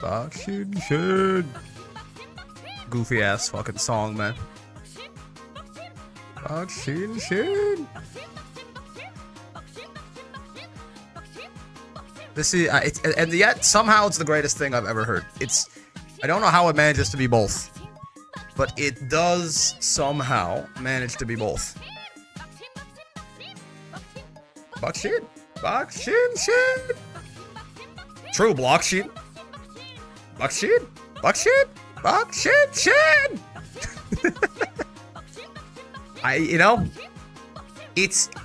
Bakshin. Goofy ass fucking song, man. Bakshin. This is, and yet somehow it's the greatest thing I've ever heard. I don't know how it manages to be both, but it does somehow manage to be both. Bakshin. Bakshin. True blockchain. Bakshin.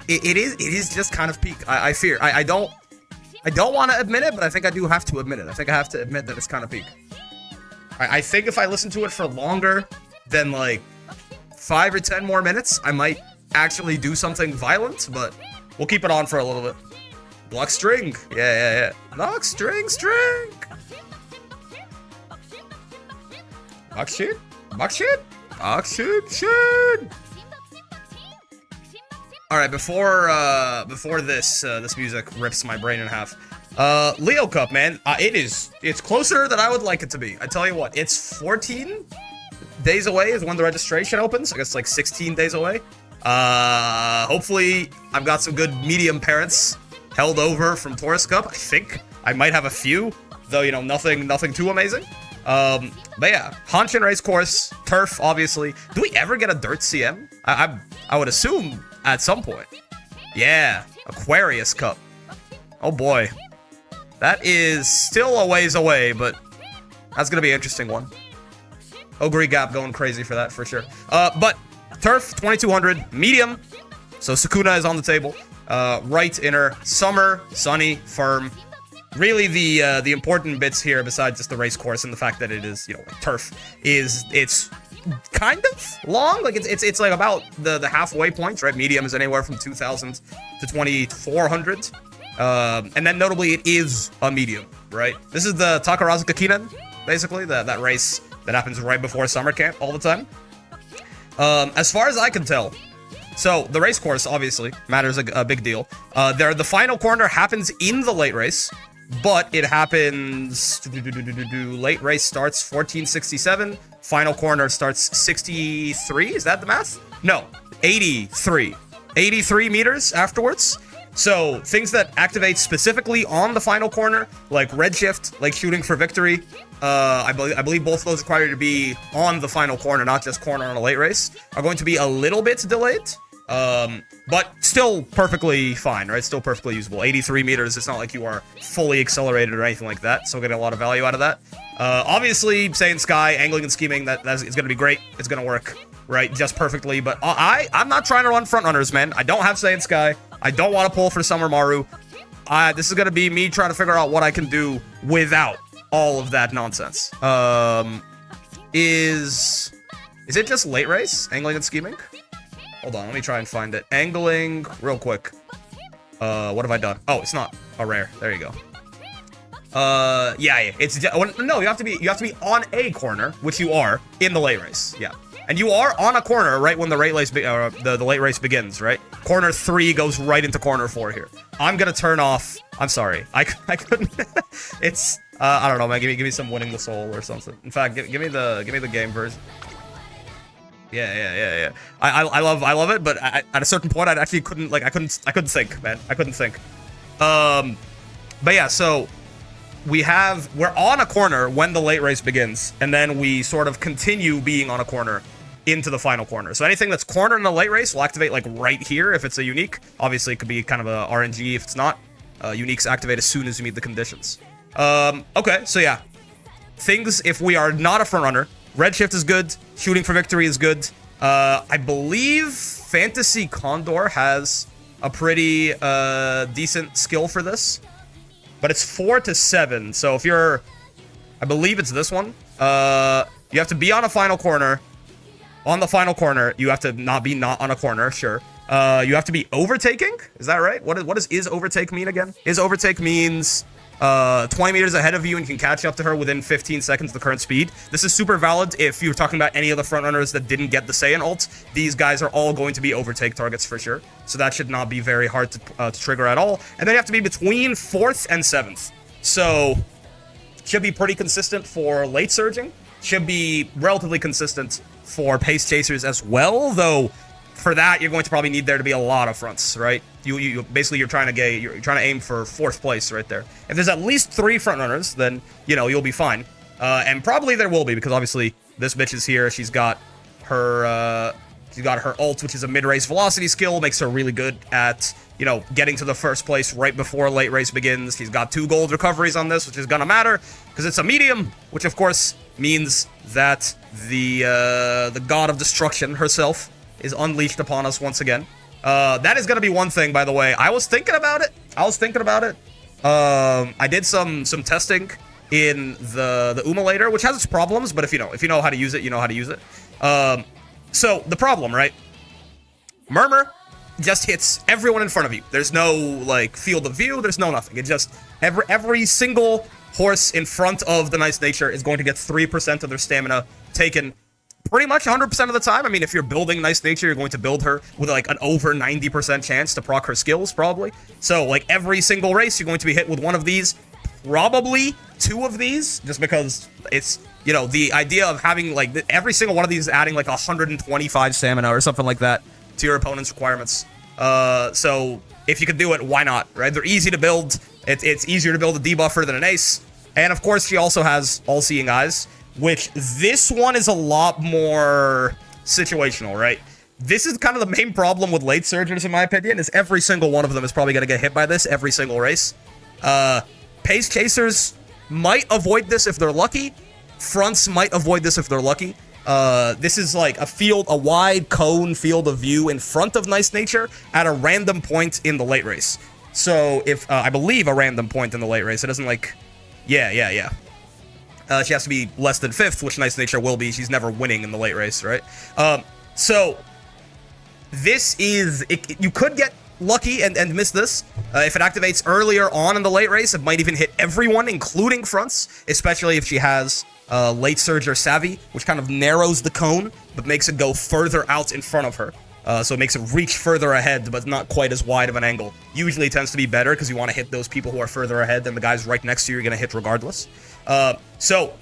It is just kind of peak. I fear. I don't want to admit it, but I think I do have to admit it. I think I have to admit that it's kind of peak. I think if I listen to it for longer than like 5 or 10 more minutes, I might actually do something violent, but we'll keep it on for a little bit. Block string. Yeah. Block string. Bakshin. All right, before this music rips my brain in half. Leo Cup, man, it's closer than I would like it to be. I tell you what, it's 14 days away is when the registration opens. I guess like 16 days away. Hopefully I've got some good medium parents held over from Taurus Cup. I think I might have a few, though, you know, nothing too amazing. But yeah, Hanshin race course, turf, obviously. Do we ever get a dirt CM? I would assume at some point. Yeah, Aquarius Cup. Oh boy. That is still a ways away, but that's gonna be an interesting one. Ogre Gap going crazy for that, for sure. But turf, 2200, medium. So Sukuna is on the table. Right inner, summer, sunny, firm. Really, the important bits here, besides just the race course and the fact that it is, you know, like turf, is it's kind of long. Like it's like about the halfway points, right? Medium is anywhere from 2,000 to 2,400. And then notably, it is a medium, right? This is the Takarazuka Kinen, basically, that race that happens right before summer camp all the time. As far as I can tell, so the race course obviously matters a big deal. The final corner happens in the late race, but it happens. Late race starts 1467. Final corner starts 63. Is that the math? No, 83. 83 meters afterwards. So things that activate specifically on the final corner, like Redshift, like Shooting for Victory, I believe both of those require to be on the final corner, not just corner on a late race, are going to be a little bit delayed. But still perfectly fine, right? Still perfectly usable. 83 meters, it's not like you are fully accelerated or anything like that. Still getting a lot of value out of that. Obviously, Saiyan Sky, angling and scheming, that is going to be great. It's going to work, right? Just perfectly. But I'm not trying to run front runners, man. I don't have Saiyan Sky. I don't want to pull for Summer Maru. This is going to be me trying to figure out what I can do without all of that nonsense. Is it just late race? Angling and scheming? Hold on, let me try and find it. Angling, real quick. What have I done? Oh, it's not a rare. There you go. Yeah. It's no. You have to be on a corner, which you are in the late race. Yeah, and you are on a corner right when the late race begins. Right, corner 3 goes right into corner 4 here. I'm gonna turn off. I'm sorry, I couldn't. It's I don't know, man. Give me some winning the soul or something. In fact, give me the game version. Yeah. I love it, but at a certain point, I actually couldn't couldn't think, man. I couldn't think. But yeah, so we're on a corner when the late race begins, and then we sort of continue being on a corner into the final corner. So anything that's cornered in the late race will activate like right here if it's a unique. Obviously, it could be kind of a RNG if it's not. Uniques activate as soon as you meet the conditions. Okay, so yeah, things if we are not a front runner. Redshift is good. Shooting for Victory is good. I believe Fantasy Condor has a pretty decent skill for this. But it's 4 to 7. So if you're... I believe it's this one. You have to be on a final corner. On the final corner, you have to not on a corner, sure. You have to be overtaking? Is that right? What does is overtake mean again? Is overtake means... 20 meters ahead of you and you can catch up to her within 15 seconds of the current speed. This is super valid if you're talking about any of the frontrunners that didn't get the Saiyan ult. These guys are all going to be overtake targets for sure. So that should not be very hard to trigger at all. And then you have to be between 4th and 7th. So should be pretty consistent for late surging. Should be relatively consistent for pace chasers as well, though for that you're going to probably need there to be a lot of fronts, right? You basically you're trying to aim for 4th place right there. If there's at least 3 front runners, then you'll be fine. And probably there will be, because obviously this bitch is here. She's got her ult, which is a mid-race velocity skill, makes her really good at getting to the 1st place right before late race begins. She's got 2 gold recoveries on this, which is gonna matter because it's a medium, which of course means that the god of destruction herself is unleashed upon us once again. That is gonna be one thing, by the way. I was thinking about it. I did some testing in the Umulator, which has its problems, but if you know how to use it, you know how to use it. So the problem, right? Murmur just hits everyone in front of you. There's no like field of view. There's no nothing. It just every single horse in front of the Nice Nature is going to get 3% of their stamina taken pretty much 100% of the time. I mean, if you're building Nice Nature, you're going to build her with like an over 90% chance to proc her skills, probably. So like every single race, you're going to be hit with one of these, probably 2 of these, just because it's, the idea of having like every single one of these is adding like 125 stamina or something like that to your opponent's requirements. So if you could do it, why not, right? They're easy to build. It's easier to build a debuffer than an ace. And of course, she also has All-Seeing Eyes, which this one is a lot more situational, right? This is kind of the main problem with late surgers, in my opinion, is every single one of them is probably going to get hit by this every single race. Pace chasers might avoid this if they're lucky. Fronts might avoid this if they're lucky. This is like a wide cone field of view in front of Nice Nature at a random point in the late race. So if, I believe a random point in the late race, it doesn't like, yeah. She has to be less than 5th, which Nice Nature will be. She's never winning in the late race, right? So this is, you could get lucky and miss this. If it activates earlier on in the late race, it might even hit everyone, including fronts, especially if she has late surger savvy, which kind of narrows the cone, but makes it go further out in front of her. So it makes it reach further ahead, but not quite as wide of an angle. Usually it tends to be better because you want to hit those people who are further ahead than the guys right next to you. You're going to hit regardless. So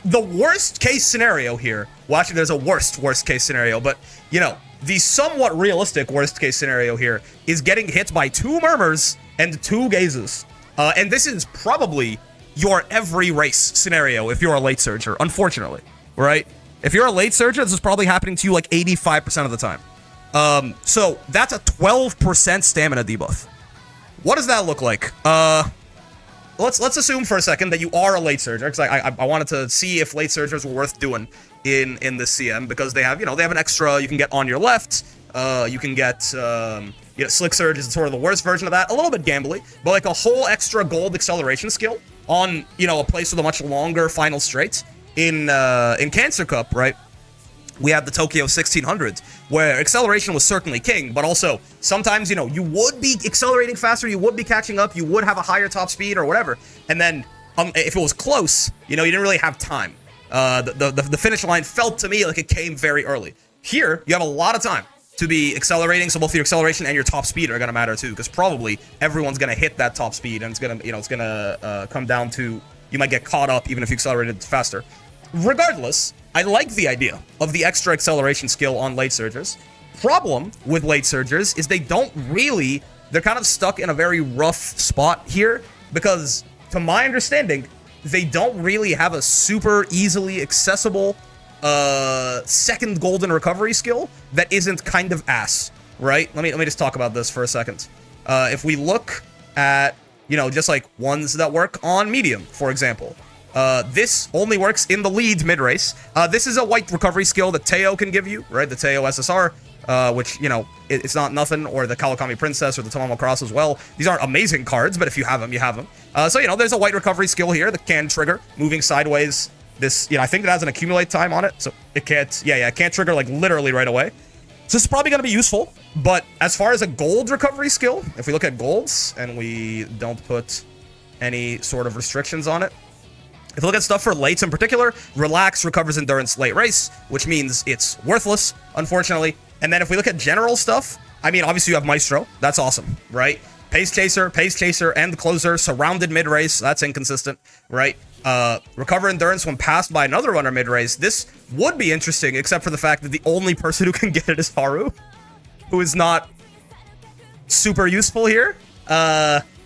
the worst case scenario here, well, actually there's a worst case scenario, but the somewhat realistic worst case scenario here is getting hit by 2 murmurs and 2 gazes. And this is probably your every race scenario if you're a late surger, unfortunately, right? If you're a late surger, this is probably happening to you like 85% of the time. So that's a 12% stamina debuff. What does that look like? Let's assume for a second that you are a late surger, because I wanted to see if late surgers were worth doing in this CM, because they have they have an extra you can get on your left. You can get Slick Surge is sort of the worst version of that, a little bit gambly, but like a whole extra gold acceleration skill on a place with a much longer final straight in Cancer Cup, right? We had the Tokyo 1600, where acceleration was certainly king, but also sometimes, you would be accelerating faster, you would be catching up, you would have a higher top speed or whatever, and then if it was close, you didn't really have time. The finish line felt to me like it came very early. Here, you have a lot of time to be accelerating, so both your acceleration and your top speed are going to matter too, because probably everyone's going to hit that top speed, and it's going to, come down to, you might get caught up even if you accelerated faster. Regardless, I like the idea of the extra acceleration skill on late surgers. Problem with late surgers is they're kind of stuck in a very rough spot here, because to my understanding, they don't really have a super easily accessible second golden recovery skill that isn't kind of ass, right? Let me just talk about this for a second. If we look at, just like ones that work on medium, for example, this only works in the lead mid-race. This is a white recovery skill that Teo can give you, right? The Teo SSR, which, it's not nothing, or the Kawakami Princess or the Tamamo Cross as well. These aren't amazing cards, but if you have them, you have them. So, there's a white recovery skill here that can trigger moving sideways. This, I think it has an accumulate time on it, so it can't, it can't trigger, like, literally right away. So this is probably going to be useful, but as far as a gold recovery skill, if we look at golds, and we don't put any sort of restrictions on it, if you look at stuff for lates in particular, Relax recovers endurance late race, which means it's worthless, unfortunately. And then if we look at general stuff, I mean, obviously you have Maestro. That's awesome, right? Pace Chaser, End Closer, surrounded mid-race. That's inconsistent, right? Recover Endurance when passed by another runner mid-race. This would be interesting, except for the fact that the only person who can get it is Haru, who is not super useful here.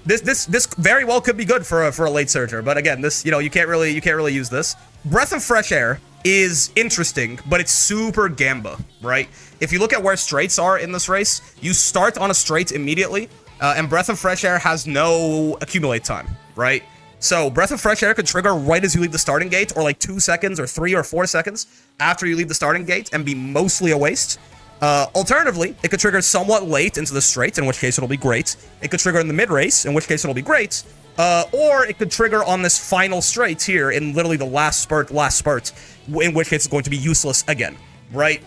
This very well could be good for a late surger, but again, this, you can't really use this. Breath of Fresh Air is interesting, but it's super gamba, right? If you look at where straights are in this race, you start on a straight immediately, and Breath of Fresh Air has no accumulate time, right? So Breath of Fresh Air could trigger right as you leave the starting gate, or like 2 seconds or 3 or 4 seconds after you leave the starting gate, and be mostly a waste. Alternatively, it could trigger somewhat late into the straight, in which case it'll be great. It could trigger in the mid-race, in which case it'll be great. Or it could trigger on this final straight here in literally the last spurt, in which case it's going to be useless again, right?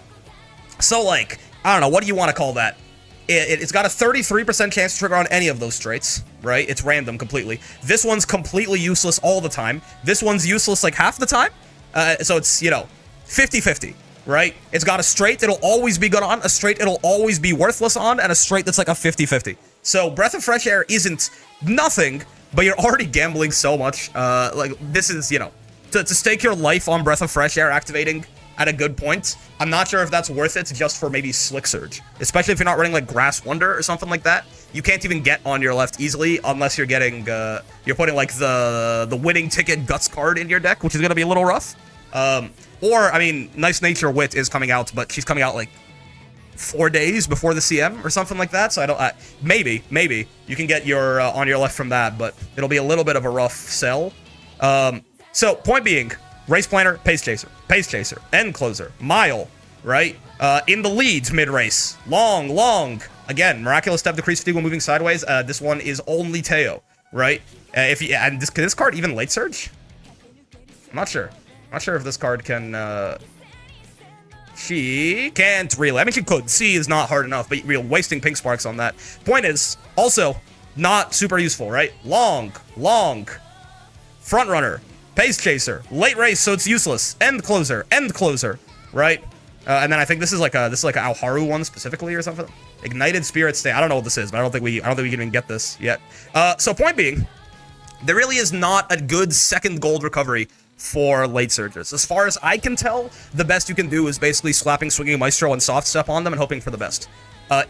So, like, I don't know, what do you want to call that? It's got a 33% chance to trigger on any of those straights, right? It's random completely. This one's completely useless all the time. This one's useless like half the time. So it's, 50-50. Right? It's got a straight it'll always be good on, a straight it'll always be worthless on, and a straight that's like a 50-50. So Breath of Fresh Air isn't nothing, but you're already gambling so much. Like, this is, to stake your life on Breath of Fresh Air activating at a good point, I'm not sure if that's worth it just for maybe Slick Surge. Especially if you're not running like Grass Wonder or something like that. You can't even get on your left easily unless you're getting, you're putting like the winning ticket Guts card in your deck, which is going to be a little rough. Or, I mean, Nice Nature Wit is coming out, but she's coming out like 4 days before the CM or something like that. So I don't, maybe you can get your on your left from that, but it'll be a little bit of a rough sell. So point being, Race Planner, Pace Chaser, End Closer, Mile, right? In the lead mid-race, long. Again, Miraculous Step, decrease fatigue when moving sideways. This one is only Teo, right? And can this card even late surge? I'm not sure. Not sure if this card can, she can't really. I mean, she could. C is not hard enough, but real wasting pink sparks on that. Point is, also, not super useful, right? Long. Front runner, Pace Chaser, late race, so it's useless. End closer, right? And then I think this is like a Alharu one specifically or something. Ignited Spirit Stay. I don't know what this is, but I don't think we can even get this yet. So point being, there really is not a good second gold recovery for late surges. As far as I can tell, the best you can do is basically slapping Swinging Maestro and Soft Step on them and hoping for the best.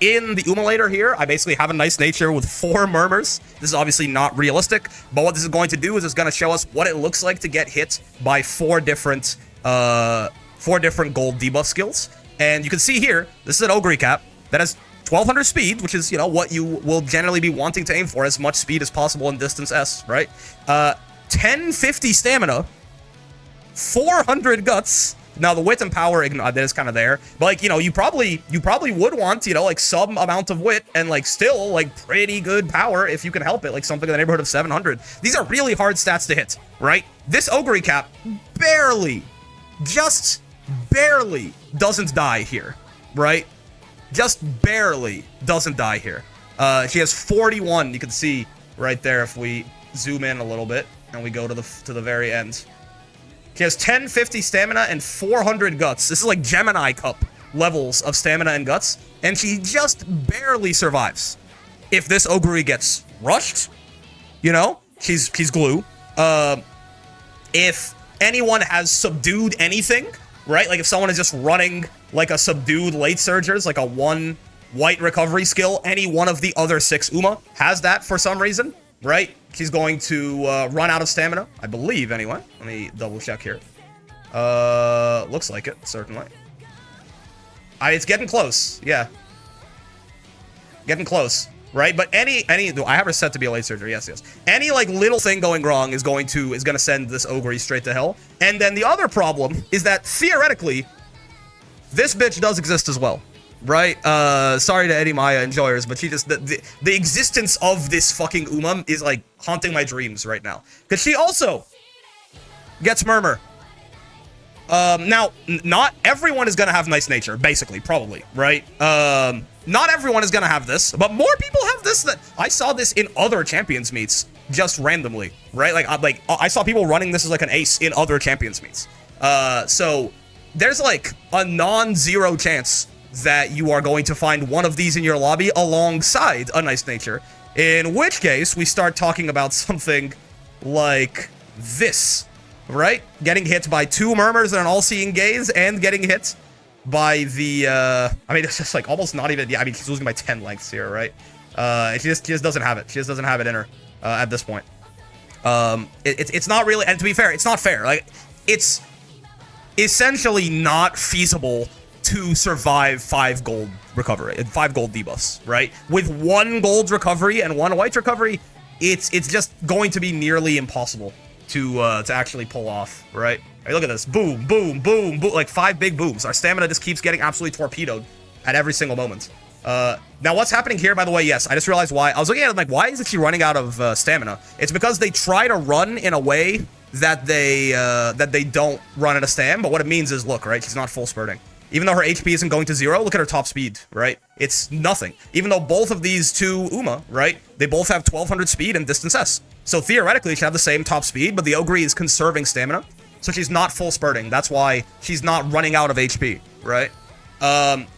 In the Umulator here, I basically have a Nice Nature with 4 Murmurs. This is obviously not realistic, but what this is going to do is it's going to show us what it looks like to get hit by 4 different gold debuff skills. And you can see here, this is an Ogre Cap that has 1200 speed, which is, what you will generally be wanting to aim for, as much speed as possible in distance S, right? 1050 stamina, 400 guts. Now the wit and power that is kind of there, but like, you probably would want, like some amount of wit and like still like pretty good power if you can help it, like something in the neighborhood of 700. These are really hard stats to hit, right? This Ogre Cap just barely doesn't die here, right? Just barely doesn't die here. She has 41. You can see right there if we zoom in a little bit and we go to the very end. She has 1050 stamina and 400 guts. This is like Gemini Cup levels of stamina and guts, and she just barely survives. If this Ogre gets rushed, she's glue. If anyone has subdued anything, right? Like if someone is just running like a subdued late surgers, like a 1 white recovery skill, any one of the other 6 Uma has that for some reason, right? She's going to run out of stamina, I believe, anyway. Let me double check here. Looks like it, certainly. It's getting close, yeah. Getting close, right? But I have her set to be a late surger, yes. Any like little thing going wrong is gonna send this Ogre straight to hell. And then the other problem is that theoretically, this bitch does exist as well. Right? Sorry to Eddie Maya enjoyers, but she just, the existence of this fucking Uma is like haunting my dreams right now. Because she also gets Murmur. Now, not everyone is gonna have Nice Nature, basically, probably, right? Not everyone is gonna have this, but more people have this. I saw this in other Champions meets, just randomly, right? Like I saw people running this as like an ace in other Champions meets. So there's like a non-zero chance that you are going to find one of these in your lobby alongside a Nice Nature. In which case, we start talking about something like this, right? Getting hit by 2 Murmurs and an All-Seeing Gaze, and getting hit by the, I mean, it's just like almost not even, yeah, I mean, she's losing by 10 lengths here, right? She just doesn't have it. She just doesn't have it in her at this point. It's not really, and to be fair, it's not fair. Like, it's essentially not feasible to survive 5 gold recovery, 5 gold debuffs, right? With 1 gold recovery and 1 white recovery, it's just going to be nearly impossible to actually pull off, right? Hey, look at this. Boom, boom, boom, boom. Like 5 big booms. Our stamina just keeps getting absolutely torpedoed at every single moment. Now what's happening here, by the way, yes, I just realized why. I was looking at it like, why isn't she running out of stamina? It's because they try to run in a way that they don't run at a stam, but what it means is, look, right, she's not full spurting. Even though her HP isn't going to 0, look at her top speed, right? It's nothing. Even though both of these two Uma, right, they both have 1200 speed and distance S. So theoretically, she have the same top speed, but the Ogre is conserving stamina, so she's not full spurting. That's why she's not running out of HP, right?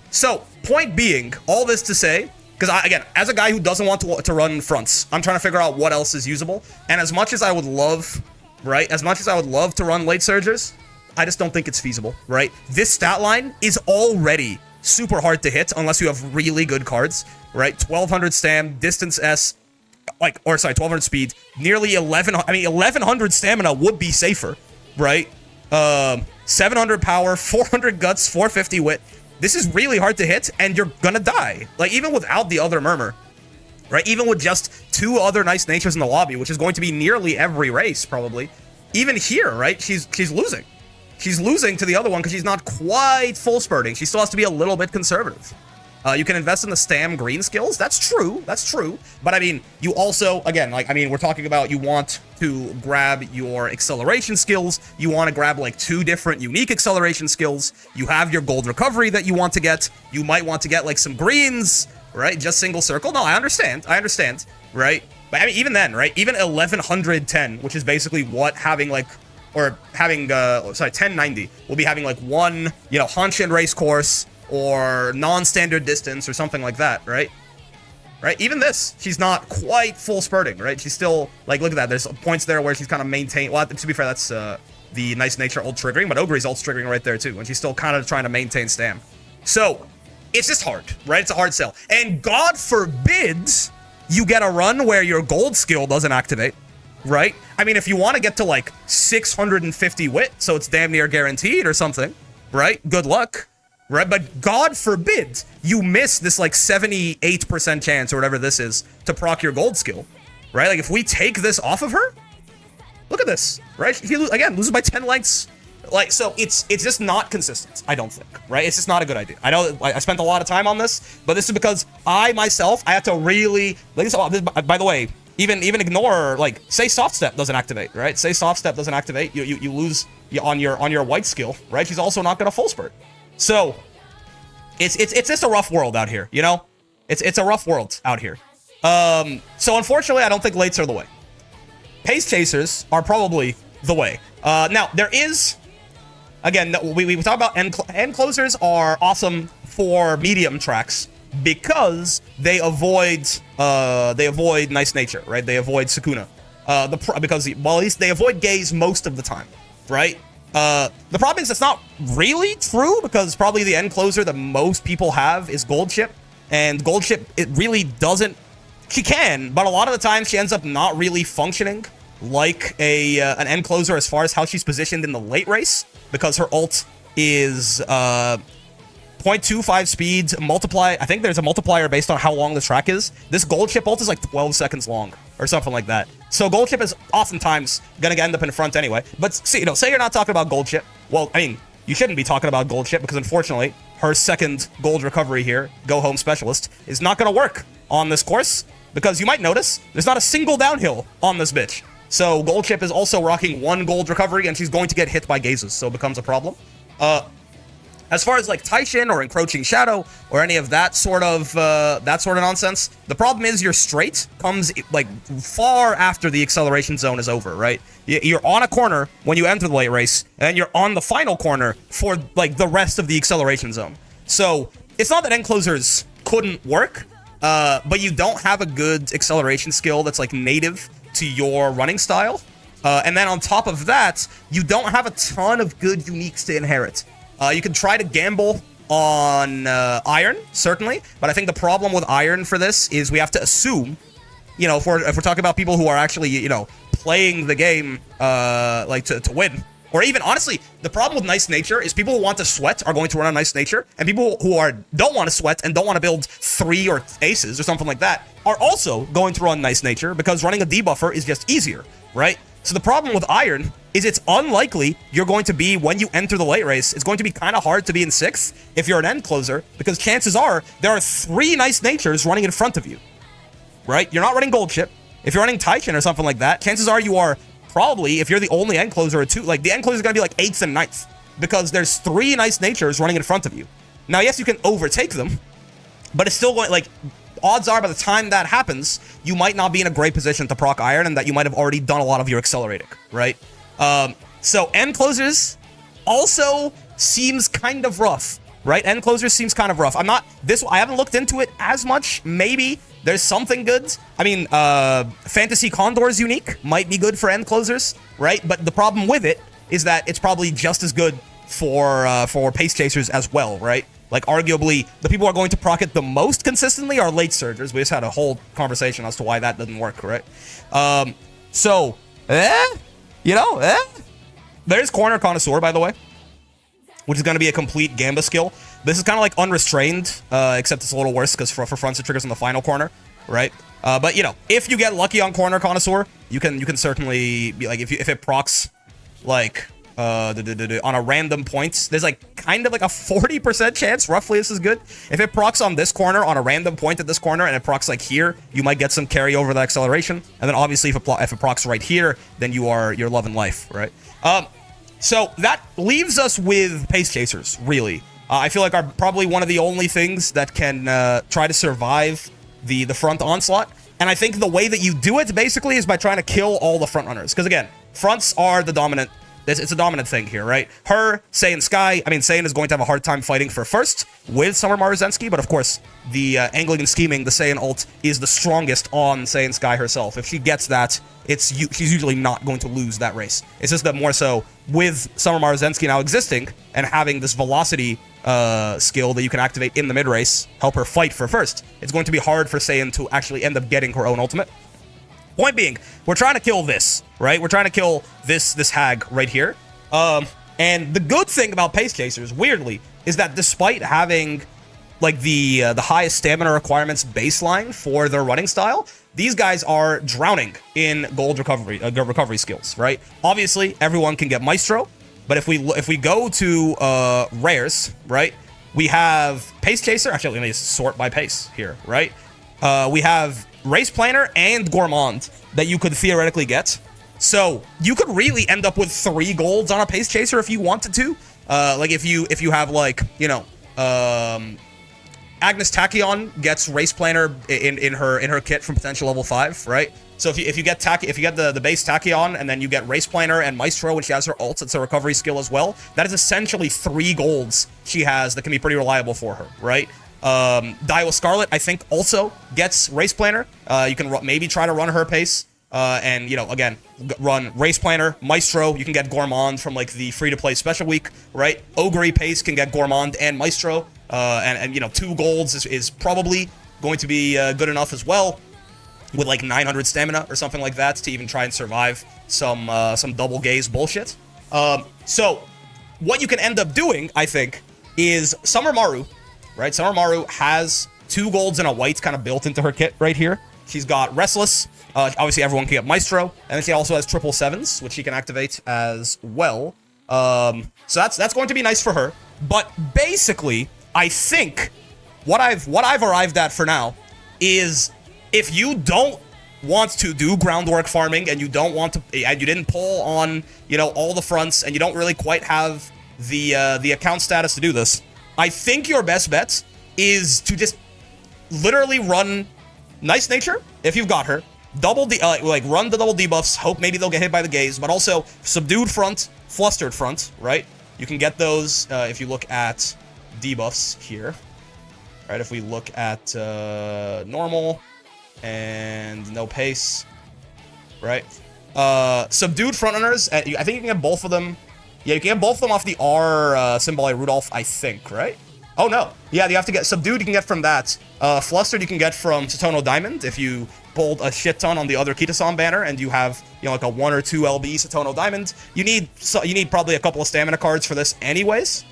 So, point being, all this to say, because again, as a guy who doesn't want to run fronts, I'm trying to figure out what else is usable, and as much as I would love, right, as much as I would love to run late surgers, I just don't think it's feasible, right? This stat line is already super hard to hit unless you have really good cards, right? 1200 stam, distance S, like, or sorry, 1200 speed, nearly 1100 stamina would be safer, right? 700 power, 400 guts, 450 wit. This is really hard to hit, and you're gonna die. Like, even without the other Murmur, right? Even with just 2 other nice natures in the lobby, which is going to be nearly every race, probably. Even here, right? She's losing. She's losing to the other one because she's not quite full spurting. She still has to be a little bit conservative. You can invest in the Stam green skills. That's true. That's true. But I mean, you also, again, like, I mean, we're talking about you want to grab your acceleration skills. You want to grab like 2 different unique acceleration skills. You have your gold recovery that you want to get. You might want to get like some greens, right? Just single circle. No, I understand. I understand, right? But I mean, even then, right? Even 1110, which is basically what having like, or having, sorry, 1090 will be having like 1, you know, Hanshin race course or non-standard distance or something like that, right? Right? Even this, she's not quite full spurting, right? She's still, like, look at that. There's points there where she's kind of maintain. Well, to be fair, that's the nice nature ult triggering, but Ogre's ult triggering right there too, and she's still kind of trying to maintain stam. So, it's just hard, right? It's a hard sell. And God forbid you get a run where your gold skill doesn't activate, right? I mean, if you want to get to like 650 wit, so it's damn near guaranteed or something, right? Good luck, right? But God forbid you miss this like 78% chance or whatever this is to proc your gold skill, right? Like if we take this off of her, look at this, right? He again loses by 10 lengths. Like, so it's just not consistent, I don't think, right? It's just not a good idea. I know I spent a lot of time on this, but this is because I myself, I have to really, like, by the way, even ignore, like, say soft step doesn't activate, right? Say soft step doesn't activate, you lose on your white skill, right? She's also not gonna full spurt. So it's just a rough world out here, you know? It's a rough world out here. So unfortunately, I don't think lates are the way. Pace chasers are probably the way. Now there is, again, we talk about end closers are awesome for medium tracks because they avoid nice nature, right? They avoid Sukuna. Because, well, at least they avoid gaze most of the time, right? The problem is it's not really true because probably the end closer that most people have is Gold Ship, and Gold Ship, it really doesn't, she can, but a lot of the time she ends up not really functioning like an end closer as far as how she's positioned in the late race, because her ult is 0.25 speed multiply. I think there's a multiplier based on how long the track is. This Gold Ship ult is like 12 seconds long or something like that. So Gold Ship is oftentimes gonna end up in front anyway. But see, say you're not talking about Gold Ship. Well, I mean, you shouldn't be talking about Gold Ship because unfortunately her second gold recovery here, Go Home Specialist, is not gonna work on this course because you might notice there's not a single downhill on this bitch. So Gold Ship is also rocking 1 gold recovery, and she's going to get hit by gazes, so it becomes a problem. As far as like Taishin or Encroaching Shadow or any of that sort of nonsense, the problem is your straight comes like far after the acceleration zone is over, right? You're on a corner when you enter the late race, and you're on the final corner for like the rest of the acceleration zone. So it's not that end closers couldn't work, but you don't have a good acceleration skill that's like native to your running style. And then on top of that, you don't have a ton of good uniques to inherit. You can try to gamble on Iron, certainly, but I think the problem with Iron for this is we have to assume, you know, if we're talking about people who are actually, you know, playing the game like to win. Or even, honestly, the problem with Nice Nature is people who want to sweat are going to run on Nice Nature, and people who don't want to sweat and don't want to build 3 or aces or something like that are also going to run Nice Nature because running a debuffer is just easier, right? So the problem with Iron is it's unlikely you're going to be, when you enter the late race, it's going to be kind of hard to be in 6th if you're an end closer, because chances are there are 3 Nice Natures running in front of you, right? You're not running Gold Chip. If you're running Taishin or something like that, chances are you are probably, if you're the only end closer or 2, like the end closer is going to be like 8th and 9th because there's 3 Nice Natures running in front of you. Now, yes, you can overtake them, but it's still going, like, odds are by the time that happens, you might not be in a great position to proc Iron and that you might have already done a lot of your accelerating, right? So end closers also seems kind of rough, right? End closers seems kind of rough. I haven't looked into it as much. Maybe there's something good. I mean, Fantasy Condor's unique might be good for end closers, right? But the problem with it is that it's probably just as good for pace chasers as well, right? Like, arguably, the people who are going to proc it the most consistently are late surgers. We just had a whole conversation as to why that doesn't work, right? There's Corner Connoisseur, by the way, which is going to be a complete Gamba skill. This is kind of like Unrestrained, except it's a little worse because for fronts it triggers in the final corner, right? But, you know, if you get lucky on Corner Connoisseur, you can certainly be like, if it procs, like, on a random point, there's like kind of like a 40% chance roughly this is good. If it procs on this corner on a random point at this corner and it procs like here, you might get some carry over that acceleration. And then obviously if it procs right here, then you're loving life, right? So that leaves us with pace chasers, really. I feel like are probably one of the only things that can try to survive the front onslaught. And I think the way that you do it basically is by trying to kill all the front runners. Because again, fronts are the dominant. It's a dominant thing here, right? Her, Saiyan Sky. I mean, Saiyan is going to have a hard time fighting for first with Summer Maruzensky, but of course, the angling and scheming, the Saiyan ult, is the strongest on Saiyan Sky herself. If she gets that, she's usually not going to lose that race. It's just that more so with Summer Maruzensky now existing and having this velocity skill that you can activate in the mid race, help her fight for first, it's going to be hard for Saiyan to actually end up getting her own ultimate. Point being, we're trying to kill this, right? We're trying to kill this hag right here. And the good thing about pace chasers, weirdly, is that despite having like the highest stamina requirements baseline for their running style, these guys are drowning in gold recovery skills, right? Obviously, everyone can get Maestro, but if we go to rares, right? We have pace chaser. Actually, let me just sort by pace here, right? We have Race Planner and Gourmand that you could theoretically get. So you could really end up with 3 golds on a pace chaser if you wanted to. Like if you have like, you know, Agnes Tachyon gets Race Planner in her kit from potential level 5, right? So if you get the base Tachyon and then you get Race Planner and Maestro when she has her ult, it's a recovery skill as well. That is essentially 3 golds she has that can be pretty reliable for her, right? Daiwa Scarlet, I think, also gets Race Planner. You can maybe try to run her pace. And, you know, again, run Race Planner, Maestro. You can get Gourmand from, like, the free-to-play special week, right? Ogre pace can get Gourmand and Maestro. And you know, 2 golds is probably going to be good enough as well, with, like, 900 stamina or something like that to even try and survive some double gaze bullshit. So, what you can end up doing, I think, is Summer Maru, right? Summer Maru has 2 golds and a white kind of built into her kit right here. She's got Restless. Obviously, everyone can get Maestro. And then she also has 777s, which she can activate as well. So that's going to be nice for her. But basically, I think what I've arrived at for now is if you don't want to do groundwork farming and you don't want to, and you didn't pull on, you know, all the fronts and you don't really quite have the account status to do this, I think your best bet is to just literally run Nice Nature if you've got her, run the double debuffs, hope maybe they'll get hit by the gaze, but also Subdued Front, Flustered Front, right? You can get those if you look at debuffs here. right? If we look at normal and no pace, right? Subdued frontrunners, I think you can get both of them. Yeah, you can get both of them off the R symbol by Rudolph, I think, right? Oh, no. Yeah, you have to get subdued, you can get from that. Flustered, you can get from Satono Diamond if you bold a shit ton on the other Kitasan banner and you have, you know, like a 1 or 2 LB Satono Diamond. You need probably a couple of stamina cards for this anyways.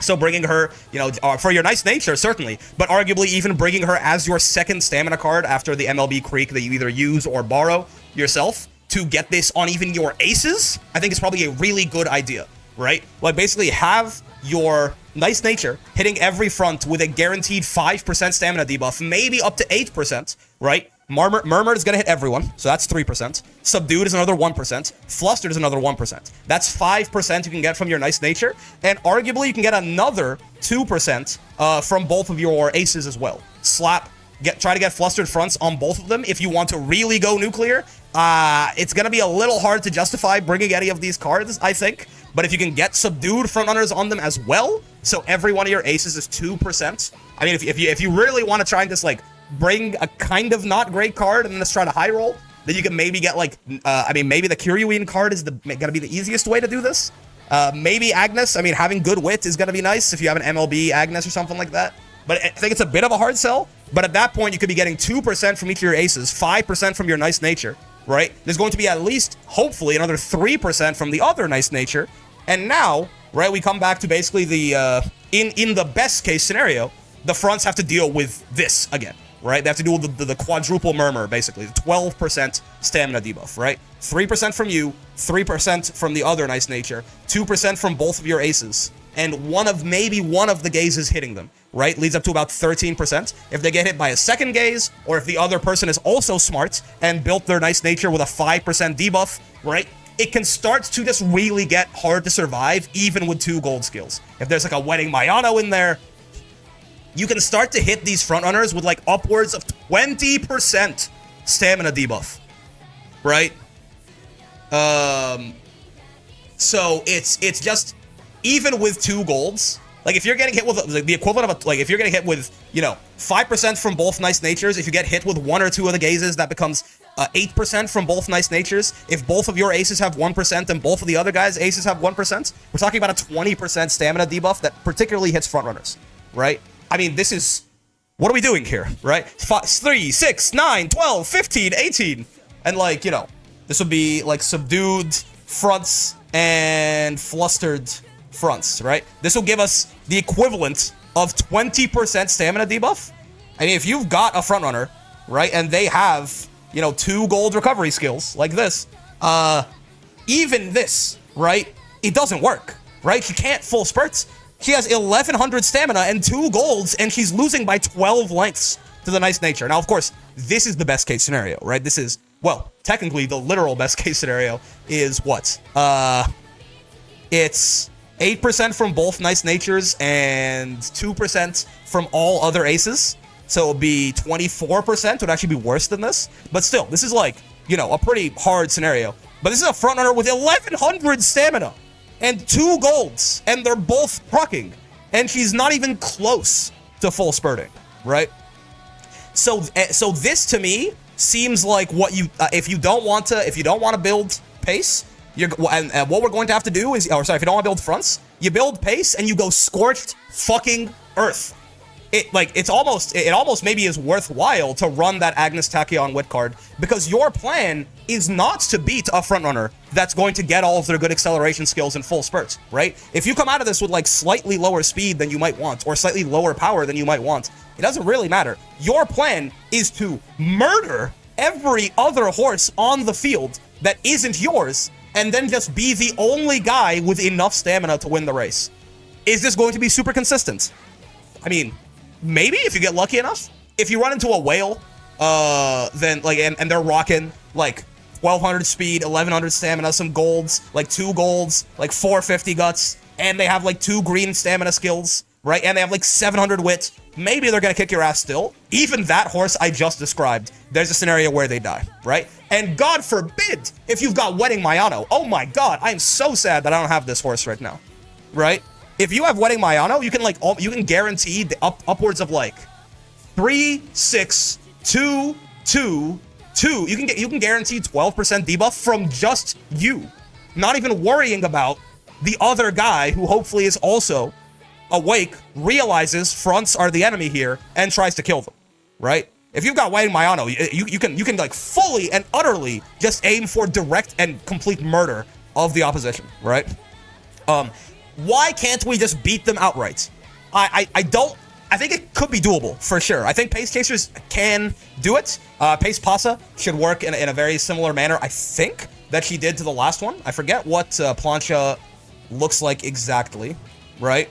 So bringing her, you know, for your nice nature, certainly, but arguably even bringing her as your second stamina card after the MLB Creek that you either use or borrow yourself to get this on even your aces, I think is probably a really good idea, right? Like basically have your nice nature hitting every front with a guaranteed 5% stamina debuff, maybe up to 8%, right? Murmur is going to hit everyone, so that's 3%. Subdued is another 1%. Flustered is another 1%. That's 5% you can get from your nice nature, and arguably you can get another 2% from both of your aces as well. Try to get flustered fronts on both of them if you want to really go nuclear. It's going to be a little hard to justify bringing any of these cards, I think, but if you can get subdued frontrunners on them as well, so every one of your aces is 2%. I mean, if you really want to try and just like bring a kind of not great card and then just try to high roll, then you can maybe get like, I mean, maybe the Kiryuin card is gonna be the easiest way to do this. Maybe Agnes. I mean, having good wit is gonna be nice if you have an MLB Agnes or something like that. But I think it's a bit of a hard sell. But at that point, you could be getting 2% from each of your aces, 5% from your nice nature, right? There's going to be at least, hopefully, another 3% from the other nice nature. And now, right, we come back to basically the, in the best case scenario, the fronts have to deal with this again. Right? They have to do the quadruple murmur, basically. The 12% stamina debuff, right? 3% from you, 3% from the other nice nature, 2% from both of your aces, and maybe one of the gazes hitting them, right? Leads up to about 13%. If they get hit by a second gaze, or if the other person is also smart and built their nice nature with a 5% debuff, right? It can start to just really get hard to survive, even with 2 gold skills. If there's like a Wedding Mayano in there, you can start to hit these frontrunners with like upwards of 20% stamina debuff, right? So it's just, even with 2 golds, like if you're getting hit with like the equivalent of if you're getting hit with, you know, 5% from both nice natures, if you get hit with 1 or 2 of the gazes, that becomes 8% from both nice natures. If both of your aces have 1% and both of the other guys' aces have 1%, we're talking about a 20% stamina debuff that particularly hits frontrunners, right? I mean, this is, what are we doing here, right? 3, 6, 9, 12, 15, 18. And like, you know, this would be like subdued fronts and flustered fronts, right? This will give us the equivalent of 20% stamina debuff. I mean, if you've got a frontrunner, right, and they have, you know, 2 gold recovery skills like this, even this, right, it doesn't work, right? She can't full spurts. She has 1100 stamina and 2 golds, and she's losing by 12 lengths to the nice nature. Now, of course, this is the best case scenario, right? This is, well, technically the literal best case scenario is what? It's 8% from both nice natures and 2% from all other aces. So it would be 24%, would actually be worse than this. But still, this is like, you know, a pretty hard scenario. But this is a frontrunner with 1100 stamina and 2 golds, and they're both proccing, and she's not even close to full spurting, right? So this to me seems like what you if you don't want to build pace, and what we're going to have to do is, if you don't want to build fronts, you build pace and you go scorched fucking earth. It almost maybe is worthwhile to run that Agnes Tachyon Wit card, because your plan is not to beat a frontrunner that's going to get all of their good acceleration skills in full spurts, right? If you come out of this with like slightly lower speed than you might want, or slightly lower power than you might want, it doesn't really matter. Your plan is to murder every other horse on the field that isn't yours, and then just be the only guy with enough stamina to win the race. Is this going to be super consistent? I mean, maybe if you get lucky enough. If you run into a whale, then like, and they're rocking like 1200 speed, 1100 stamina, some golds, like 2 golds, like 450 guts, and they have like 2 green stamina skills, right? And they have like 700 wit. Maybe they're gonna kick your ass still. Even that horse I just described, there's a scenario where they die, right? And God forbid if you've got Wedding Mayano. Oh my God, I am so sad that I don't have this horse right now, right? if you have Wedding Mayano, you can like you can guarantee the upwards of like 3, 6, 2, 2, 2. You can guarantee 12% debuff from just you, not even worrying about the other guy who hopefully is also awake, realizes fronts are the enemy here, and tries to kill them, right? If you've got Wedding Mayano, you can like fully and utterly just aim for direct and complete murder of the opposition, right? Why can't we just beat them outright? I think it could be doable for sure. I think Pace Chasers can do it. Pace Pasa should work in a very similar manner, I think, that she did to the last one. I forget what Plancha looks like exactly, right?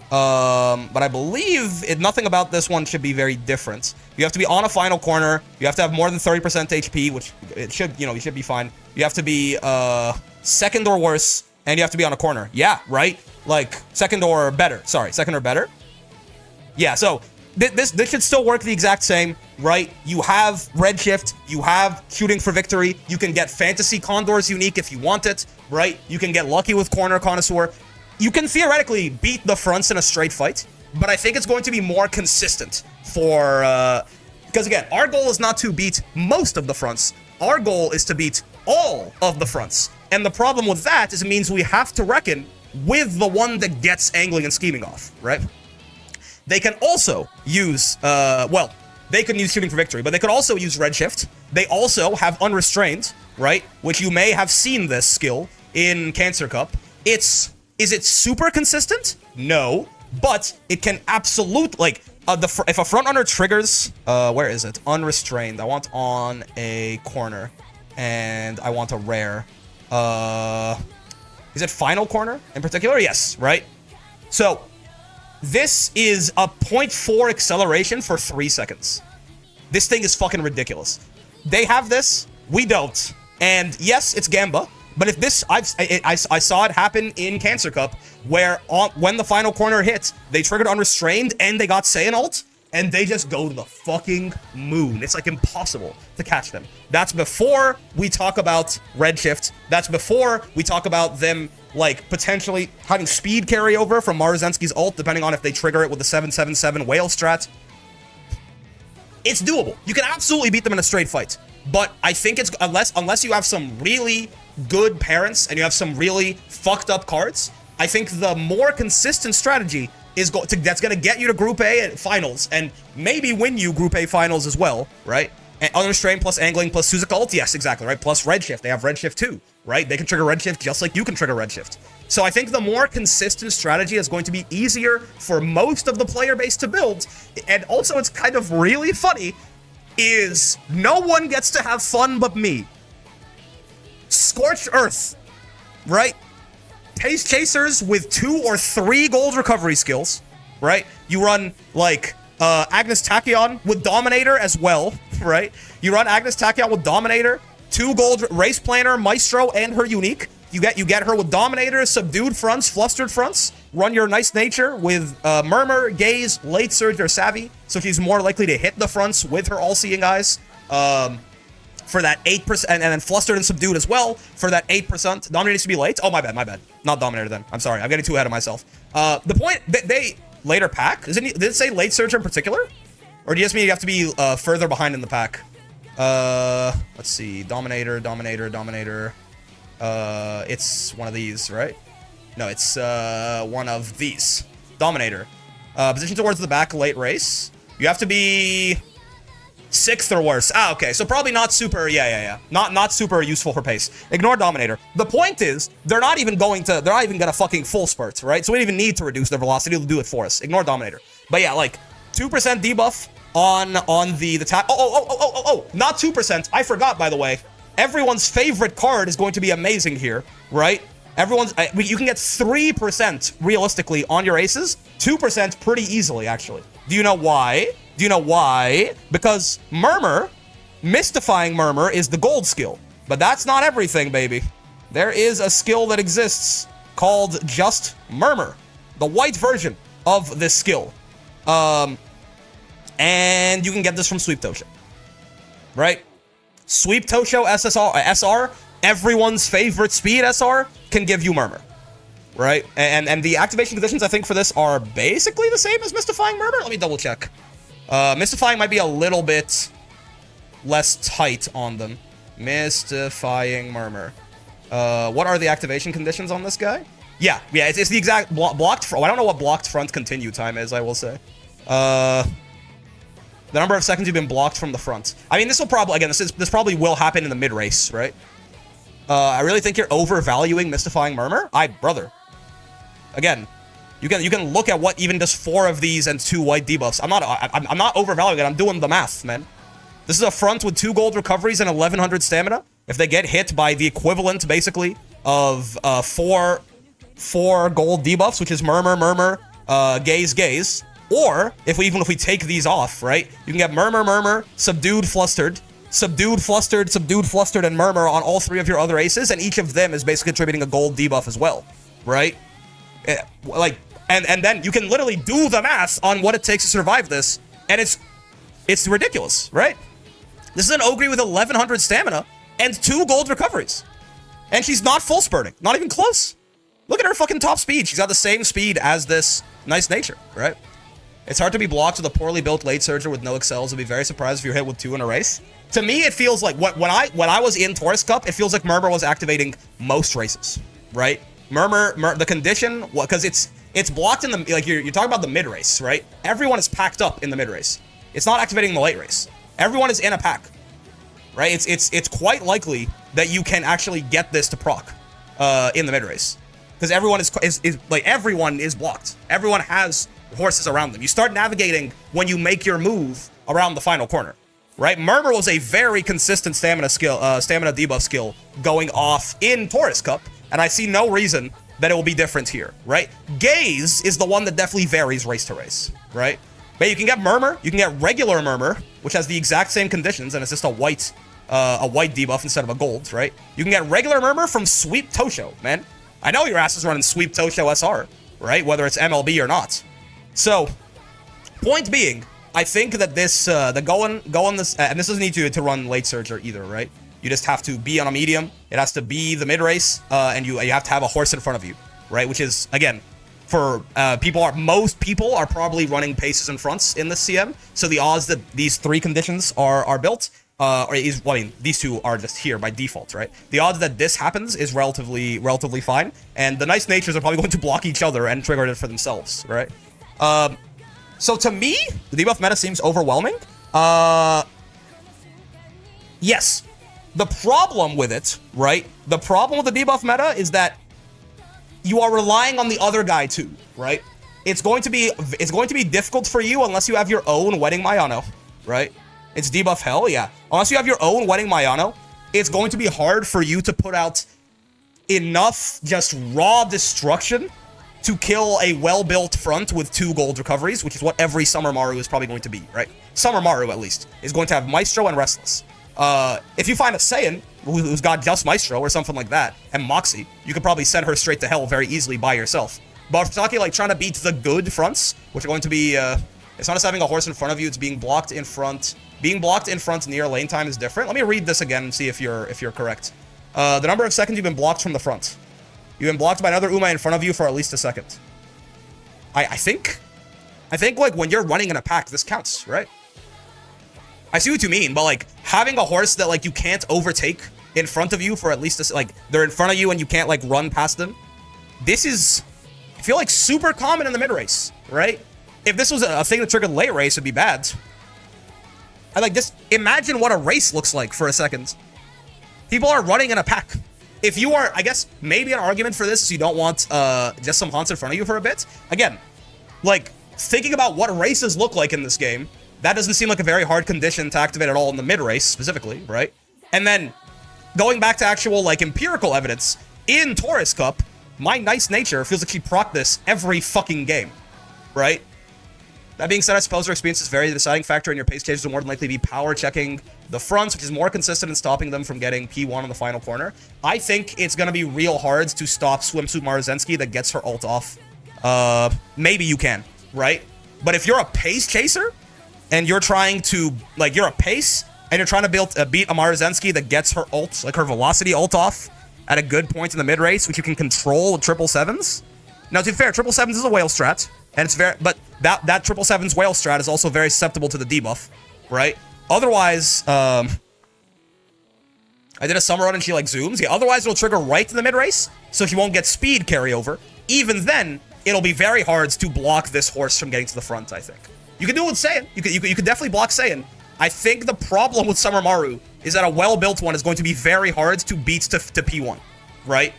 But I believe nothing about this one should be very different. You have to be on a final corner. You have to have more than 30% HP, which it should, you should be fine. You have to be second or worse, and you have to be on a corner. Yeah, right? Like second or better. Sorry, second or better. Yeah, so this should still work the exact same, right? You have Redshift, you have Shooting for Victory, you can get Fantasy Condors unique if you want it, right? You can get lucky with Corner Connoisseur. You can theoretically beat the fronts in a straight fight, but I think it's going to be more consistent for, because again, our goal is not to beat most of the fronts. Our goal is to beat all of the fronts. And the problem with that is it means we have to reckon with the one that gets angling and scheming off, right? They can also use, they can use Shooting for Victory, but they could also use Redshift. They also have Unrestrained, right? Which you may have seen this skill in Cancer Cup. Is it super consistent? No, but it can absolute, like, if a front runner triggers, where is it? Unrestrained. I want on a corner, and I want a rare. Is it final corner in particular? Yes, right? So, this is a 0.4 acceleration for 3 seconds. This thing is fucking ridiculous. They have this, we don't. And yes, it's Gamba, but if this, I saw it happen in Cancer Cup, where when the final corner hits, they triggered Unrestrained and they got Saiyan ult, and they just go to the fucking moon. It's like impossible to catch them. That's before we talk about Redshift. That's before we talk about them like potentially having speed carryover from Maruzensky's ult, depending on if they trigger it with the 777 whale strat. It's doable. You can absolutely beat them in a straight fight. But I think it's, unless you have some really good parents and you have some really fucked up cards, I think the more consistent strategy is that's going to get you to Group A at finals and maybe win you Group A finals as well, right? And Unrestrained plus Angling plus Suzuka ult, yes, exactly, right? Plus Redshift, they have Redshift too, right? They can trigger Redshift just like you can trigger Redshift. So I think the more consistent strategy is going to be easier for most of the player base to build. And also it's kind of really funny is no one gets to have fun but me. Scorched Earth, right? Pace Chasers with 2 or 3 gold recovery skills, right? You run like Agnes Tachyon with Dominator as well, right? You run Agnes Tachyon with Dominator, 2 gold Race Planner, Maestro, and her unique. You get her with Dominator, Subdued Fronts, Flustered Fronts. Run your Nice Nature with Murmur, Gaze, Late Surge, or Savvy, so she's more likely to hit the fronts with her All-Seeing Eyes. For that 8%, and then Flustered and Subdued as well for that 8%. Dominator needs to be late. Oh, my bad. Not Dominator then. I'm sorry. I'm getting too ahead of myself. The point, they later pack? Did it say Late Surge in particular? Or do you just mean you have to be further behind in the pack? Let's see. Dominator. It's one of these, right? No, it's one of these. Dominator. Position towards the back, late race. You have to be 6th or worse. Ah, okay. So probably not super, yeah. Not super useful for pace. Ignore Dominator. The point is, they're not even gonna fucking full spurt, right? So we don't even need to reduce their velocity to do it for us. Ignore Dominator. But yeah, like, 2% debuff on the tap. Oh, not 2%. I forgot, by the way. Everyone's favorite card is going to be amazing here, right? You can get 3% realistically on your aces. 2% pretty easily, actually. Do you know why? Because Murmur, Mystifying Murmur, is the gold skill. But that's not everything, baby. There is a skill that exists called just Murmur. The white version of this skill. And you can get this from Sweep Tosho. Right? Sweep Tosho SR, everyone's favorite speed SR, can give you Murmur. right? And the activation conditions, I think, for this are basically the same as Mystifying Murmur. Let me double check. Mystifying might be a little bit less tight on them. Mystifying Murmur. What are the activation conditions on this guy? Yeah, it's the exact blocked. I don't know what blocked front continue time is, I will say. The number of seconds you've been blocked from the front. I mean, this will probably, again, this probably will happen in the mid-race, right? I really think you're overvaluing Mystifying Murmur. Brother. Again, you can look at what even just 4 of these and 2 white debuffs. I'm not overvaluing it. I'm doing the math, man. This is a front with 2 gold recoveries and 1100 stamina. If they get hit by the equivalent, basically, of 4 gold debuffs, which is Murmur, Gaze, or even if we take these off, right? You can get Murmur, Subdued, Flustered, and Murmur on all 3 of your other aces, and each of them is basically contributing a gold debuff as well, right? And then you can literally do the math on what it takes to survive this, and it's ridiculous, right? This is an Ogre with 1100 stamina and 2 gold recoveries. And she's not full spurting. Not even close. Look at her fucking top speed. She's got the same speed as this Nice Nature, right? It's hard to be blocked with a poorly built Late Surger with no excels. I'd be very surprised if you're hit with 2 in a race. To me, it feels like when I was in Taurus Cup, it feels like Murmur was activating most races, right? Murmur, the condition, because it's blocked in the, like, you're talking about the mid race, right? Everyone is packed up in the mid race. It's not activating the late race. Everyone is in a pack, right? It's quite likely that you can actually get this to proc in the mid race, because everyone everyone is blocked. Everyone has horses around them. You start navigating when you make your move around the final corner, right? Murmur was a very consistent stamina debuff skill going off in Taurus Cup, and I see no reason that it will be different here, right? Gaze is the one that definitely varies race to race, right? But you can get Murmur, you can get regular Murmur, which has the exact same conditions, and it's just a white debuff instead of a gold, right? You can get regular Murmur from Sweep Tosho, man. I know your ass is running Sweep Tosho SR, right? Whether it's MLB or not. So, point being, I think that this, go on this, and this doesn't need to run Late Surger either, right? You just have to be on a medium. It has to be the mid race, and you have to have a horse in front of you, right? Which is, again, for most people are probably running paces and fronts in the CM. So the odds that these 3 conditions are built, these 2 are just here by default, right? The odds that this happens is relatively fine, and the Nice Natures are probably going to block each other and trigger it for themselves, right? So to me, the debuff meta seems overwhelming. Yes. The problem with it, right? The problem with the debuff meta is that you are relying on the other guy too, right? It's going to be difficult for you unless you have your own Wedding Mayano, right? It's debuff hell, yeah. Unless you have your own Wedding Mayano, it's going to be hard for you to put out enough just raw destruction to kill a well-built front with 2 gold recoveries, which is what every Summer Maru is probably going to be, right? Summer Maru, at least, is going to have Maestro and Restless. If you find a Saiyan who's got just Maestro or something like that, and Moxie, you could probably send her straight to hell very easily by yourself. But if you're talking like trying to beat the good fronts, which are going to be, it's not just having a horse in front of you, it's being blocked in front. Being blocked in front near lane time is different. Let me read this again and see if you're correct. The number of seconds you've been blocked from the front. You've been blocked by another Uma in front of you for at least a second. I think like when you're running in a pack, this counts, right? I see what you mean, but like having a horse that like you can't overtake in front of you for at least like they're in front of you and you can't like run past them. This is, I feel like, super common in the mid race, right? If this was a thing that triggered late race, it'd be bad. I like this. Imagine what a race looks like for a second. People are running in a pack. If you are, I guess maybe an argument for this is you don't want just some haunts in front of you for a bit. Again, like thinking about what races look like in this game, that doesn't seem like a very hard condition to activate at all in the mid race specifically, right? And then going back to actual like empirical evidence in Taurus Cup, my Nice Nature feels like she proc this every fucking game, right? That being said, I suppose your experience is very deciding factor in your pace changes will more than likely be power checking the fronts, which is more consistent in stopping them from getting P1 on the final corner. I think it's going to be real hard to stop Swimsuit Maruzensky that gets her ult off. Maybe you can, right? But if you're a pace chaser and you're trying to, like, you're a pace and you're trying to beat a Maruzensky that gets her ult, like her velocity ult off, at a good point in the mid race, which you can control with triple sevens. Now, to be fair, triple sevens is a whale strat, and it's very, but that triple sevens whale strat is also very susceptible to the debuff, right? Otherwise, I did a summer run and she like zooms. Yeah, otherwise it'll trigger right in the mid race, so she won't get speed carryover. Even then, it'll be very hard to block this horse from getting to the front, I think. You can do it with Saiyan. You could definitely block Saiyan. I think the problem with Summer Maru is that a well-built one is going to be very hard to beat to P1, right?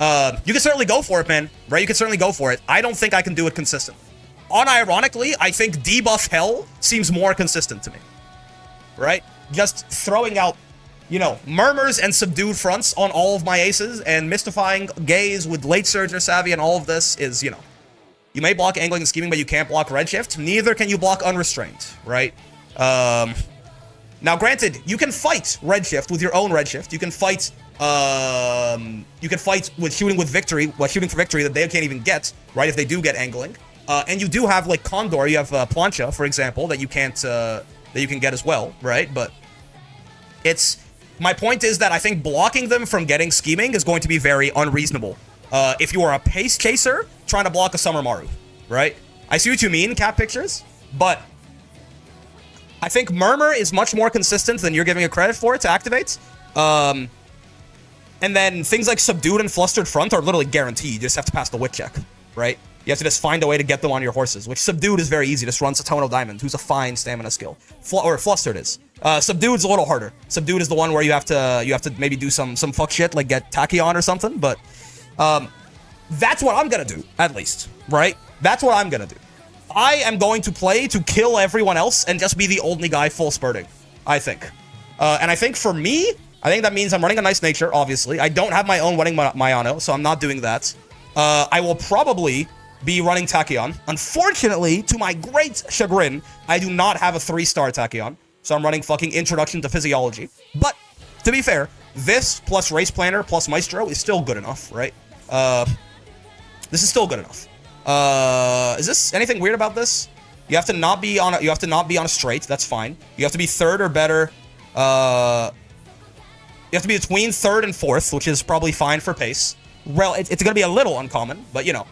You can certainly go for it, man, right? You can certainly go for it. I don't think I can do it consistently. Unironically, I think debuff Hell seems more consistent to me, right? Just throwing out, you know, murmurs and subdued fronts on all of my aces and mystifying Gaze with late surge or savvy and all of this is, you know, you may block angling and scheming, but you can't block redshift. Neither can you block unrestrained, right? Now, granted, you can fight redshift with your own redshift. You can fight with shooting with victory, well, shooting for victory that they can't even get, right? If they do get angling, and you do have like Condor, you have Plancha, for example, that you can't that you can get as well, right? But it's my point is that I think blocking them from getting scheming is going to be very unreasonable. If you are a pace chaser trying to block a Summer Maru, right? I see what you mean, Cat Pictures, but I think Murmur is much more consistent than you're giving it credit for it to activate. And then things like Subdued and Flustered Front are literally guaranteed. You just have to pass the wit check, right? You have to just find a way to get them on your horses, which Subdued is very easy. Just run Satono Diamond, who's a fine stamina skill. Or Flustered is. Subdued's a little harder. Subdued is the one where you have to maybe do some fuck shit, like get Tachyon or something, but that's what I'm gonna do, at least, right? That's what I'm gonna do. I am going to play to kill everyone else and just be the only guy full spurting, I think. And I think for me, I think that means I'm running a Nice Nature, obviously. I don't have my own wedding Mayano, so I'm not doing that. I will probably be running Tachyon. Unfortunately, to my great chagrin, I do not have a 3-star Tachyon, so I'm running fucking Introduction to Physiology. But, to be fair, this plus Race Planner plus Maestro is still good enough, right? This is still good enough. Is this anything weird about this? You have to not be on a straight. That's fine. You have to be third or better. You have to be between third and fourth, which is probably fine for pace. Well, it's gonna be a little uncommon, but you know,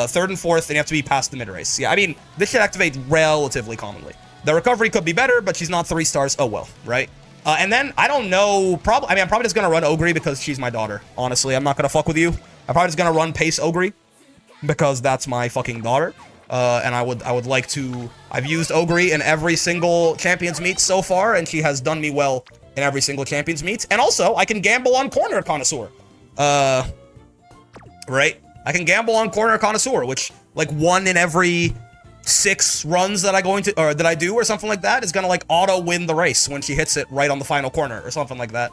third and fourth, and you have to be past the mid race. Yeah, I mean, this should activate relatively commonly. The recovery could be better, but she's not 3 stars. Oh well, right? And then I don't know. I'm probably just gonna run Ogre because she's my daughter. Honestly, I'm not gonna fuck with you. I'm probably just gonna run Pace Ogre because that's my fucking daughter. And I would like to. I've used Ogre in every single Champions Meet so far, and she has done me well in every single Champions Meet. And also, I can gamble on Corner Connoisseur. Right? I can gamble on Corner Connoisseur, which like 1 in every 6 runs that I do or something like that is gonna like auto win the race when she hits it right on the final corner or something like that.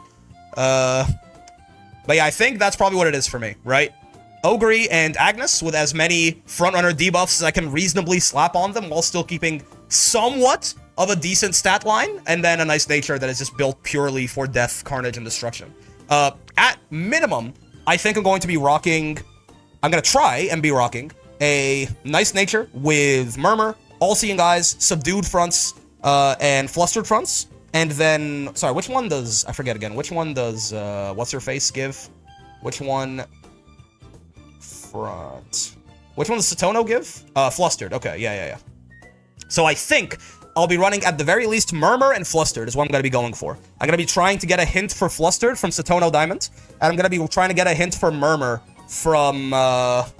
But yeah, I think that's probably what it is for me, right? Ogre and Agnes with as many frontrunner debuffs as I can reasonably slap on them while still keeping somewhat of a decent stat line, and then a Nice Nature that is just built purely for death, carnage, and destruction. At minimum, I think I'm going to be rocking. I'm gonna try and be rocking a Nice Nature with Murmur, All-Seeing Eyes, Subdued Fronts, and Flustered Fronts. And then, sorry, which one does, I forget again, which one does, What's-Her-Face give? Which one, Front. Which one does Satono give? Flustered, okay, yeah. So I think I'll be running, at the very least, Murmur and Flustered is what I'm gonna be going for. I'm gonna be trying to get a hint for Flustered from Satono Diamond, and I'm gonna be trying to get a hint for Murmur from,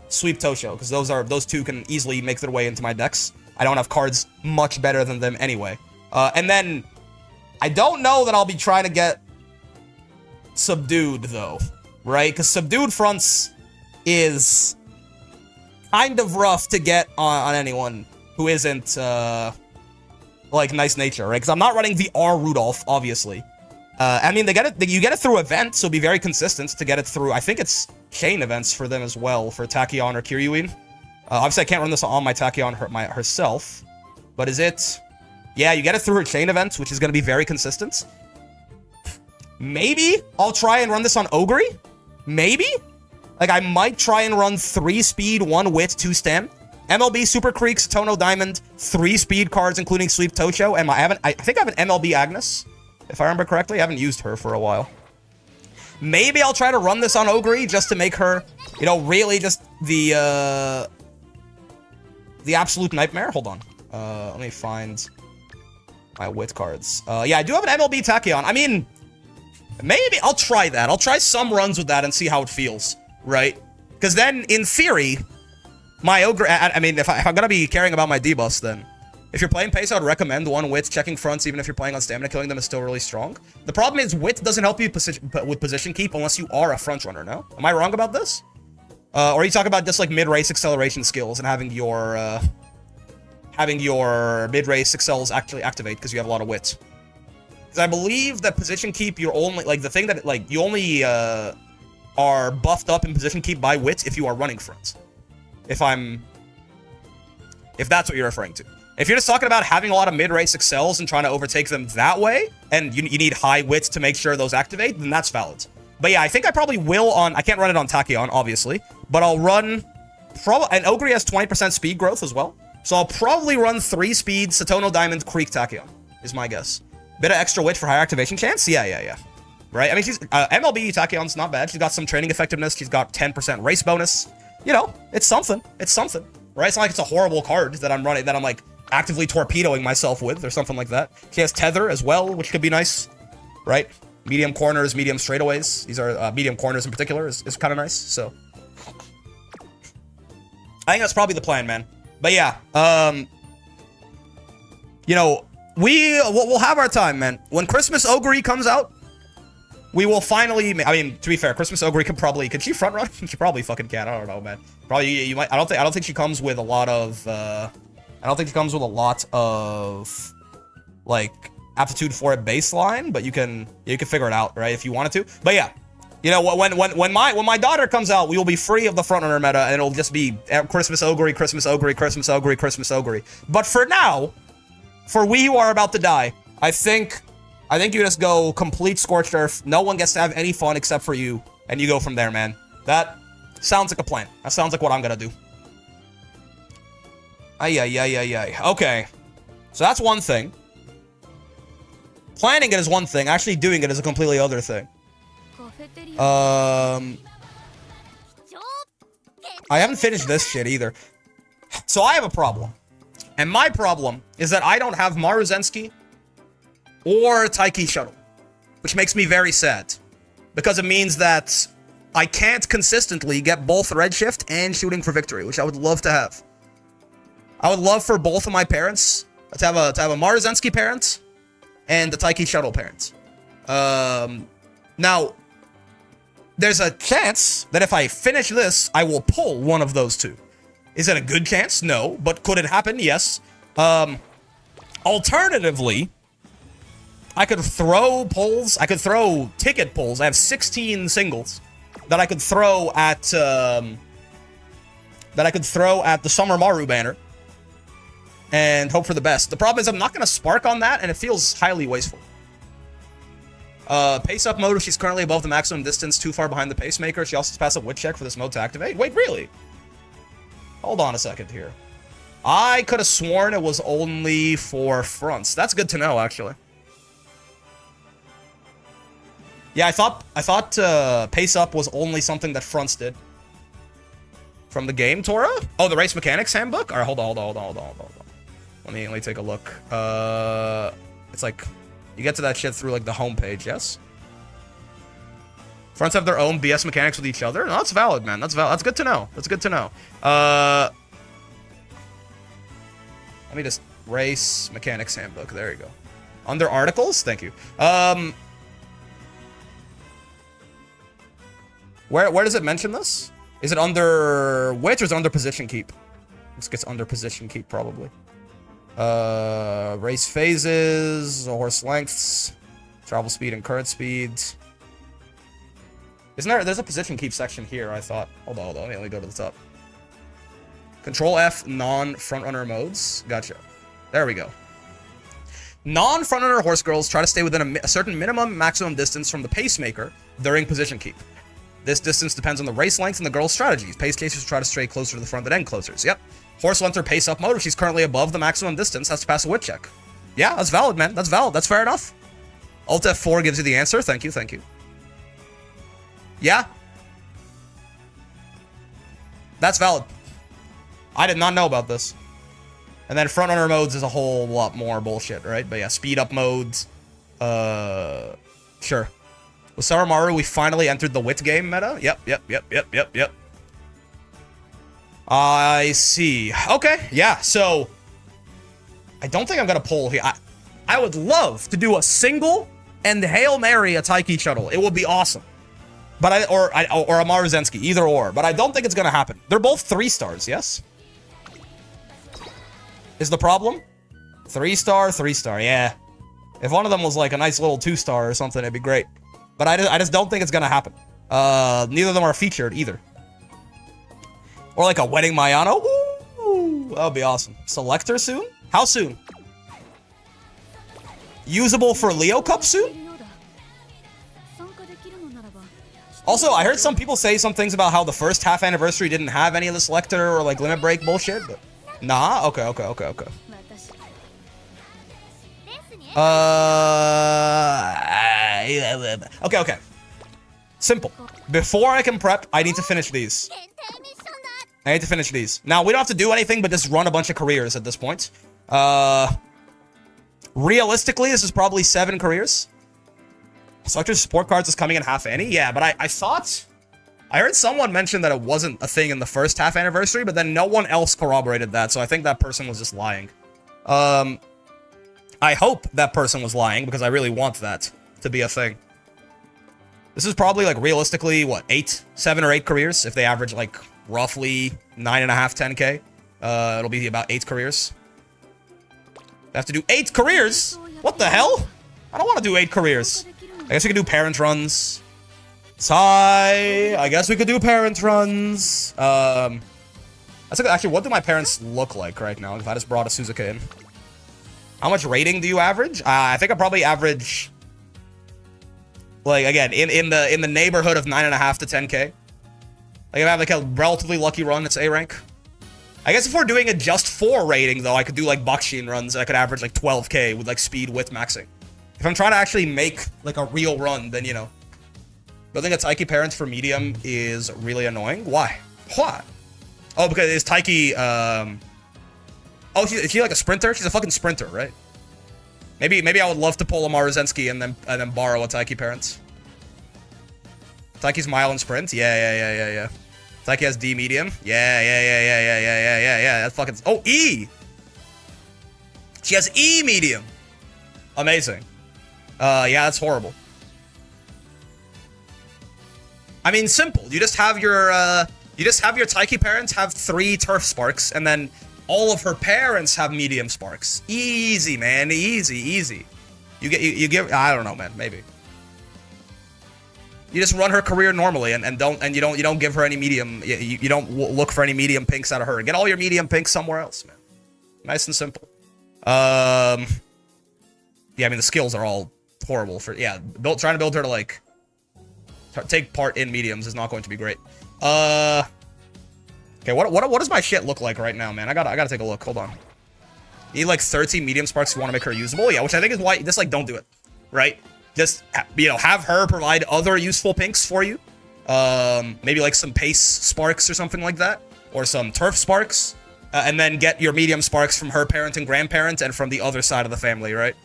Sweep Tosho, because those two can easily make their way into my decks. I don't have cards much better than them anyway. And then, I don't know that I'll be trying to get Subdued, though, right? Because Subdued Fronts is kind of rough to get on anyone who isn't, like, Nice Nature, right? Because I'm not running the R Rudolph, obviously. I mean, you get it through events, so it'll be very consistent to get it through. I think it's chain events for them as well, for Tachyon or Kiryuin. Obviously, I can't run this on my Tachyon herself, but is it? Yeah, you get it through her chain events, which is going to be very consistent. Maybe I'll try and run this on Ogre. Maybe? Like, I might try and run 3 speed, 1 wit, 2 stem. MLB Super Creek, Satono Diamond, 3 speed cards, including Sweep Tosho, and I think I have an MLB Agnes, if I remember correctly. I haven't used her for a while. Maybe I'll try to run this on Ogre just to make her, you know, really just the absolute nightmare. Hold on. Let me find my wit cards. Yeah, I do have an MLB Tachyon. I mean, maybe I'll try that. I'll try some runs with that and see how it feels, right? Because then, in theory, my Ogre... I mean, if I'm gonna be caring about my debuffs, then... If you're playing pace, I would recommend one wit. Checking fronts, even if you're playing on stamina, killing them is still really strong. The problem is wit doesn't help you with position keep unless you are a front runner, no? Am I wrong about this? Or are you talking about just like mid-race acceleration skills and having your mid-race accels actually activate because you have a lot of wit? Because I believe that position keep, you're only... Like, the thing that, like, you only are buffed up in position keep by wit if you are running fronts. If that's what you're referring to. If you're just talking about having a lot of mid-race excels and trying to overtake them that way, and you need high wits to make sure those activate, then that's valid. But yeah, I think I probably will on... I can't run it on Tachyon, obviously. But I'll run... And Ogre has 20% speed growth as well. So I'll probably run 3 speed Satono Diamond Creek Tachyon, is my guess. Bit of extra wit for higher activation chance? Yeah. Right? I mean, she's... MLB Tachyon's not bad. She's got some training effectiveness. She's got 10% race bonus. You know, it's something. It's something. Right? It's not like it's a horrible card that I'm running, that I'm like... actively torpedoing myself with, or something like that. She has tether as well, which could be nice, right? Medium corners, medium straightaways. These are medium corners in particular is kind of nice. So I think that's probably the plan, man. But yeah, you know, we'll have our time, man. When Christmas Ogre comes out, we will finally. I mean, to be fair, Christmas Ogre could she front run? She probably fucking can. I don't know, man. Probably you might. I don't think she comes with a lot of. I don't think it comes with a lot of, like, aptitude for a baseline, but you can figure it out, right, if you wanted to. But yeah, you know, when my daughter comes out, we will be free of the frontrunner meta, and it'll just be Christmas Ogre, Christmas Ogre, Christmas Ogre, Christmas Ogre. But for now, for we who are about to die, I think you just go complete scorched earth. No one gets to have any fun except for you, and you go from there, man. That sounds like a plan. That sounds like what I'm gonna do. Ay. Okay. So that's one thing. Planning it is one thing. Actually doing it is a completely other thing. I haven't finished this shit either. So I have a problem. And my problem is that I don't have Maruzensky or Taiki Shuttle. Which makes me very sad. Because it means that I can't consistently get both Redshift and Shooting for Victory, which I would love to have. I would love for both of my parents to have a Maruzensky parent and a Taiki Shuttle parent. Now, there's a chance that if I finish this, I will pull one of those two. Is it a good chance? No. But could it happen? Yes. Alternatively, I could throw pulls. I could throw ticket pulls. I have 16 singles that I could throw at the Summer Maru banner. And hope for the best. The problem is I'm not going to spark on that, and it feels highly wasteful. Pace up mode, if she's currently above the maximum distance, too far behind the pacemaker. She also has to pass a wit check for this mode to activate. Wait, really? Hold on a second here. I could have sworn it was only for fronts. That's good to know, actually. Yeah, I thought pace up was only something that fronts did. From the game, Tora? Oh, the race mechanics handbook? Alright, hold on. Let me take a look. It's like, you get to that shit through, like, the homepage, yes? Fronts have their own BS mechanics with each other? No, that's valid, man. That's valid. That's good to know. That's good to know. Let me just... Race mechanics handbook. There you go. Under articles? Thank you. Where does it mention this? Is it under which, or is it under position keep? This gets under position keep, probably. Race phases, horse lengths, travel speed and current speeds. Isn't there? There's a position keep section here, I thought. Hold on. Let me go to the top. Control F, non-frontrunner modes. Gotcha. There we go. Non-frontrunner horse girls try to stay within a certain minimum maximum distance from the pacemaker during position keep. This distance depends on the race length and the girl's strategies. Pace chasers try to stray closer to the front than end closers. Yep. Horse length or pace up mode, if she's currently above the maximum distance, has to pass a wit check. Yeah, that's valid, man. That's valid. That's fair enough. Alt F4 gives you the answer. Thank you. Yeah? That's valid. I did not know about this. And then frontrunner modes is a whole lot more bullshit, right? But yeah, speed up modes. Sure. With Saramaru, we finally entered the wit game meta. Yep. I see. Okay, yeah, so I don't think I'm gonna pull here. I would love to do a single and Hail Mary a Taiki shuttle. It would be awesome. But or a Maruzensky, either or. But I don't think it's gonna happen. They're both 3 stars, yes? Is the problem? 3 star, 3 star, yeah. If one of them was like a nice little 2 star or something, it'd be great. But I just don't think it's gonna happen. Neither of them are featured either. Or like a Wedding Mayano. Ooh, that would be awesome. Selector soon? How soon? Usable for Leo Cup soon? Also, I heard some people say some things about how the first half anniversary didn't have any of the selector or like limit break bullshit, but nah? Okay. Okay. Simple. Before I can prep, I need to finish these. Now, we don't have to do anything but just run a bunch of careers at this point. Realistically, this is probably 7 careers. Selector support cards is coming in half annie? Yeah, but I thought... I heard someone mention that it wasn't a thing in the first half anniversary, but then no one else corroborated that, so I think that person was just lying. I hope that person was lying, because I really want that to be a thing. This is probably, like, realistically, what, 7 or 8 careers? If they average, like, roughly 9.5, 10k. It'll be about 8 careers. I have to do 8 careers? What the hell? I don't want to do 8 careers. I guess we could do parent runs. Sigh. I guess we could do parent runs. Actually, what do my parents look like right now? If I just brought a Suzuka in. How much rating do you average? I think I probably average, like, again, in the neighborhood of 9.5 to 10k. Like, if I have like a relatively lucky run, it's A rank. I guess if we're doing it just for rating, though, I could do like Bakshin runs and I could average like 12k with like speed with maxing. If I'm trying to actually make like a real run, then, you know, building a Taiki parent for medium is really annoying. Why? What? Oh, because it's Taiki, oh, is she like a sprinter? She's a fucking sprinter, right? Maybe I would love to pull a Maruzensky and then borrow a Taiki parent. Taiki's mile and sprint? Yeah. Taiki has D medium? Yeah. That's fucking... Oh, E! She has E medium! Amazing. Yeah, that's horrible. I mean, simple. You just have your Taiki parents have 3 turf sparks, and then all of her parents have medium sparks. Easy, man. Easy. You give... I don't know, man. Maybe. You just run her career normally, and you don't give her any medium. You don't look for any medium pinks out of her. Get all your medium pinks somewhere else, man. Nice and simple. Yeah, I mean the skills are all horrible for trying to build her to like take part in mediums is not going to be great. Okay, what does my shit look like right now, man? I gotta take a look. Hold on. You need like 13 medium sparks if you want to make her usable. Yeah, which I think is why just like don't do it, right? Just, you know, have her provide other useful pinks for you. Maybe like some pace sparks or something like that. Or some turf sparks. And then get your medium sparks from her parent and grandparent and from the other side of the family, right?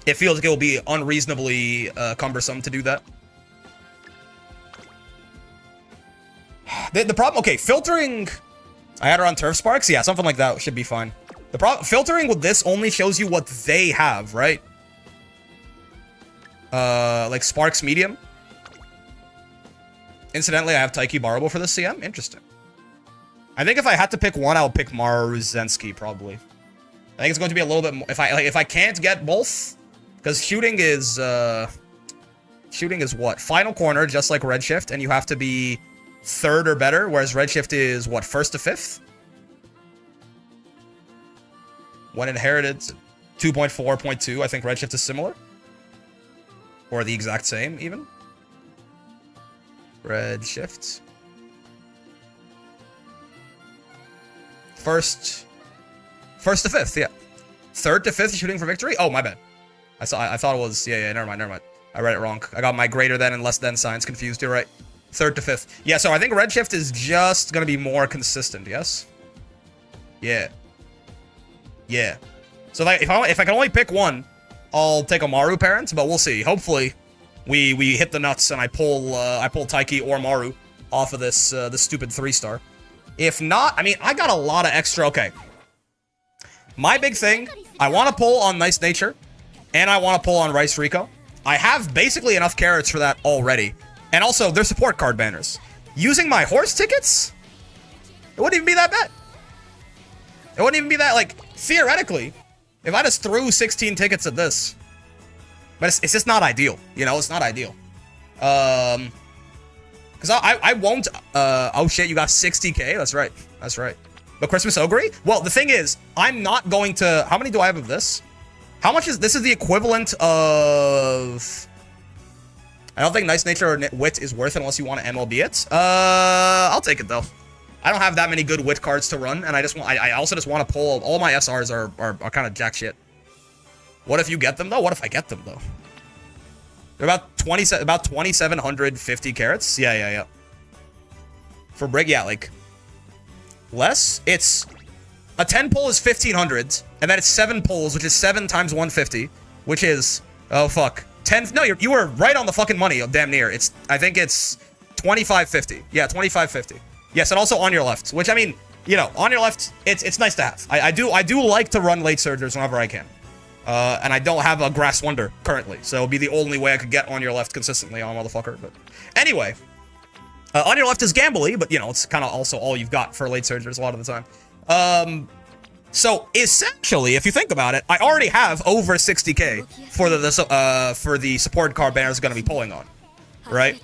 It feels like it will be unreasonably cumbersome to do that. The problem, okay, filtering... I had her on turf sparks? Yeah, something like that should be fine. The problem, filtering with this only shows you what they have, right? Like Sparks medium. Incidentally, I have Taiki borrowable for the CM. Interesting. I think if I had to pick one, I would pick Maruzensky probably. I think it's going to be a little bit more. If I can't get both, because shooting is what? Final corner, just like Redshift, and you have to be 3rd or better, whereas Redshift is what? 1st to 5th. When inherited, 2.4.2. I think Redshift is similar. Or the exact same, even. Redshift. 1st to 5th, yeah. 3rd to 5th shooting for victory? Oh, my bad. I thought it was... Yeah, never mind. I read it wrong. I got my greater than and less than signs confused. You're right. 3rd to 5th. Yeah, so I think Redshift is just gonna be more consistent, yes? Yeah. Yeah. So if I can only pick one, I'll take a Maru parent, but we'll see. Hopefully, we hit the nuts and I pull Taiki or Maru off of this stupid 3-star. If not, I mean, I got a lot of extra. Okay. My big thing, I want to pull on Nice Nature, and I want to pull on Rice Rico. I have basically enough carrots for that already. And also, they're support card banners. Using my horse tickets, it wouldn't even be that bad. It wouldn't even be that, like, theoretically, if I just threw 16 tickets at this. But it's just not ideal. You know, it's not ideal. Because I won't, oh shit, you got 60k? That's right. That's right. But Christmas Ogre? Well, the thing is, I'm not going to, how many do I have of this? How much is, this is the equivalent of, I don't think Nice Nature or Wit is worth it unless you want to MLB it. I'll take it though. I don't have that many good Wit cards to run, and I just want, I also just want to pull, all my SRs are kind of jack shit. What if you get them though? What if I get them though? They're about 2,750 carats. Yeah. For Brig, yeah, like less. It's a 10 pull is 1,500, and then it's 7 pulls, which is 7 times 150, which is, oh fuck, 10. No, you were right on the fucking money. Damn near. It's, I think it's 2,550. Yeah, 2,550. Yes, and also on your left, which I mean, you know, on your left, it's nice to have. I do like to run late surgers whenever I can. And I don't have a Grass Wonder currently, so it'll be the only way I could get on your left consistently on motherfucker. But anyway, on your left is Gambly, but you know, it's kind of also all you've got for late surgers a lot of the time. So essentially, if you think about it, I already have over 60k for the support card banners going to be pulling on, right?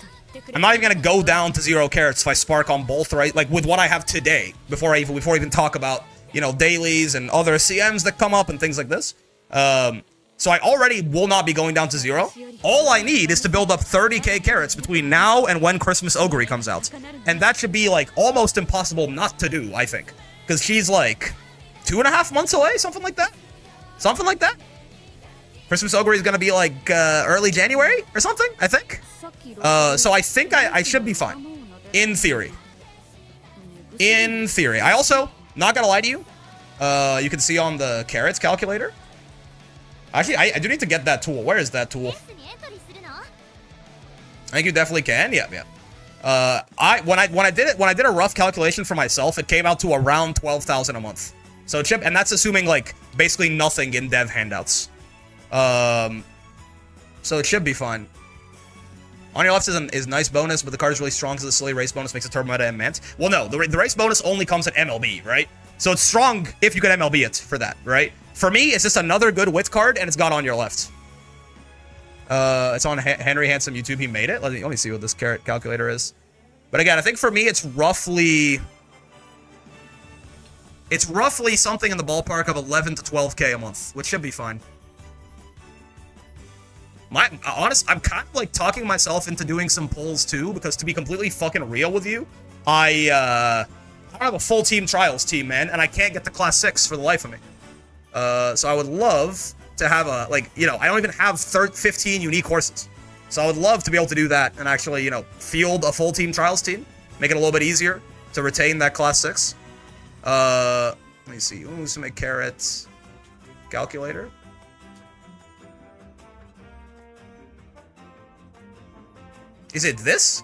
I'm not even going to go down to 0 carats if I spark on both, right? Like with what I have today, before I even talk about, you know, dailies and other CMs that come up and things like this. So I already will not be going down to 0. All I need is to build up 30k carats between now and when Christmas Ogre comes out. And that should be like almost impossible not to do, I think. Because she's like 2.5 months away, something like that. Something like that. Christmas Ogre is going to be like early January or something, I think. So I think I should be fine. In theory. In theory. I also, not going to lie to you, you can see on the carats calculator. Actually, I do need to get that tool. Where is that tool? I think you definitely can. Yeah. When I did a rough calculation for myself, it came out to around 12,000 a month. So chip, and that's assuming like basically nothing in dev handouts. So it should be fine. On your left is nice bonus, but the card is really strong, so the silly race bonus makes a turbo meta and Mant. Well, no, the race bonus only comes at MLB, right? So it's strong if you can MLB it for that, right? For me, it's just another good Wit card, and it's got on your left. It's on Henry Handsome YouTube. He made it. Let me see what this carat calculator is. But again, I think for me, it's roughly something in the ballpark of 11 to 12k a month, which should be fine. I'm kind of like talking myself into doing some pulls too, because to be completely fucking real with you, I don't have a full team trials team, man, and I can't get to class 6 for the life of me. So I would love to have a, like, you know, I don't even have 15 unique horses. So I would love to be able to do that and actually, you know, field a full team trials team, make it a little bit easier to retain that class 6. Let me see. Who's to make carrots calculator? Is it this?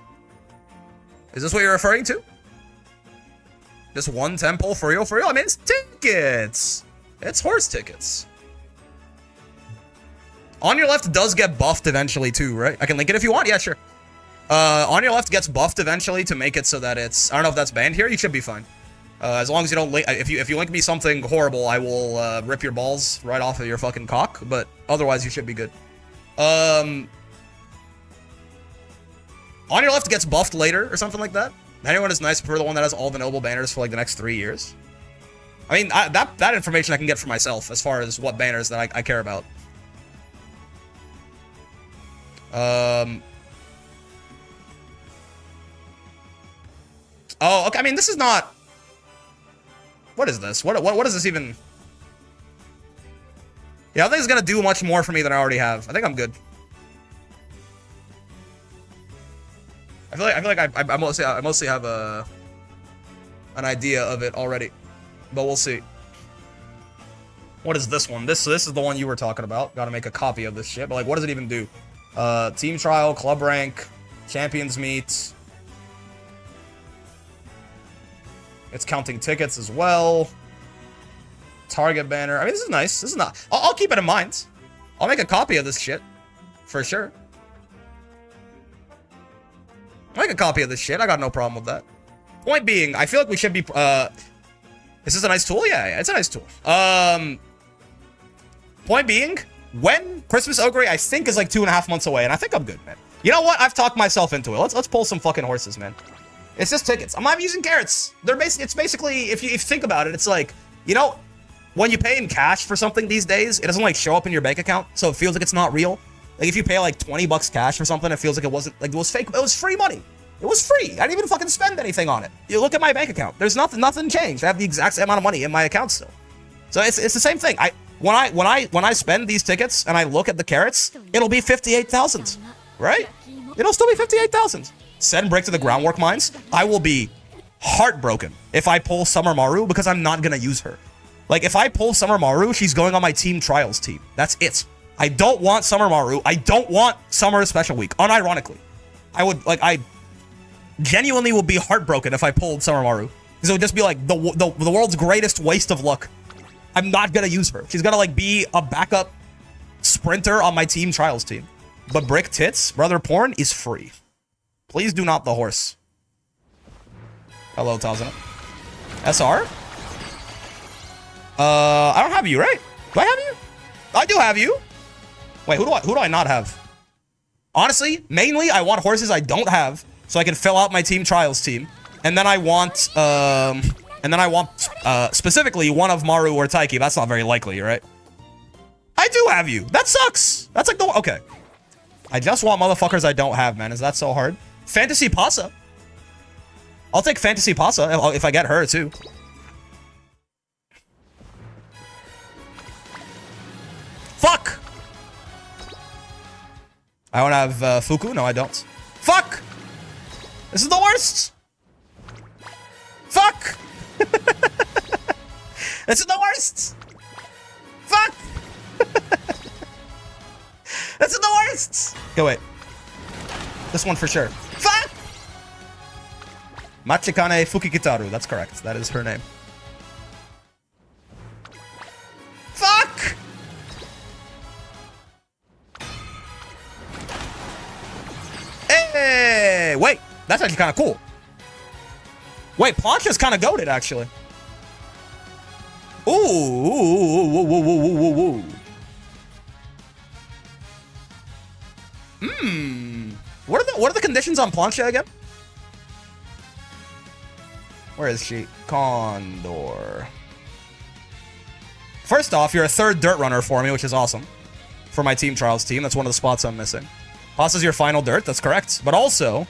Is this what you're referring to? Just one temple for real? For real? I mean, it's tickets. It's horse tickets. On your left does get buffed eventually too, right? I can link it if you want. Yeah, sure. On your left gets buffed eventually to make it so that it's, I don't know if that's banned here. You should be fine. As long as you don't link, if you link me something horrible, I will rip your balls right off of your fucking cock. But otherwise, you should be good. On your left gets buffed later or something like that. Anyone is nice for the one that has all the noble banners for like the next 3 years. I mean, that information I can get for myself as far as what banners that I care about. Oh, okay. I mean, this is not. What is this? What is this even? Yeah, I don't think it's gonna do much more for me than I already have. I think I'm good. I feel like I mostly have an idea of it already, but we'll see. What is this one? This is the one you were talking about. Got to make a copy of this shit. But like, what does it even do? Team trial, club rank, champions meet. It's counting tickets as well. Target banner. I mean, this is nice. This is not. I'll keep it in mind. I'll make a copy of this shit for sure. I'll make a copy of this shit. I got no problem with that. Point being, I feel like we should be. Is this a nice tool? Yeah, it's a nice tool. Point being, when Christmas Ogre, I think, is like 2.5 months away, and I think I'm good, man. You know what? I've talked myself into it. Let's pull some fucking horses, man. It's just tickets. I'm not using carrots. It's basically, if you think about it, it's like, you know, when you pay in cash for something these days, it doesn't like show up in your bank account, so it feels like it's not real. Like if you pay like 20 bucks cash for something, it feels like it wasn't, like it was fake. It was free money. It was free. I didn't even fucking spend anything on it. You look at my bank account. There's nothing changed. I have the exact same amount of money in my account still. So it's the same thing. When I spend these tickets and I look at the carrots, it'll be 58,000, right? It'll still be 58,000. Send Brick to the groundwork mines. I will be heartbroken if I pull Summer Maru because I'm not gonna use her. Like if I pull Summer Maru, she's going on my team trials team. That's it. I don't want Summer Maru. I don't want Summer Special Week. Unironically, I genuinely will be heartbroken if I pulled Summer Maru because it would just be like the world's greatest waste of luck. I'm not gonna use her. She's gonna like be a backup sprinter on my team trials team. But Brick Tits, Brother Porn is free. Please do not the horse. Hello, Tazana. SR? I don't have you, right? Do I have you? I do have you. Wait, who do I not have? Honestly, mainly I want horses I don't have so I can fill out my team trials team. And then I want specifically one of Maru or Taiki. That's not very likely, right? I do have you. That sucks. That's like the okay. I just want motherfuckers I don't have, man. Is that so hard? Fantasy Pasa. I'll take Fantasy Pasa if I get her too. Fuck! I don't have Fuku? No, I don't. Fuck! This is the worst! Fuck! This is the worst! Fuck! This is the worst! Okay, wait. This one for sure. Fuck! Machikane Fukikitaru. That's correct. That is her name. Fuck! Hey! Wait. That's actually kind of cool. Wait, Plancha's kind of goated, actually. Ooh. What are the conditions on Plancha again? Where is she? Condor. First off, you're a third dirt runner for me, which is awesome. For my team trials team, that's one of the spots I'm missing. Pasa's your final dirt, that's correct. But also,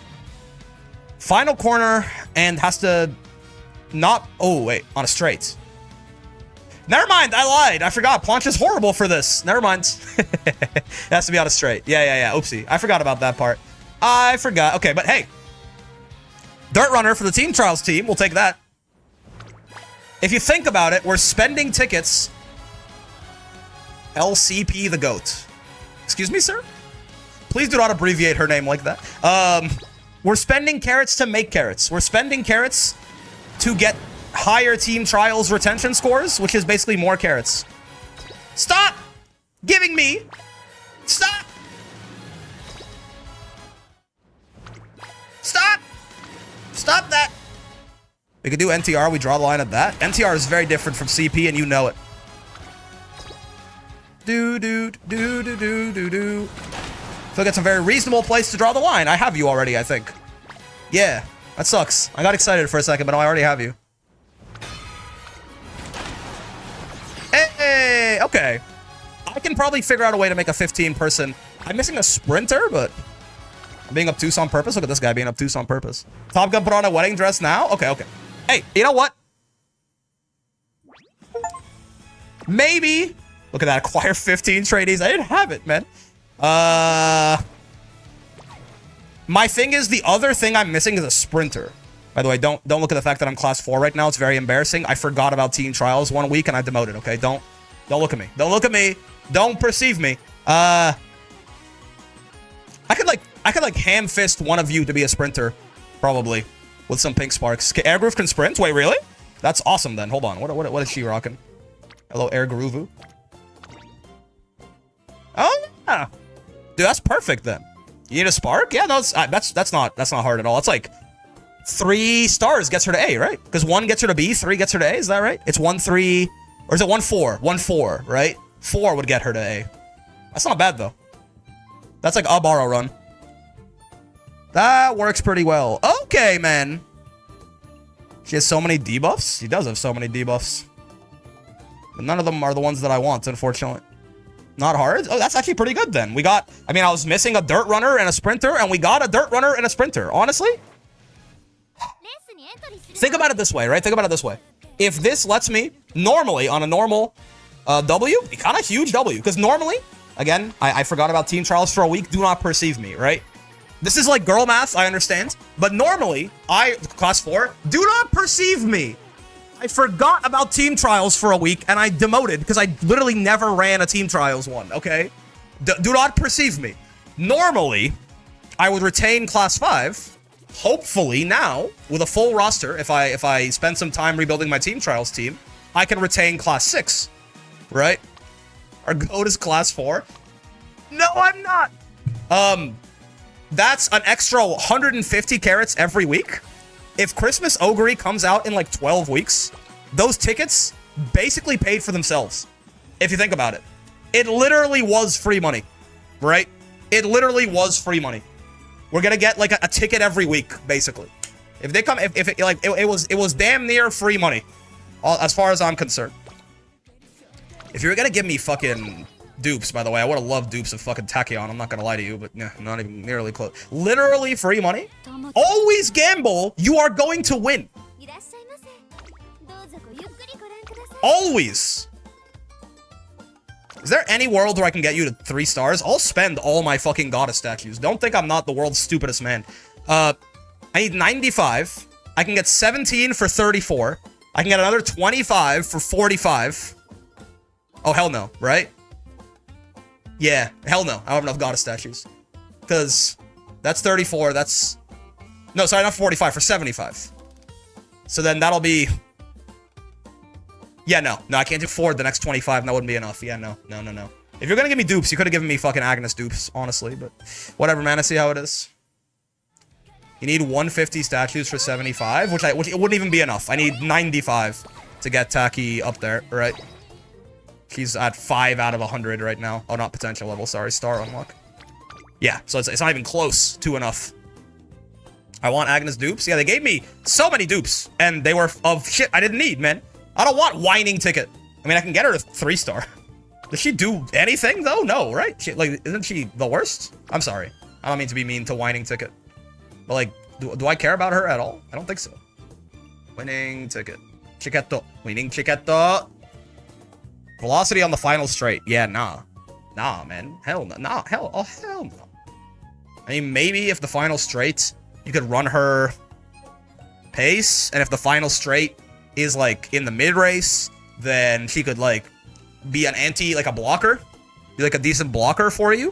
final corner and has to not... Oh, wait, on a straight. Never mind, I lied. I forgot. Plancha's horrible for this. Never mind. It has to be on a straight. Yeah. Oopsie. I forgot about that part. I forgot. Okay, but hey. Dirt runner for the team trials team. We'll take that. If you think about it, we're spending tickets. LCP the GOAT. Excuse me, sir? Please do not abbreviate her name like that. We're spending carrots to make carrots. We're spending carrots to get higher team trials retention scores, which is basically more carrots. Stop giving me. Stop. Stop. Stop that. We could do NTR. We draw the line at that. NTR is very different from CP, and you know it. Do. So that's a very reasonable place to draw the line. I have you already, I think. Yeah, that sucks. I got excited for a second, but I already have you. Hey, okay. I can probably figure out a way to make a 15-person. I'm missing a sprinter, but I'm being obtuse on purpose. Look at this guy being obtuse on purpose. Top Gun put on a wedding dress now? Okay. Hey, you know what? Maybe. Look at that. Acquire 15 trainees. I didn't have it, man. My thing is, the other thing I'm missing is a sprinter. By the way, don't look at the fact that I'm class 4 right now. It's very embarrassing. I forgot about team trials 1 week and I demoted, okay? Don't look at me. Don't look at me. Don't perceive me. I could like ham fist one of you to be a sprinter, probably, with some pink sparks. Air Groove can sprint? Wait, really? That's awesome then. Hold on. What is she rocking? Hello, Air Groove. Oh yeah, dude, that's perfect then. You need a spark? Yeah, no, that's not hard at all. It's like 3 stars gets her to A, right? Because 1 gets her to B, 3 gets her to A. Is that right? It's 1 3, or is it 1 4? 1 4, right? 4 would get her to A. That's not bad though. That's like a borrow run. That works pretty well. Okay, man. She has so many debuffs. She does have so many debuffs. But none of them are the ones that I want, unfortunately. Not hard? Oh, that's actually pretty good then. We got, I mean, I was missing a dirt runner and a sprinter, and we got a dirt runner and a sprinter. Honestly? Think about it this way, right? Think about it this way. If this lets me, normally, on a normal W, kind of huge W. Because normally, again, I forgot about team trials for a week. Do not perceive me, right? This is like girl math, I understand. But normally, class 4, do not perceive me. I forgot about team trials for a week, and I demoted because I literally never ran a team trials one, okay? Do not perceive me. Normally, I would retain class 5. Hopefully now, with a full roster, if I spend some time rebuilding my team trials team, I can retain class 6, right? Our goat is class 4. No, I'm not. That's an extra 150 carats every week. If Christmas Ogre comes out in like 12 weeks, those tickets basically paid for themselves. If you think about it. It literally was free money, right? It literally was free money. We're gonna get like a ticket every week, basically. If they come, if it, like, it was damn near free money, as far as I'm concerned. If you were gonna give me fucking dupes, by the way, I would have loved dupes of fucking Tachyon. I'm not gonna lie to you, but yeah, not even nearly close. Literally free money. Always gamble. You are going to win. Always. Is there any world where I can get you to 3 stars? I'll spend all my fucking goddess statues. Don't think I'm not the world's stupidest man. I need 95. I can get 17 for 34. I can get another 25 for 45. Oh, hell no, right? Yeah, hell no. I don't have enough goddess statues. Because that's 34, that's... No, sorry, not 45, for 75. So then that'll be... Yeah, no, I can't do 4 the next 25, and that wouldn't be enough. Yeah, no. If you're gonna give me dupes, you could have given me fucking Agnes dupes, honestly, but whatever, man, I see how it is. You need 150 statues for 75, which it wouldn't even be enough. I need 95 to get Taki up there, right? She's at 5 out of 100 right now. Oh, not potential level, sorry, star unlock. Yeah, so it's not even close to enough. I want Agnes dupes. Yeah, they gave me so many dupes, and they were of shit I didn't need, man. I don't want whining ticket. I mean, I can get her to 3-star. Does she do anything though? No, right? Isn't she the worst? I'm sorry. I don't mean to be mean to whining ticket. But like, do I care about her at all? I don't think so. Winning ticket. Chiquetto. Winning Chiquetto. Velocity on the final straight. Yeah, nah. Nah, man. Hell no. Nah, hell no. I mean, maybe if the final straight, you could run her pace, and if the final straight is like in the mid race, then she could like be an like a blocker, be like a decent blocker for you,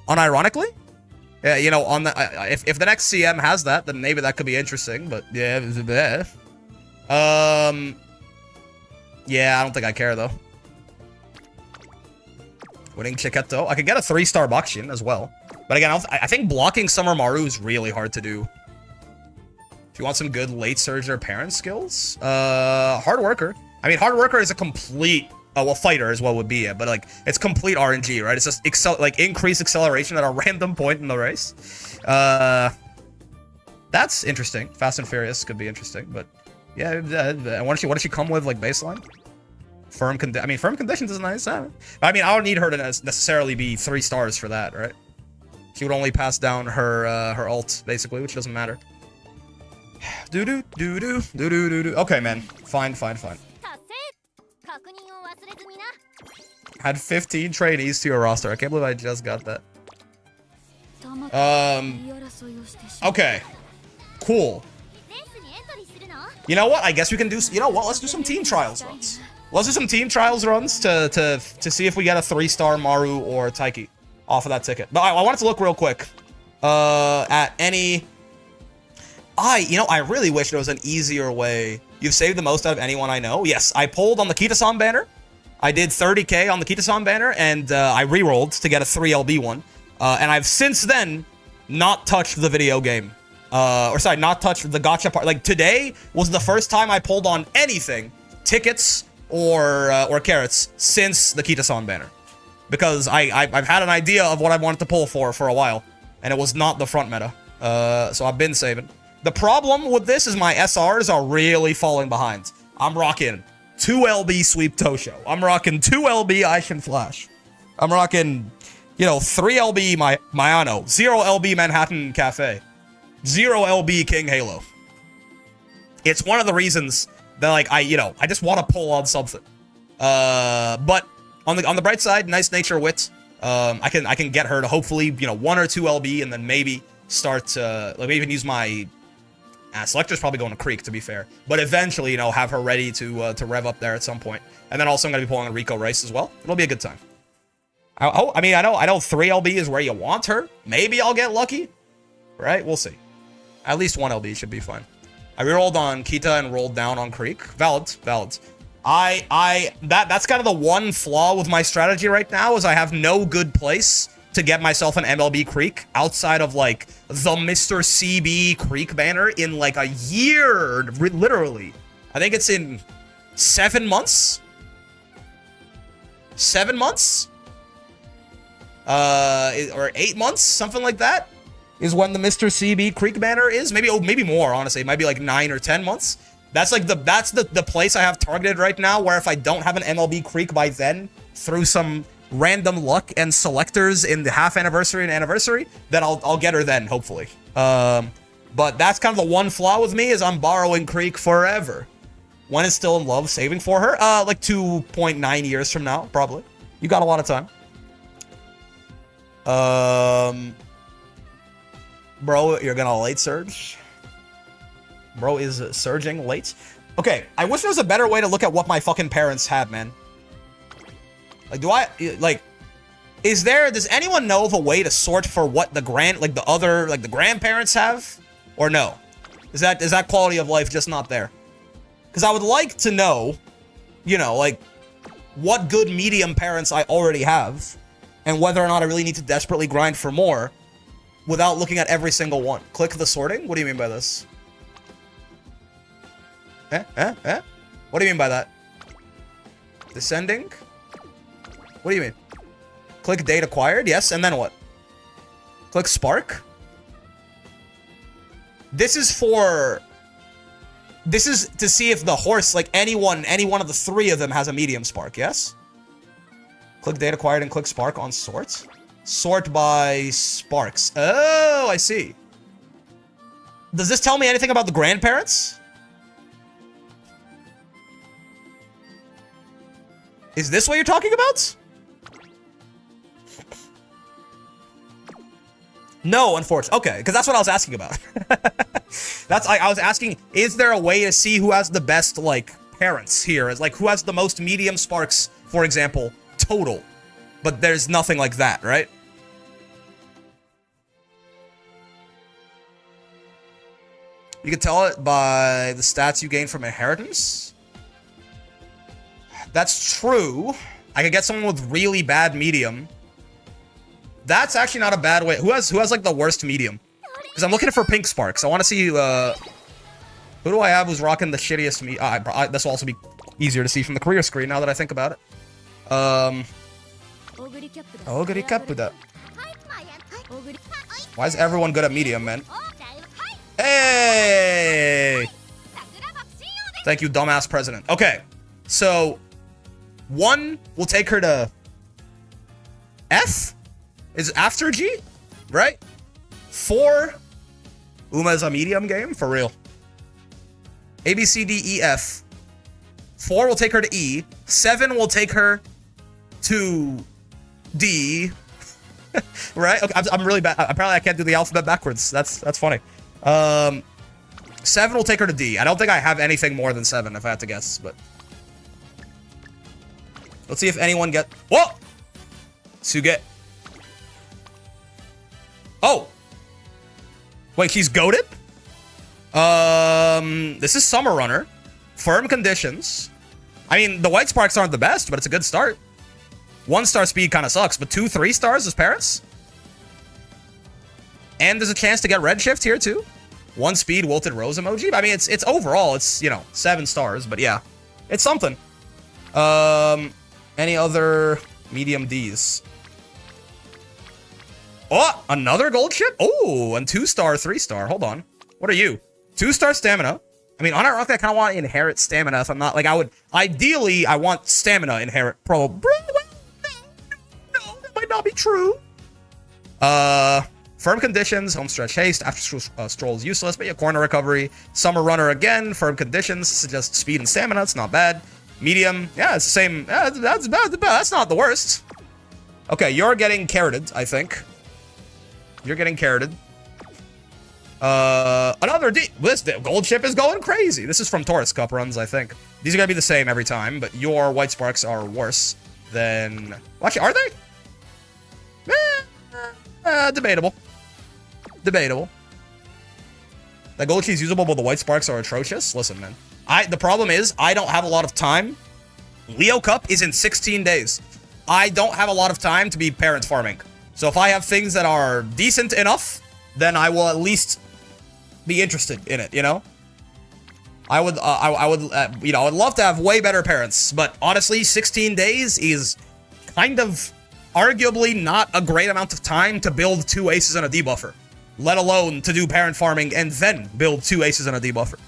unironically. Yeah, you know, on the if the next CM has that, then maybe that could be interesting. But yeah, yeah, I don't think I care though. Winning Chiquetto, I could get a 3-star Bakshin as well. But again, I think blocking Summer Maru is really hard to do. If you want some good late surger parent skills, hard worker. I mean, hard worker is a complete, well, fighter is what would be it, but like it's complete RNG, right? It's just increased acceleration at a random point in the race. That's interesting. Fast and Furious could be interesting, but yeah. What does she come with, like baseline? Firm conditions is nice. I mean, I don't need her to necessarily be 3 stars for that, right? She would only pass down her ult basically, which doesn't matter. Okay, man. Fine. Had 15 trainees to your roster. I can't believe I just got that. Okay. Cool. You know what? I guess we can do... You know what? Let's do some team trials runs. Let's do some team trials runs to see if we get a 3-star Maru or Taiki off of that ticket. But I wanted to look real quick at any... I really wish there was an easier way. You've saved the most out of anyone I know. Yes, I pulled on the Kita-san banner. I did 30k on the Kita-san banner, and I re-rolled to get a 3LB one. And I've since then not touched the video game. Not touched the gacha part. Like, today was the first time I pulled on anything, tickets or carrots, since the Kita-san banner. Because I've had an idea of what I wanted to pull for a while, and it was not the front meta. So I've been saving. The problem with this is my SRs are really falling behind. I'm rocking 2LB Sweep Tosho. I'm rocking 2LB Aishin Flash. I'm rocking, 3LB Mayano. 0LB Manhattan Cafe. 0LB King Halo. It's one of the reasons that, like, I just want to pull on something. But on the bright side, nice nature wit. I can get her to hopefully, 1 or 2 LB, and then maybe start maybe even use my Selector's probably going to Creek, to be fair. But eventually, have her ready to rev up there at some point. And then also I'm going to be pulling on Rico Rice as well. It'll be a good time. I know 3 LB is where you want her. Maybe I'll get lucky. Right? We'll see. At least 1 LB should be fine. I rerolled on Kita and rolled down on Creek. Valid. That's kind of the one flaw with my strategy right now, is I have no good place to get myself an MLB Creek outside of, like, the Mr. CB Creek banner in, like, a year, literally. I think it's in 7 months? 7 months? Or 8 months? Something like that is when the Mr. CB Creek banner is. Maybe more, honestly. It might be, like, 9 or 10 months. That's, like, the place I have targeted right now, where if I don't have an MLB Creek by then, through some random luck and selectors in the half anniversary and anniversary, then I'll get her then, hopefully. But that's kind of the one flaw with me, is I'm borrowing Creek forever. When is still in love saving for her? Like 2.9 years from now, probably. You got a lot of time. Bro, you're gonna late surge. Bro is surging late. Okay, I wish there was a better way to look at what my fucking parents had, man. Like, does anyone know of a way to sort for what the grandparents have? Or no? Is that quality of life just not there? Because I would like to know, like, what good medium parents I already have, and whether or not I really need to desperately grind for more without looking at every single one. Click the sorting? What do you mean by this? What do you mean by that? Descending? What do you mean? Click date acquired? Yes, and then what? Click spark? This is to see if the horse, like any one of the 3 of them has a medium spark, yes? Click date acquired and click spark on sort. Sort by sparks. Oh, I see. Does this tell me anything about the grandparents? Is this what you're talking about? No, unfortunately. Okay, because that's what I was asking about. I was asking, is there a way to see who has the best, like, parents here? Is, like, who has the most medium sparks, for example, total? But there's nothing like that, right? You can tell it by the stats you gain from inheritance. That's true. I could get someone with really bad medium. That's actually not a bad way. Who has like the worst medium? Because I'm looking for pink sparks. I want to see who do I have who's rocking the shittiest this will also be easier to see from the career screen now that I think about it. Oguri Kapuda. Why is everyone good at medium, man? Hey! Thank you, dumbass president. Okay, so 1 will take her to F? Is after G? Right? 4, Uma is a medium game? For real. A, B, C, D, E, F. 4 will take her to E. 7 will take her to D. Right? Okay, I'm really bad. Apparently, I can't do the alphabet backwards. That's funny. 7 will take her to D. I don't think I have anything more than 7, if I had to guess, but... Let's see if anyone get... Whoa! Suge. Oh! Wait, he's goated? This is Summer Runner. Firm conditions. I mean, the White Sparks aren't the best, but it's a good start. 1-star speed kind of sucks, but 2 3-stars as parents? And there's a chance to get Redshift here, too. 1 speed Wilted Rose emoji. I mean, it's overall, it's, you know, 7 stars, but yeah. It's something. Any other medium Ds? Oh, another gold chip? Oh, and 2-star, 3-star. Hold on. What are you? 2-star stamina. I mean, unironically, I kind of want to inherit stamina if I'm not, like, I would, ideally, I want stamina inherit. Probably, no, that might not be true. Firm conditions, home stretch haste, after stroll is useless, but yeah, corner recovery. Summer runner again, firm conditions, suggest speed and stamina, it's not bad. Medium, yeah, it's the same, yeah, that's bad, that's not the worst. Okay, you're getting carroted, I think. You're getting carroted. Another D. This gold chip is going crazy. This is from Taurus Cup runs, I think. These are gonna be the same every time, but your White Sparks are worse than... Well, actually, are they? Debatable. Debatable. That gold key is usable, but the White Sparks are atrocious. Listen, man. The problem is, I don't have a lot of time. Leo Cup is in 16 days. I don't have a lot of time to be parent farming. So if I have things that are decent enough, then I will at least be interested in it, you know? I would, you know, I would love to have way better parents, but honestly, 16 days is kind of arguably not a great amount of time to build 2 aces and a debuffer, let alone to do parent farming and then build 2 aces and a debuffer.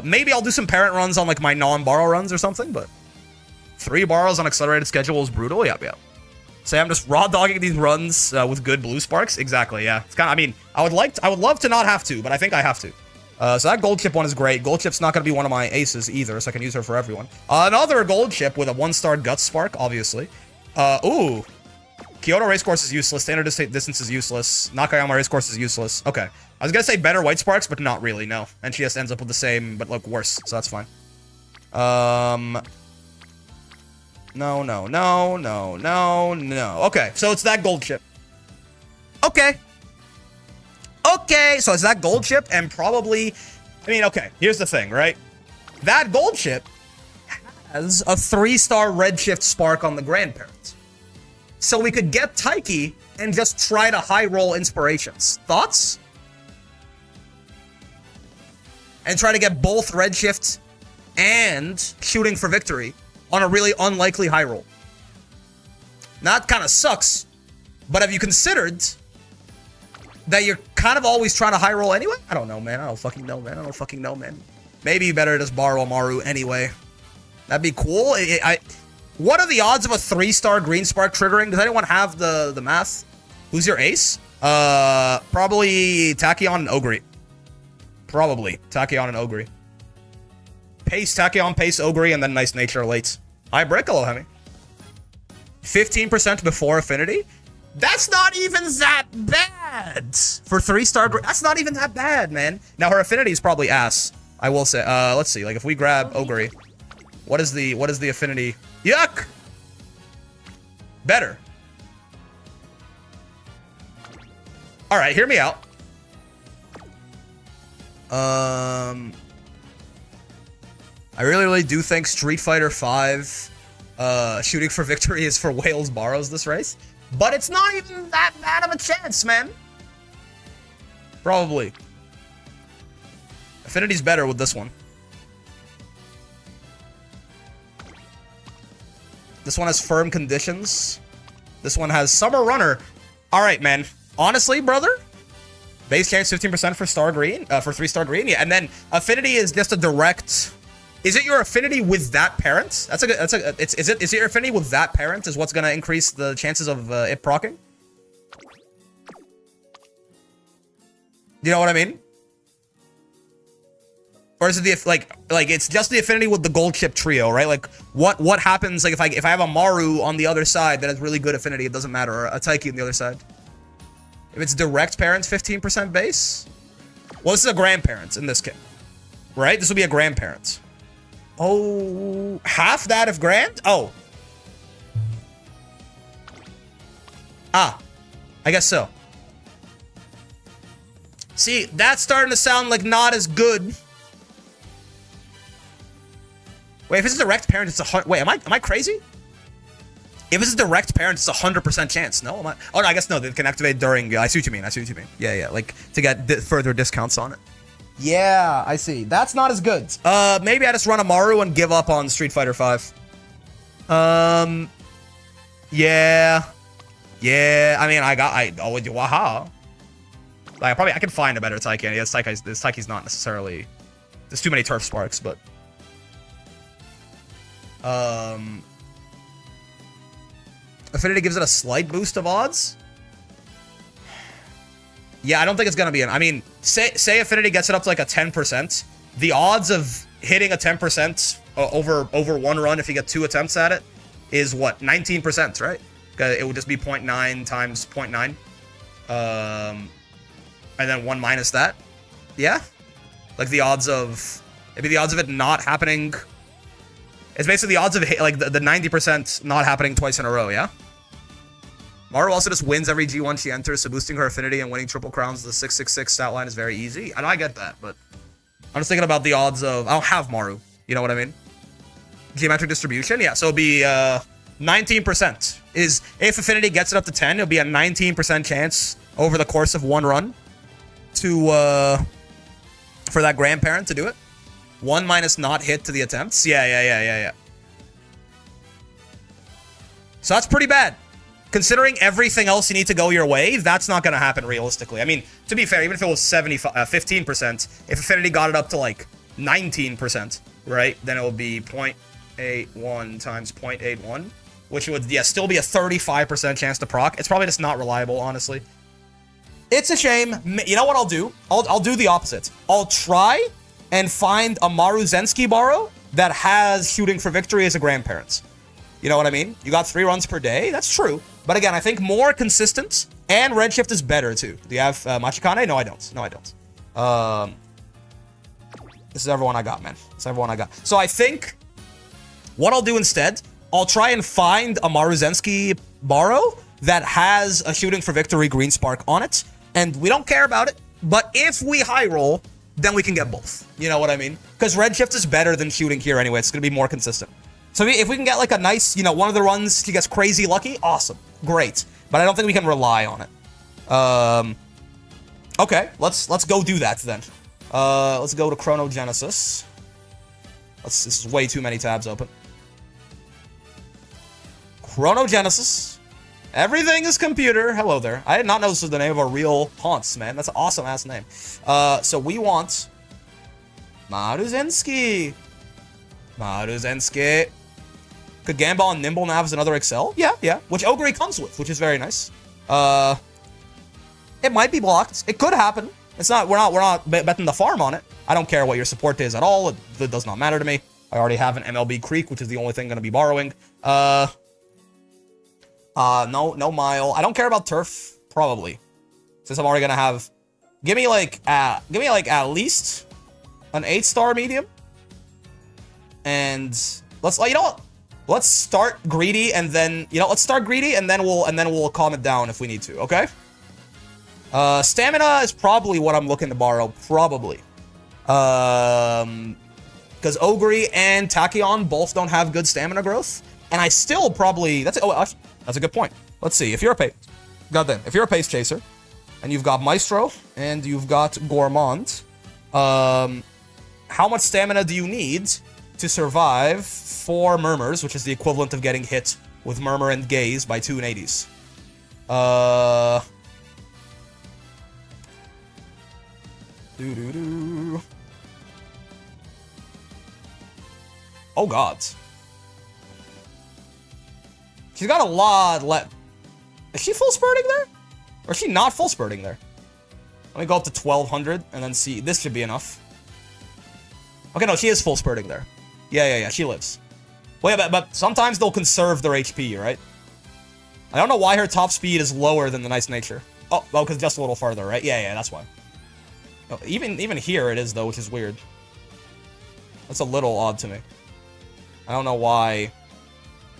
Maybe I'll do some parent runs on like my non-borrow runs or something, but 3 borrows on accelerated schedule is brutal. Yep. Say I'm just raw dogging these runs with good blue sparks. Exactly. Yeah. It's kind of. I mean, I would love to not have to, but I think I have to. So that gold chip one is great. Gold chip's not going to be one of my aces either, so I can use her for everyone. Another gold chip with a 1-star Guts Spark, obviously. Ooh. Kyoto Racecourse is useless. Standard Distance is useless. Nakayama Racecourse is useless. Okay. I was going to say better White Sparks, but not really, no. And she just ends up with the same, but like worse, so that's fine. No. Okay, so it's that gold chip. Okay, so it's that gold chip and probably... I mean, okay, here's the thing, right? That gold chip has a 3-star Redshift Spark on the Grandparents. So we could get Taiki and just try to high roll Inspirations. Thoughts? And try to get both Redshift and Shooting for Victory on a really unlikely high roll. That kind of sucks, but have you considered that you're kind of always trying to high roll anyway? I don't know, man. I don't fucking know, man. Maybe you better just borrow Amaru anyway. That'd be cool. What are the odds of a 3-star Green Spark triggering? Does anyone have the math? Who's your ace? Probably Tachyon and Ogre. Probably Tachyon and Ogre. Pace, Tachyon, Pace, Ogre, and then Nice Nature late. Hi, Brick. Hello, Hemi. 15% before Affinity? That's not even that bad! For 3-star... That's not even that bad, man. Now, her Affinity is probably ass. I will say. Let's see. Like, if we grab Ogre... What is the Affinity? Yuck! Better. Alright, hear me out. I really do think Street Fighter V Shooting for Victory is for Wales borrows this race. But it's not even that bad of a chance, man. Probably. Affinity's better with this one. This one has firm conditions. This one has Summer Runner. Alright, man. Honestly, brother, base chance 15% for Star Green, for 3-star Green. Yeah, and then Affinity is just a direct... Is it your Affinity with that parent? Is it your Affinity with that parent is what's gonna increase the chances of it proccing? You know what I mean? Or is it the like it's just the affinity with the gold chip trio, right? Like what happens like if I have a Maru on the other side that has really good affinity, it doesn't matter, or a Taiki on the other side. If it's direct parents, 15% base? Well, this is a grandparents in this kit. Right? This will be a grandparents. Oh, half that of grand? Oh. Ah, I guess so. See, that's starting to sound like not as good. Wait, if it's a direct parent, it's a wait. Am I crazy? If it's a direct parent, it's 100% chance. No, am I? Oh no, I guess no. They can activate during. I see what you mean. I see what you mean. Yeah, like to get further discounts on it. Yeah, I see. That's not as good. Maybe I just run a Maru and give up on Street Fighter 5. Yeah. I mean, I would do waha. Like I can find a better Taiki. Yeah, this Taiki's not necessarily. There's too many turf sparks, but. Affinity gives it a slight boost of odds. Yeah, I don't think it's gonna be I mean, say Affinity gets it up to like a 10%. The odds of hitting a 10% over one run if you get 2 attempts at it is what, 19%, right? It would just be 0.9 times 0.9. And then 1 minus that. Yeah? Like the odds of maybe the odds of it not happening. It's basically the odds of like the 90% not happening twice in a row, yeah? Maru also just wins every G1 she enters, so boosting her affinity and winning triple crowns with the 666 stat line is very easy. And I get that, but I'm just thinking about the odds of I don't have Maru. You know what I mean? Geometric distribution, yeah. So it'll be 19% is if affinity gets it up to 10, it'll be a 19% chance over the course of one run to for that grandparent to do it. 1 minus not hit to the attempts. Yeah. So that's pretty bad. Considering everything else you need to go your way, that's not going to happen realistically. I mean, to be fair, even if it was 15%, if Affinity got it up to like 19%, right, then it would be 0.81 times 0.81, which would, yeah, still be a 35% chance to proc. It's probably just not reliable, honestly. It's a shame. You know what I'll do? I'll do the opposite. I'll try and find a Maru Zensky borrow that has shooting for victory as a grandparents. You know what I mean? You got 3 runs per day. That's true. But again, I think more consistent and Redshift is better too. Do you have Machikane? No, I don't. This is everyone I got, man. This is everyone I got. So I think what I'll do instead, I'll try and find a Maru Zensky borrow that has a shooting for victory green spark on it. And we don't care about it. But if we high roll, then we can get both. You know what I mean? Because Redshift is better than shooting here anyway. It's going to be more consistent. So if we can get like a nice, one of the runs he gets crazy lucky, awesome. Great. But I don't think we can rely on it. Okay, let's go do that then. Let's go to Chronogenesis. This is way too many tabs open. Chronogenesis. Everything is computer. Hello there. I did not know this was the name of a real Haunts, man. That's an awesome ass name. So we want Maru Zensky. Could Gambol and Nimble Nav as another Excel? Yeah. Which Ogre comes with, which is very nice. It might be blocked. It could happen. It's not. We're not betting the farm on it. I don't care what your support is at all. It does not matter to me. I already have an MLB Creek, which is the only thing going to be borrowing. No Mile. I don't care about Turf, probably, since I'm already gonna have. Give me like at least an 8-star medium. And let's, you know what? Let's start greedy and then, let's start greedy and then we'll calm it down if we need to, okay? Stamina is probably what I'm looking to borrow, probably. Because Ogre and Tachyon both don't have good stamina growth. And I still probably, that's a good point. Let's see, if you're a pace chaser, and you've got Maestro, and you've got Gourmand, how much stamina do you need to survive 4 Murmurs, which is the equivalent of getting hit with Murmur and Gaze by 2 80s? Oh god. She's got a lot left. Is she full spurting there? Or is she not full spurting there? Let me go up to 1200 and then see. This should be enough. Okay, no, she is full spurting there. Yeah, she lives. Well, yeah, but sometimes they'll conserve their HP, right? I don't know why her top speed is lower than the Nice Nature. Oh, because just a little farther, right? Yeah, that's why. Oh, even here it is, though, which is weird. That's a little odd to me. I don't know why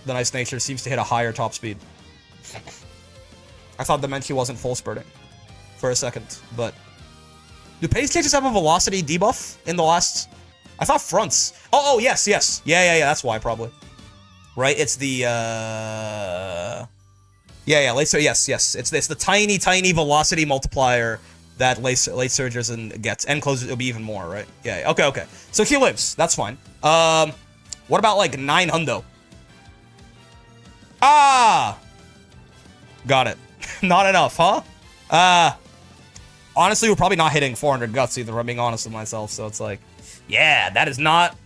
the Nice Nature seems to hit a higher top speed. I thought the Menchie wasn't full spurting for a second, but... Do Pace Changes have a velocity debuff in the last... I thought fronts. Oh, yes. Yeah, that's why, probably. Right, it's the, Yeah, late surge, yes. It's the tiny velocity multiplier that late surgers and gets. And closes, it'll be even more, right? Yeah, okay. So she lives. That's fine. What about, like, 9 hundo? Ah! Got it. Not enough, huh? Honestly, we're probably not hitting 400 guts either, I'm being honest with myself, so it's like... Yeah, that is not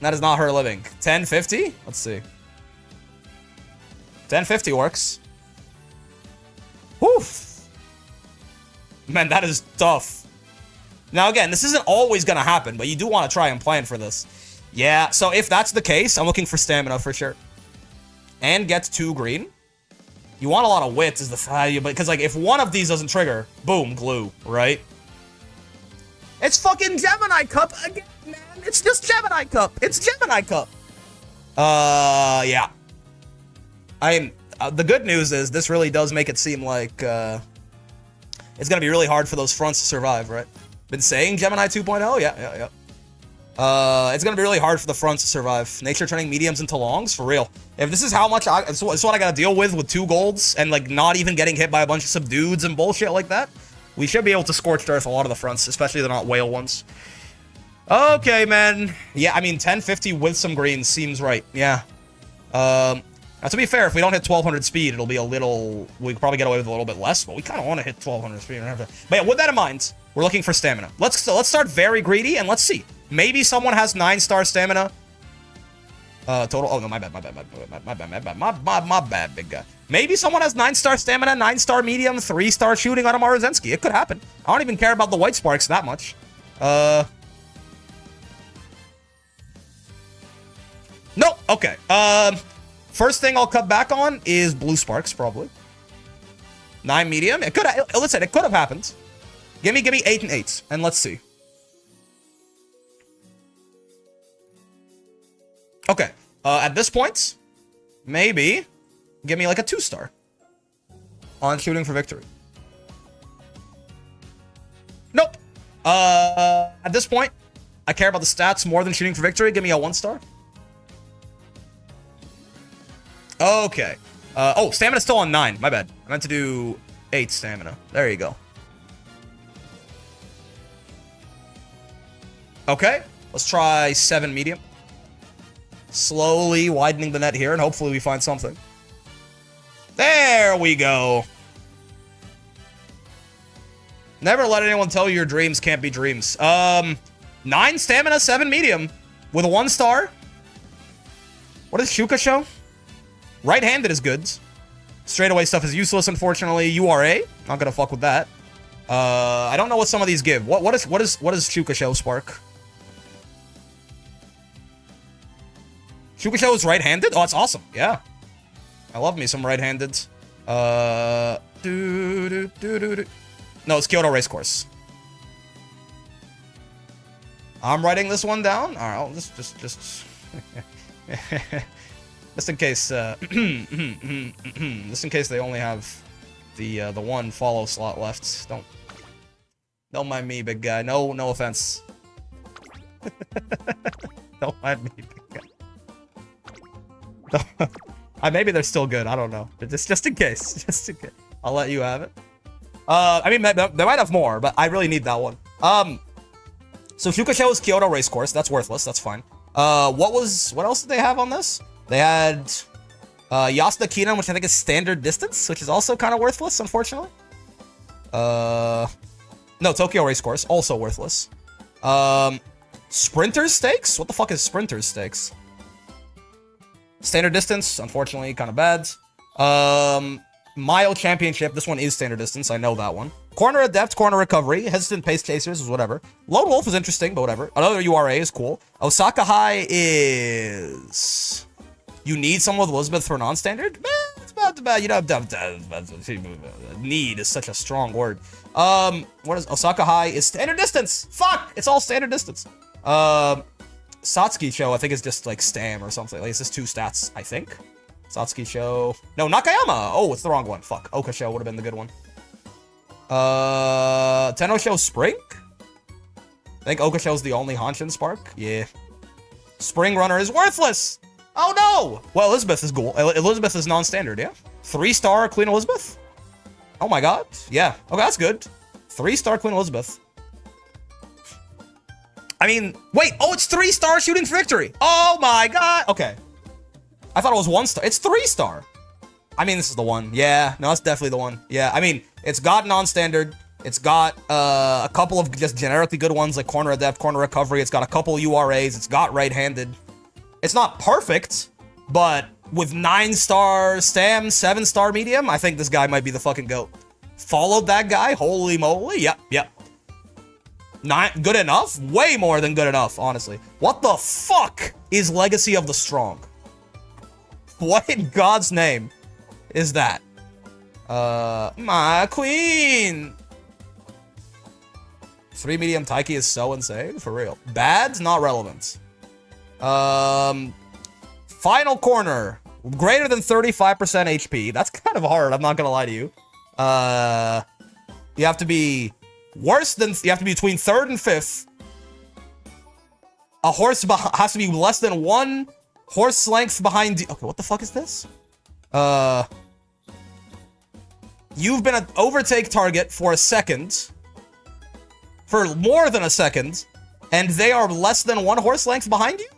her living. 1050? Let's see. 1050 works. Woof. Man, that is tough. Now, again, this isn't always going to happen, but you do want to try and plan for this. Yeah, so if that's the case, I'm looking for stamina for sure. And get 2 green. You want a lot of wit is the value, because, like, if one of these doesn't trigger, boom, glue, right? It's fucking Gemini Cup again, man. It's just Gemini Cup. It's Gemini Cup. Yeah. The good news is this really does make it seem like it's gonna be really hard for those fronts to survive, right? Been saying Gemini 2.0? Yeah. It's gonna be really hard for the fronts to survive. Nature turning mediums into longs, for real. If this is how much it's what I gotta deal with 2 golds and like not even getting hit by a bunch of subdueds and bullshit like that, we should be able to Scorched Earth a lot of the fronts, especially the not whale ones. Okay, man. Yeah, I mean, 1050 with some greens seems right. Yeah. Now, to be fair, if we don't hit 1200 speed, it'll be a little... We could probably get away with a little bit less, but we kind of want to hit 1200 speed. But yeah, with that in mind, we're looking for stamina. Let's start very greedy, and let's see. Maybe someone has 9-star stamina. Total... Oh, no, my bad, big guy. Maybe someone has 9-star stamina, 9-star medium, 3-star shooting on a Maruzensky. It could happen. I don't even care about the white sparks that much. Nope. Okay. First thing I'll cut back on is blue sparks, probably. 9 medium. It could have... Listen, it could have happened. Give me 8 and 8, and let's see. Okay. At this point, maybe give me like a 2-star on shooting for victory. Nope. At this point, I care about the stats more than shooting for victory. Give me a 1-star. Okay. Oh, stamina's still on 9. My bad. I meant to do 8 stamina. There you go. Okay. Let's try 7 medium. Slowly widening the net here, and hopefully we find something. There we go. Never let anyone tell you your dreams can't be dreams. 9 stamina, 7 medium. With a 1-star. What does Shuka show? Right-handed is good. Straightaway stuff is useless, unfortunately. URA, not gonna fuck with that. I don't know what some of these give. What does Shuka show, Spark? Shuka show is right-handed? Oh, that's awesome. Yeah. I love me some right-handed. No, it's Kyoto Racecourse. I'm writing this one down. All right, I'll just just in case. Just in case they only have the one follow slot left. Don't mind me, big guy. No offense. Don't mind me, big guy. Maybe they're still good. I don't know. Just in case. Just in case. I'll let you have it. I mean, they might have more, but I really need that one. So Shukusho is Kyoto Racecourse. That's worthless. That's fine. What else did they have on this? They had Yasuda Kinan, which I think is standard distance, which is also kind of worthless, unfortunately. No, Tokyo Racecourse, also worthless. Sprinter's Stakes? What the fuck is Sprinter's Stakes? Standard distance, unfortunately, kind of bad. Mile Championship, this one is standard distance, I know that one. Corner Adept, Corner Recovery, Hesitant Pace Chasers is whatever. Lone Wolf is interesting, but whatever. Another URA is cool. Osaka High is... You need someone with Elizabeth for non-standard? It's about, you know, need is such a strong word. What is Osaka High is standard distance. Fuck, it's all standard distance. Satsuki Show, I think is just like Stam or something. Like it's just 2 stats, I think. Satsuki Show. No, Nakayama. Oh, it's the wrong one. Fuck. Oka Show would have been the good one. Tenno Show Spring? I think Oka Show's the only Hanshin Spark. Yeah. Spring Runner is worthless. Oh no! Well, Elizabeth is cool. Elizabeth is non-standard, yeah? 3-star Queen Elizabeth? Oh my god. Yeah. Okay, that's good. 3-star Queen Elizabeth. I mean, wait. Oh, it's 3-star Shooting for Victory. Oh my god. Okay. I thought it was 1-star. It's 3-star. I mean, this is the one. Yeah. No, that's definitely the one. Yeah. I mean, it's got non-standard. It's got a couple of just generically good ones like Corner Adept, Corner Recovery. It's got a couple URAs. It's got right-handed. It's not perfect, but with 9-star Stam, 7-star Medium, I think this guy might be the fucking GOAT. Followed that guy? Holy moly. Yep, yep. Not good enough? Way more than good enough, honestly. What the fuck is Legacy of the Strong? What in God's name is that? My queen! 3 medium Taiki is so insane, for real. Bad's not relevant. Final corner. Greater than 35% HP. That's kind of hard, I'm not gonna lie to you. You have to be worse than... You have to be between 3rd and 5th. A horse has to be less than 1 horse length behind... Okay, what the fuck is this? You've been an overtake target for a second. For more than a second. And they are less than 1 horse length behind you?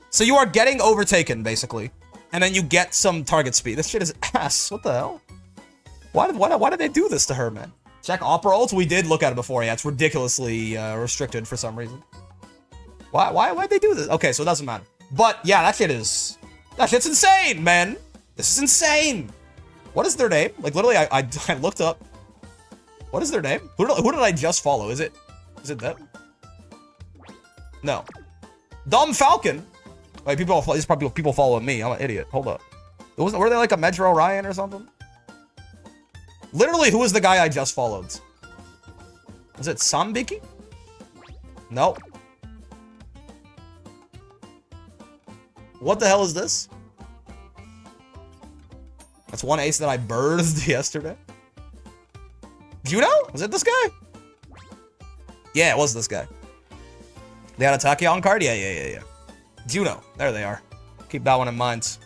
So you are getting overtaken, basically. And then you get some target speed. This shit is ass. What the hell? Why did they do this to her, man? Check Opera ult. We did look at it before. Yeah, it's ridiculously restricted for some reason. Why'd they do this? Okay, so it doesn't matter. But yeah, that shit's insane, man. This is insane. What is their name? Like literally, I looked up. What is their name? Who did I just follow? Is it them? No. Dumb Falcon. Wait, these are probably people following me. I'm an idiot. Hold up. Were they like a Metro Ryan or something? Literally, who was the guy I just followed? Was it Sambiki? Nope. What the hell is this? That's one ace that I birthed yesterday. Juno? Was it this guy? Yeah, it was this guy. They had a Tachyon card? Yeah. Juno. There they are. Keep that one in mind.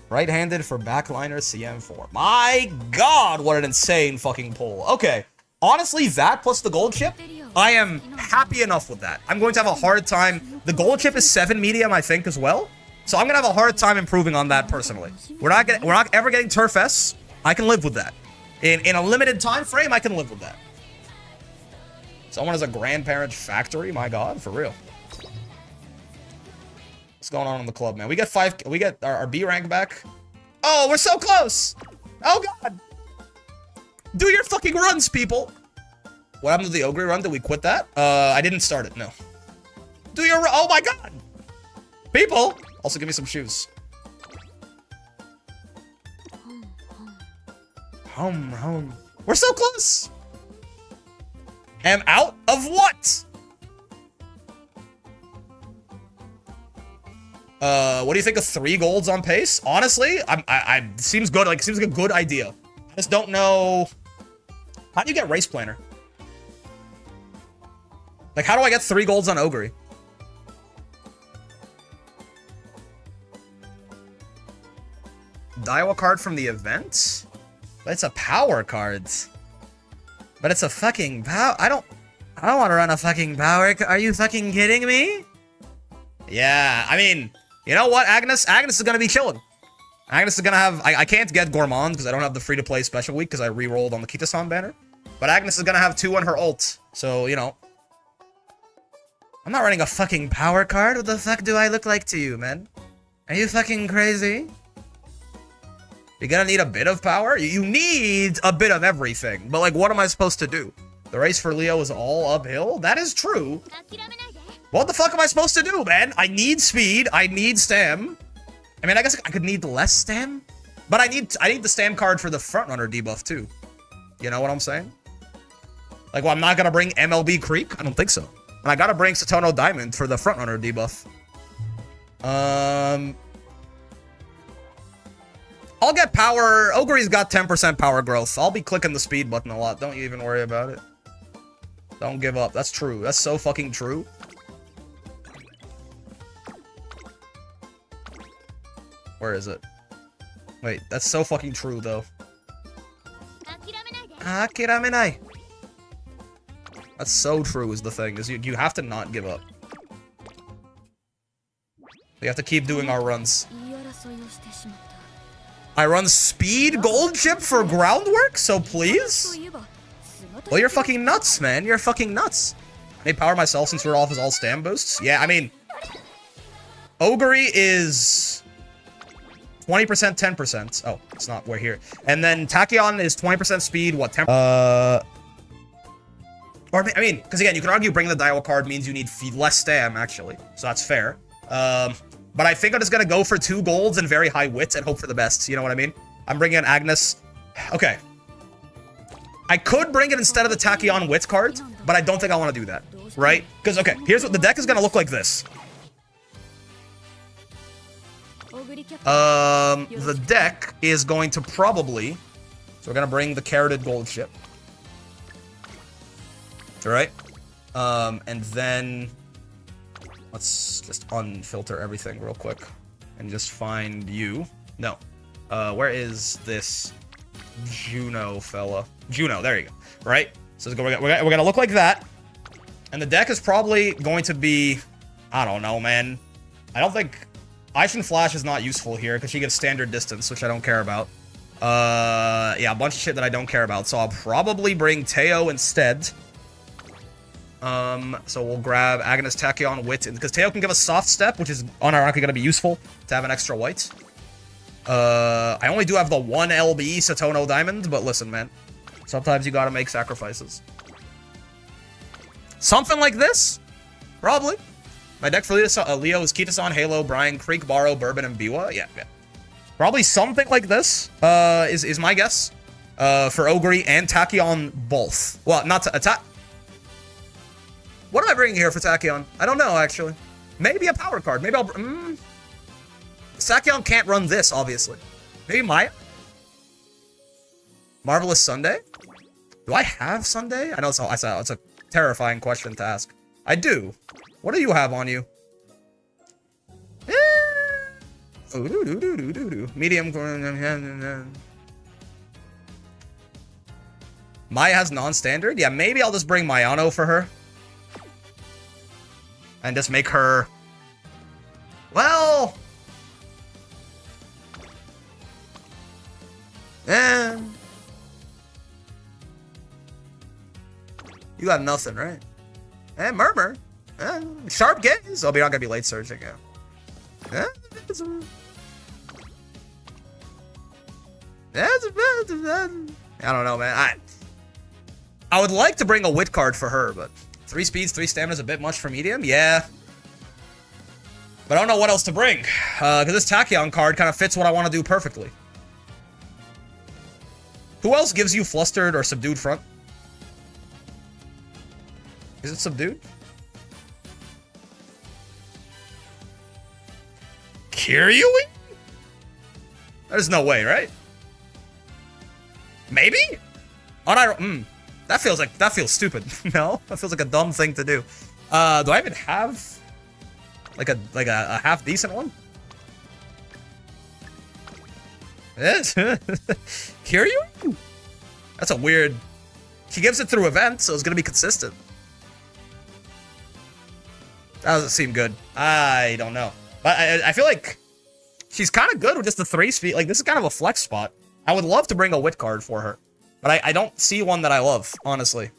Right-handed for backliner CM4. My god, what an insane fucking pull. Okay. Honestly, that plus the gold chip, I am happy enough with that. I'm going to have a hard time. The gold chip is 7 medium, I think, as well. So I'm going to have a hard time improving on that personally. We're not ever getting Turf S. I can live with that. In a limited time frame, I can live with that. Someone has a grandparent factory? My god, for real. What's going on in the club, man? We get our B rank back. Oh, we're so close! Oh god! Do your fucking runs, people! What happened to the Ogre run? Did we quit that? I didn't start it, no. Do your oh my god! People! Also, give me some shoes. Home. We're so close! Am out of what? What do you think of 3 golds on pace? Honestly, seems good. Like, seems like a good idea. I just don't know. How do you get Race Planner? Like, how do I get 3 golds on Ogre? Daiwa card from the event? But it's a power card. But it's a fucking power. I don't want to run a fucking power. Are you fucking kidding me? Yeah, I mean, you know what, Agnes? Agnes is gonna be chilling. Agnes is gonna have. I can't get Gourmand because I don't have the free-to-play special week because I re-rolled on the Kita-san banner. But Agnes is gonna have 2 on her ult. So, you know. I'm not running a fucking power card. What the fuck do I look like to you, man? Are you fucking crazy? You're gonna need a bit of power? You need a bit of everything. But, like, what am I supposed to do? The race for Leo is all uphill? That is true. What the fuck am I supposed to do, man? I need speed. I need stam. I mean, I guess I could need less stam. But I need the stam card for the frontrunner debuff, too. You know what I'm saying? Like, well, I'm not gonna bring MLB Creek? I don't think so. And I gotta bring Satono Diamond for the frontrunner debuff. I'll get power. Ogre's got 10% power growth. I'll be clicking the speed button a lot. Don't you even worry about it. Don't give up. That's true. That's so fucking true. Where is it? Wait, that's so fucking true, though. Akiramenai. That's so true is the thing. Is you have to not give up. We have to keep doing our runs. I run speed gold chip for groundwork, so please? Well, you're fucking nuts, man. You're fucking nuts. I need power myself since we're off as all stam boosts. Yeah, I mean, Ogre is 20%, 10%. Oh, it's not. We're here. And then Tachyon is 20% speed. What? 10? Or I mean, because again, you could argue bringing the Daiwa card means you need less stam actually, so that's fair. But I think I'm just gonna go for 2 golds and very high wit and hope for the best. You know what I mean? I'm bringing in Agnes. Okay. I could bring it instead of the Tachyon wit card, but I don't think I want to do that, right? Because, okay, here's what the deck is gonna look like this. The deck is going to probably... So we're gonna bring the carroted gold ship. Alright. And then... Let's just unfilter everything real quick. And just find you. No. Where is this Juno fella? Juno, there you go. Right? So we're gonna look like that. And the deck is probably going to be... I don't know, man. I don't think... Aishin Flash is not useful here, because she gets standard distance, which I don't care about. Yeah, a bunch of shit that I don't care about. So I'll probably bring Teo instead. So we'll grab Agnes, Tachyon, Wit, because Teo can give us soft step, which is unironically going to be useful to have an extra white. I only do have the 1 LB Satono Diamond, but listen, man. Sometimes you gotta make sacrifices. Something like this? Probably. My deck for Leo is Kita-san, Halo, Brian, Creek, Baro, Bourbon, and Biwa. Yeah. Probably something like this, is my guess. For Ogre and Tachyon both. Well, not to... What am I bringing here for Tachyon? I don't know, actually. Maybe a power card. Maybe I'll... Tachyon can't run this, obviously. Maybe Maya? Marvelous Sunday? Do I have Sunday? I know it's a terrifying question to ask. I do. What do you have on you? Medium... Maya has non-standard? Yeah, maybe I'll just bring Mayano for her. And just make her... Well... You got nothing, right? And Murmur. Sharp gaze. Oh, but you're not gonna be late surging, yeah. I don't know, man. I would like to bring a wit card for her, but 3 speeds, 3 stamina is a bit much for medium. Yeah. But I don't know what else to bring. Because this Tachyon card kind of fits what I want to do perfectly. Who else gives you flustered or subdued front? Is it subdued? Kiryui? There's no way, right? Maybe? That feels stupid. No? That feels like a dumb thing to do. Do I even have like a half decent one? Kiryu? That's a weird... She gives it through events, so it's gonna be consistent. That doesn't seem good. I don't know. But I feel like she's kind of good with just the 3 speed. Like, this is kind of a flex spot. I would love to bring a wit card for her. But I don't see one that I love, honestly.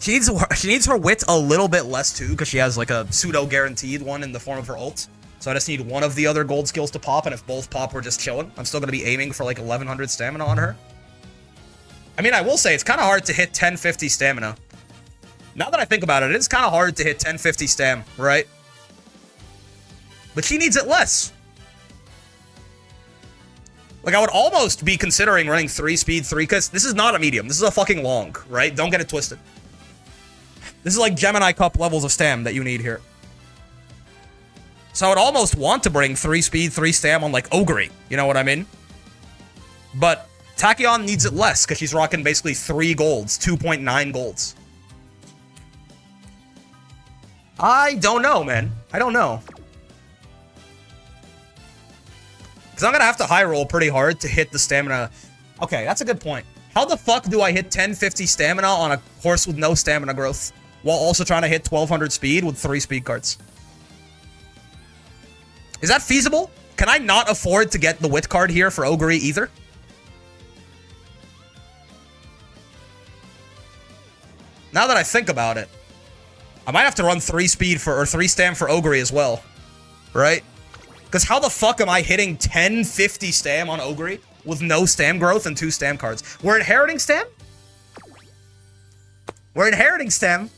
She needs her wit a little bit less too, because she has like a pseudo guaranteed one in the form of her ult. So I just need one of the other gold skills to pop, and if both pop, we're just chilling. I'm still gonna be aiming for like 1100 stamina on her. I mean, I will say it's kind of hard to hit 1050 stamina. Now that I think about it, it is kind of hard to hit 1050 stam, right? But she needs it less. Like, I would almost be considering running 3 speed 3, because this is not a medium. This is a fucking long, right? Don't get it twisted. This is like Gemini Cup levels of stam that you need here. So I would almost want to bring 3 speed 3 stam on, like, Ogre. You know what I mean? But Tachyon needs it less, because she's rocking basically 3 golds, 2.9 golds. I don't know, man. I don't know. Because I'm going to have to high roll pretty hard to hit the stamina. Okay, that's a good point. How the fuck do I hit 1050 stamina on a horse with no stamina growth while also trying to hit 1200 speed with 3 speed cards? Is that feasible? Can I not afford to get the wit card here for Ogre either? Now that I think about it, I might have to run 3 speed for, or 3 stam for Ogre as well. Right? Because how the fuck am I hitting 1050 stam on Ogre with no stam growth and 2 stam cards? We're inheriting stam? We're inheriting stam.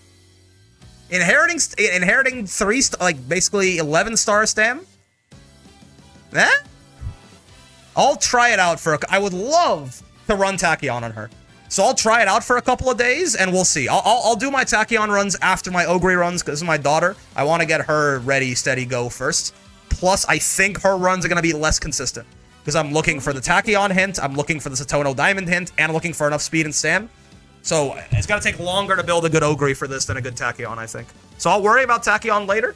Inheriting 3, like basically 11 star stam? Eh? I'll try it out for I would love to run Tachyon on her. So I'll try it out for a couple of days, and we'll see. I'll do my Tachyon runs after my Ogre runs, because this is my daughter. I want to get her ready, steady, go first. Plus, I think her runs are going to be less consistent, because I'm looking for the Tachyon hint, I'm looking for the Satono Diamond hint, and looking for enough speed and stam. So it's going to take longer to build a good Ogre for this than a good Tachyon, I think. So I'll worry about Tachyon later.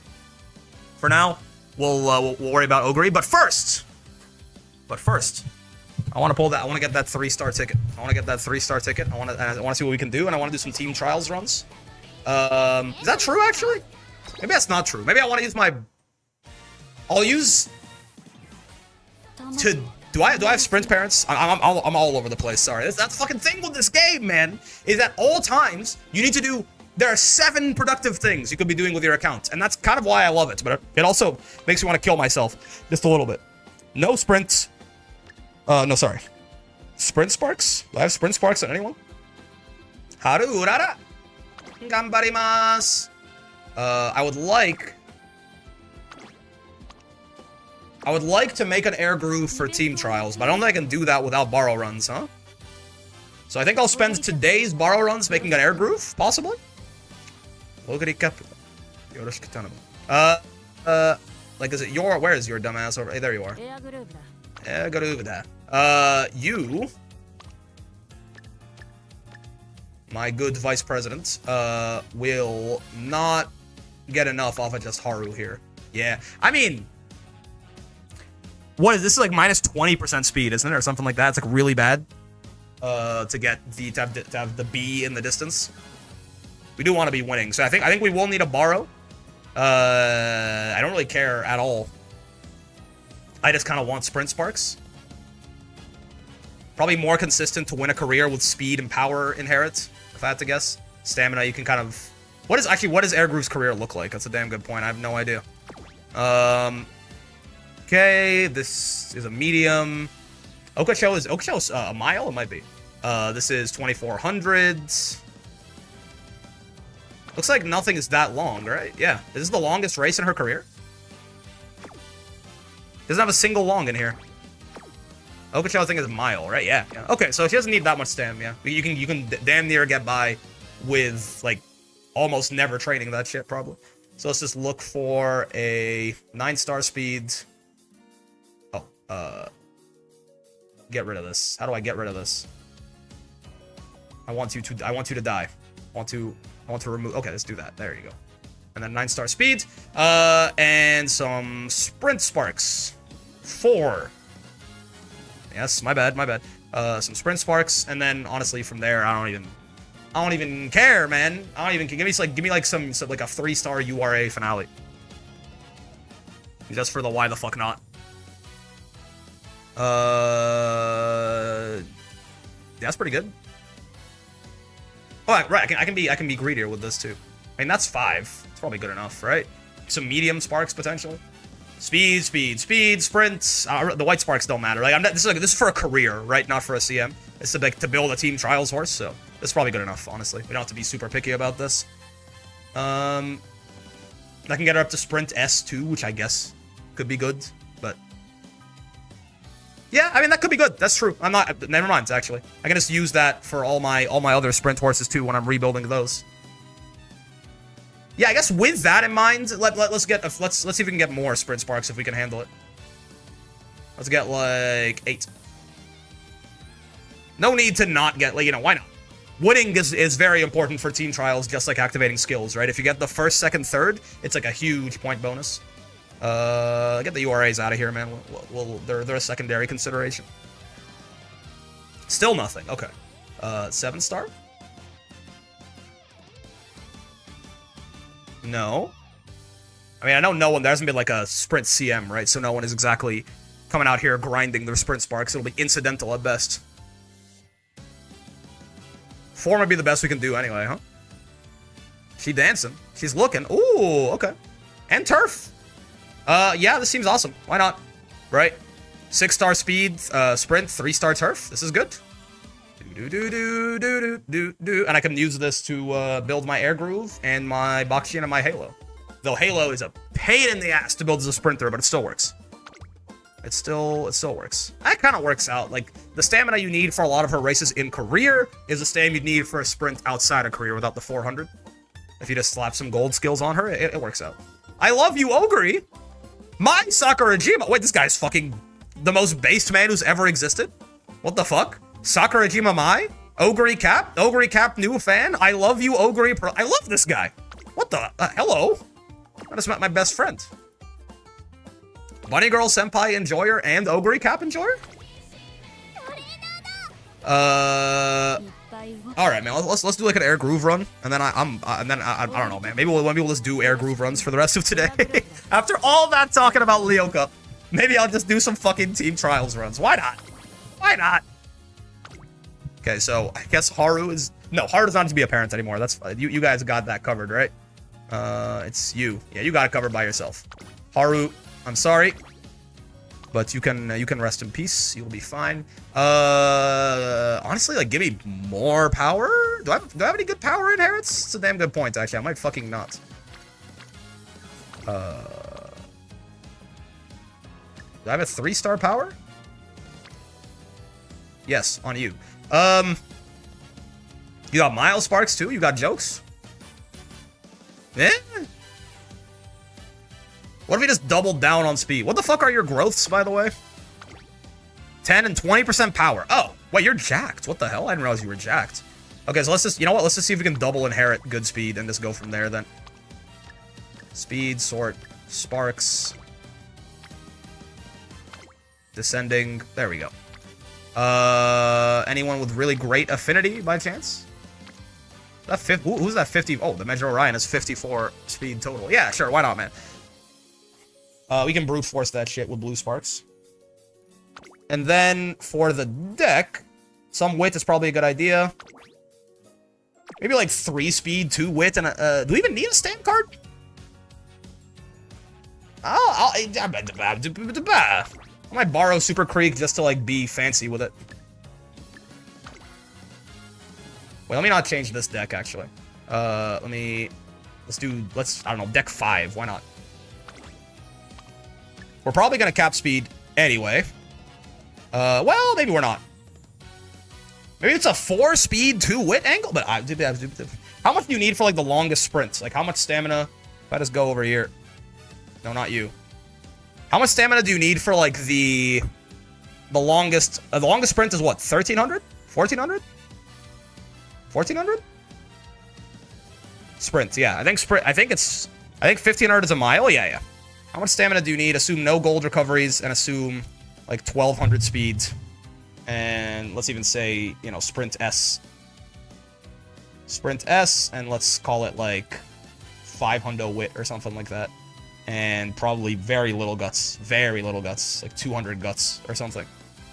For now, we'll worry about Ogre. But first, I want to pull that. I want to get that 3-star ticket. I want to see what we can do, and I want to do some team trials runs. Is that true, actually? Maybe that's not true. Maybe I want to use my... I'll use... Do I have sprint parents? I'm all over the place, sorry. That's the fucking thing with this game, man. Is at all times, you need to do... There are 7 productive things you could be doing with your account. And that's kind of why I love it. But it also makes me want to kill myself just a little bit. No sprints. No, sorry. Sprint sparks? Do I have sprint sparks on anyone? Haru urara. Gambarimasu. I would like to make an air groove for team trials, but I don't think I can do that without borrow runs, huh? So I think I'll spend today's borrow runs making an air groove, possibly. Like, is it your... Where is your dumbass over... Hey, there you are. You... My good vice president, will not get enough off of just Haru here. Yeah, I mean... What is this? Is like minus 20% speed, isn't it? Or something like that. It's like really bad. To get to have the B in the distance. We do want to be winning, so I think we will need a borrow. I don't really care at all. I just kind of want sprint sparks. Probably more consistent to win a career with speed and power inherit, if I had to guess. Stamina, you can kind of... What does Air Groove's career look like? That's a damn good point. I have no idea. Okay, this is a medium. Okacho's a mile? It might be. This is 2400. Looks like nothing is that long, right? Yeah. This is the longest race in her career. Doesn't have a single long in here. Okacho, I think, is a mile, right? Yeah. Okay, so she doesn't need that much stam, yeah. You can damn near get by with, like, almost never training that shit, probably. So let's just look for a 9-star speed. Oh, get rid of this. How do I get rid of this? I want you to die. I want to remove... Okay, let's do that. There you go. And then 9-star speed. And some sprint sparks. 4. Yes, my bad. Some sprint sparks, and then honestly from there, I don't even care, man. I don't even care. Give me like some like a 3-star URA finale. Just for the why the fuck not. That's pretty good. Oh, right. I can be greedier with this too. I mean, that's 5. It's probably good enough, right? Some medium sparks potentially. Speed, speed, speed, sprints. The white sparks don't matter. Like, this is for a career, right? Not for a CM. It's to build a team trials horse. So this is probably good enough. Honestly, we don't have to be super picky about this. I can get her up to sprint S2, which I guess could be good, but yeah, I mean that could be good. That's true. I'm not. Never mind. Actually, I can just use that for all my other sprint horses too when I'm rebuilding those. Yeah, I guess with that in mind, let's see if we can get more sprint sparks if we can handle it. Let's get like 8. No need to not get, like, you know, why not? Winning is very important for team trials, just like activating skills, right? If you get the first, second, third, it's like a huge point bonus. Get the URAs out of here, man. They're a secondary consideration. Still nothing. Okay. 7-star? No. I mean, I know no one, there hasn't been like a sprint CM, right? So no one is exactly coming out here grinding their sprint sparks. It'll be incidental at best. 4 might be the best we can do anyway, huh? She dancing. She's looking. Ooh, okay. And turf. Yeah, this seems awesome. Why not? Right? 6-star speed, sprint, 3-star turf. This is good. And I can use this to build my air groove and my Bakshin and my Halo. Though Halo is a pain in the ass to build as a sprinter, but it still works. It still works. That kind of works out. Like, the stamina you need for a lot of her races in career is the stamina you need for a sprint outside of career without the 400. If you just slap some gold skills on her, it works out. I love you, Ogre! My Sakurajima! Wait, this guy's fucking the most based man who's ever existed? What the fuck? Sakurajima Mai? Ogre Cap? Ogre Cap new fan? I love you, Ogre Pro. I love this guy. What the? Hello? I just met my best friend. Bunny Girl Senpai Enjoyer and Ogre Cap Enjoyer? Alright, man, let's do like an air groove run, and then I don't know, man. Maybe we'll just do air groove runs for the rest of today. After all that talking about Leo Cup, maybe I'll just do some fucking team trials runs. Why not? Why not? Okay, so I guess Haru is Haru does not need to be a parent anymore. That's you guys got that covered, right? It's you. Yeah, you got it covered by yourself. Haru, I'm sorry, but you can rest in peace. You'll be fine. Honestly, like, give me more power. Do I have any good power inherits? It's a damn good point, actually. I might fucking not. Do I have a 3-star power? Yes, on you. You got Miles Sparks too? You got jokes? Eh? What if we just doubled down on speed? What the fuck are your growths, by the way? 10 and 20% power. Oh, wait, you're jacked. What the hell? I didn't realize you were jacked. Okay, so let's just, you know what? Let's just see if we can double inherit good speed and just go from there then. Speed, sort, sparks. Descending. There we go. Anyone with really great affinity by chance? That who's that 50? Oh, the Metro Orion is 54 speed total. Yeah, sure. Why not, man? We can brute force that shit with blue sparks. And then for the deck, some wit is probably a good idea. Maybe like 3 speed, 2 wit, and do we even need a stamp card? I might borrow Super Creek just to like be fancy with it. Wait, let me not change this deck actually. Let's I don't know, deck 5, why not? We're probably gonna cap speed anyway. Well, maybe we're not. Maybe it's a 4 speed, 2 wit angle, but how much do you need for like the longest sprints? Like how much stamina? If I just go over here. No, not you. How much stamina do you need for like the longest sprint is what? 1300? 1400? 1400? Sprint, yeah. I think 1500 is a mile. Yeah. How much stamina do you need? Assume no gold recoveries and assume like 1200 speed. And let's even say, you know, sprint S. Sprint S, and let's call it like 500 wit or something like that. And probably very little guts. Very little guts. Like 200 guts or something.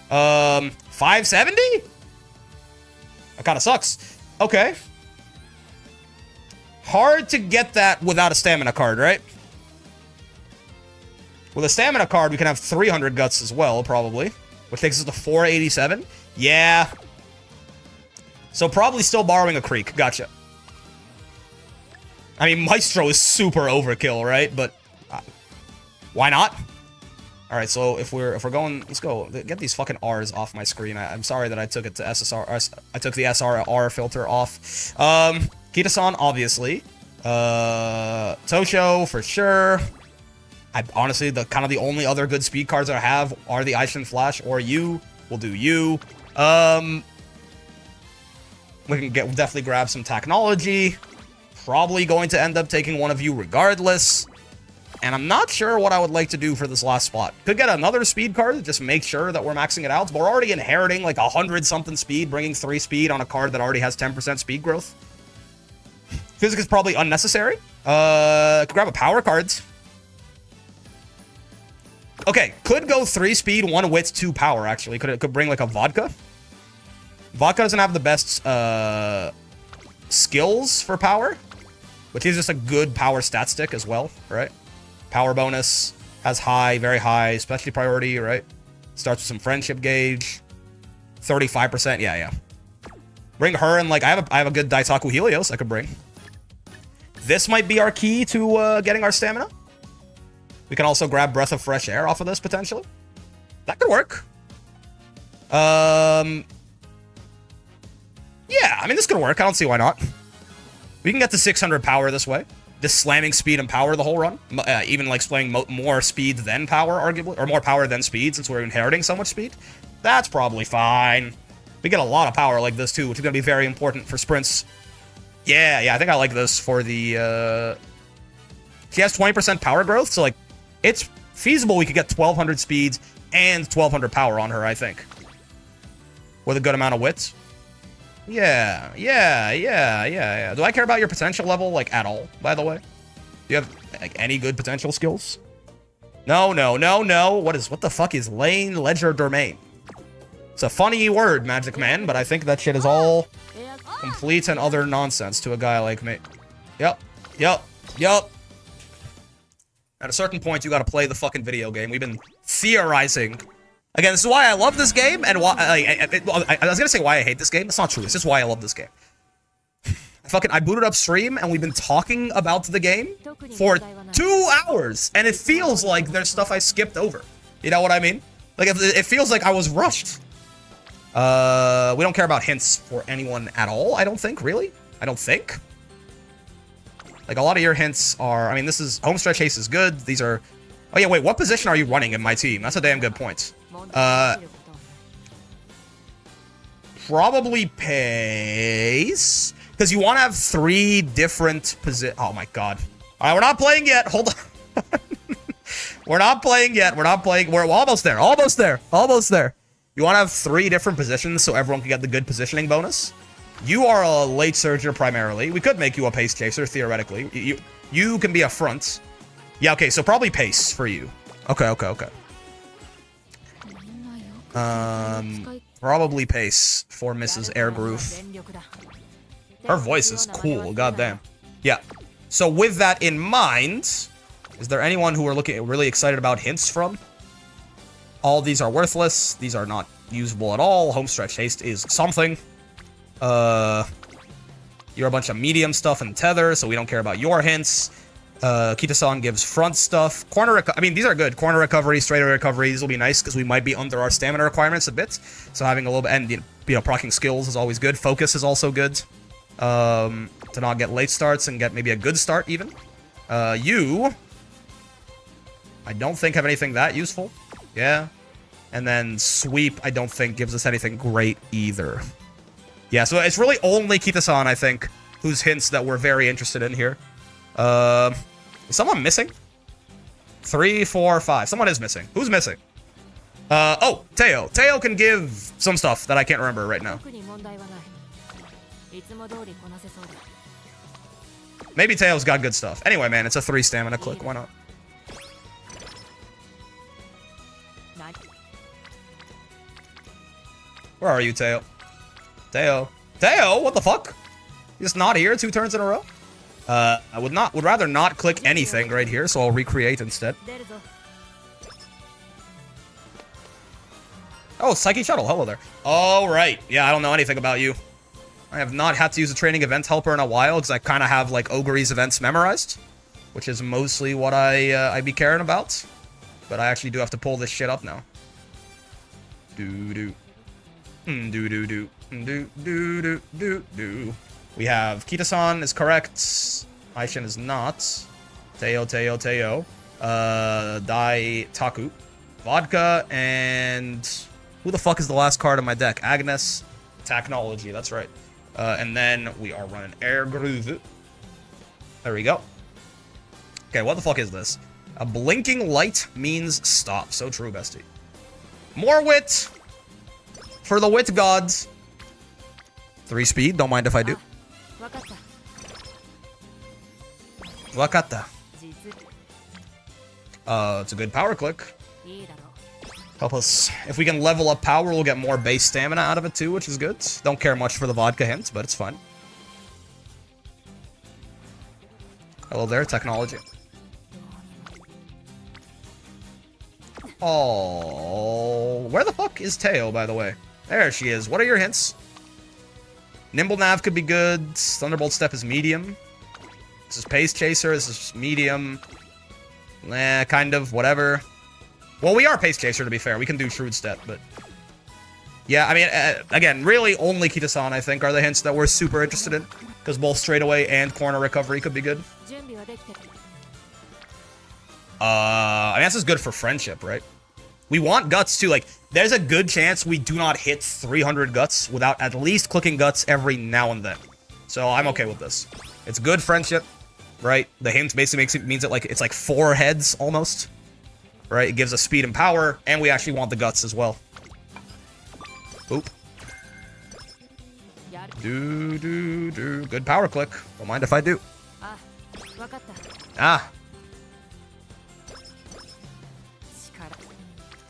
570? That kind of sucks. Okay. Hard to get that without a stamina card, right? With a stamina card, we can have 300 guts as well, probably. Which takes us to 487. Yeah. So probably still borrowing a Creek. Gotcha. I mean, Maestro is super overkill, right? But why not? All right, so if we're going, let's go. Get these fucking R's off my screen. I'm sorry that I took it to SSR. I took the SRR filter off. Kita-san, obviously. Tosho for sure. I honestly, the kind of the only other good speed cards that I have are the Aishin Flash or you. We'll do you. We can definitely grab some technology. Probably going to end up taking one of you regardless. And I'm not sure what I would like to do for this last spot. Could get another speed card to just make sure that we're maxing it out. But we're already inheriting like 100-something speed, bringing 3 speed on a card that already has 10% speed growth. Physics is probably unnecessary. Could grab a power card. Okay, could go 3 speed, 1 wit, 2 power, actually. Could bring like a vodka. Vodka doesn't have the best skills for power, which is just a good power stat stick as well, right? Power bonus, has high, very high, specialty priority, right? Starts with some friendship gauge. 35%, yeah. Bring her and like, I have a good Daitaku Helios I could bring. This might be our key to getting our stamina. We can also grab Breath of Fresh Air off of this, potentially. That could work. Yeah, I mean, this could work. I don't see why not. We can get to 600 power this way. Just slamming speed and power the whole run. Even, like, playing more speed than power, arguably. Or more power than speed, since we're inheriting so much speed. That's probably fine. We get a lot of power like this, too, which is going to be very important for sprints. Yeah, I think I like this for the... She has 20% power growth, so, like, it's feasible we could get 1,200 speeds and 1,200 power on her, I think. With a good amount of wits. Yeah. Do I care about your potential level, like, at all, by the way? Do you have, like, any good potential skills? No. What the fuck is Lane Ledger Domain? It's a funny word, Magic Man, but I think that shit is all complete and utter nonsense to a guy like me. Yep. At a certain point, you gotta play the fucking video game. We've been theorizing. Again, this is why I love this game, and why I was gonna say why I hate this game. That's not true. It's just why I love this game. I booted up stream, and we've been talking about the game for 2 hours, and it feels like there's stuff I skipped over. You know what I mean? Like, it feels like I was rushed. We don't care about hints for anyone at all, I don't think, really. I don't think. Like, a lot of your hints are... I mean, this is... Homestretch Haste is good. These are... Oh, yeah, wait. What position are you running in my team? That's a damn good point. Probably Pace. Because you want to have 3 different positions... Oh, my God. All right, we're not playing yet. Hold on. We're not playing yet. We're almost there. Almost there. You want to have 3 different positions so everyone can get the good positioning bonus? You are a late surger primarily. We could make you a pace chaser, theoretically. You can be a front. Yeah, okay, so probably pace for you. Okay. Probably pace for Mrs. Airgroove. Her voice is cool, goddamn. Yeah. So with that in mind, is there anyone who we're really excited about hints from? All these are worthless. These are not usable at all. Homestretch Haste is something. You're a bunch of medium stuff and tether, so we don't care about your hints. Kita-san gives front stuff. I mean, these are good. Corner recovery, straight recovery. These will be nice because we might be under our stamina requirements a bit. So having a little bit, and you know, proccing skills is always good. Focus is also good. To not get late starts and get maybe a good start even. You, I don't think have anything that useful. Yeah. And then sweep, I don't think gives us anything great either. Yeah, so it's really only Kita-san, I think, whose hints that we're very interested in here. Is someone missing? 3, 4, 5. Someone is missing. Who's missing? Oh, Teo. Teo can give some stuff that I can't remember right now. Maybe Teo's got good stuff. Anyway, man, it's a 3 stamina click. Why not? Where are you, Teo? Teo, what the fuck? He's just not here 2 turns in a row? I would rather not click anything right here, so I'll recreate instead. Oh, Psyche Shuttle, hello there. All right, yeah, I don't know anything about you. I have not had to use a training event helper in a while, because I kind of have, like, Ogre's events memorized, which is mostly what I be caring about. But I actually do have to pull this shit up now. Do-do. Do-do-do. Do-do-do-do-do. We have Kita-san is correct. Aishin is not. Teo. Dai Taku. Vodka, and... Who the fuck is the last card on my deck? Agnes. Technology, that's right. And then we are running Air Groove. There we go. Okay, what the fuck is this? A blinking light means stop. So true, bestie. More wit! For the wit gods. 3 speed, don't mind if I do. Wakata. It's a good power click. Help us. If we can level up power, we'll get more base stamina out of it too, which is good. Don't care much for the vodka hint, but it's fine. Hello there, technology. Oh, where the fuck is Teo, by the way? There she is. What are your hints? Nimble Nav could be good. Thunderbolt Step is medium. This is Pace Chaser. This is medium. Kind of. Whatever. Well, we are Pace Chaser, to be fair. We can do Shrewd Step, but... Yeah, I mean, again, really only Kita-san, I think, are the hints that we're super interested in. Because both straightaway and corner recovery could be good. I mean, this is good for friendship, right? We want guts, too. Like, there's a good chance we do not hit 300 guts without at least clicking guts every now and then. So I'm okay with this. It's good friendship, right? The hint basically means it like it's like 4 heads, almost. Right? It gives us speed and power, and we actually want the guts as well. Oop. Do. Good power click. Don't mind if I do. Ah.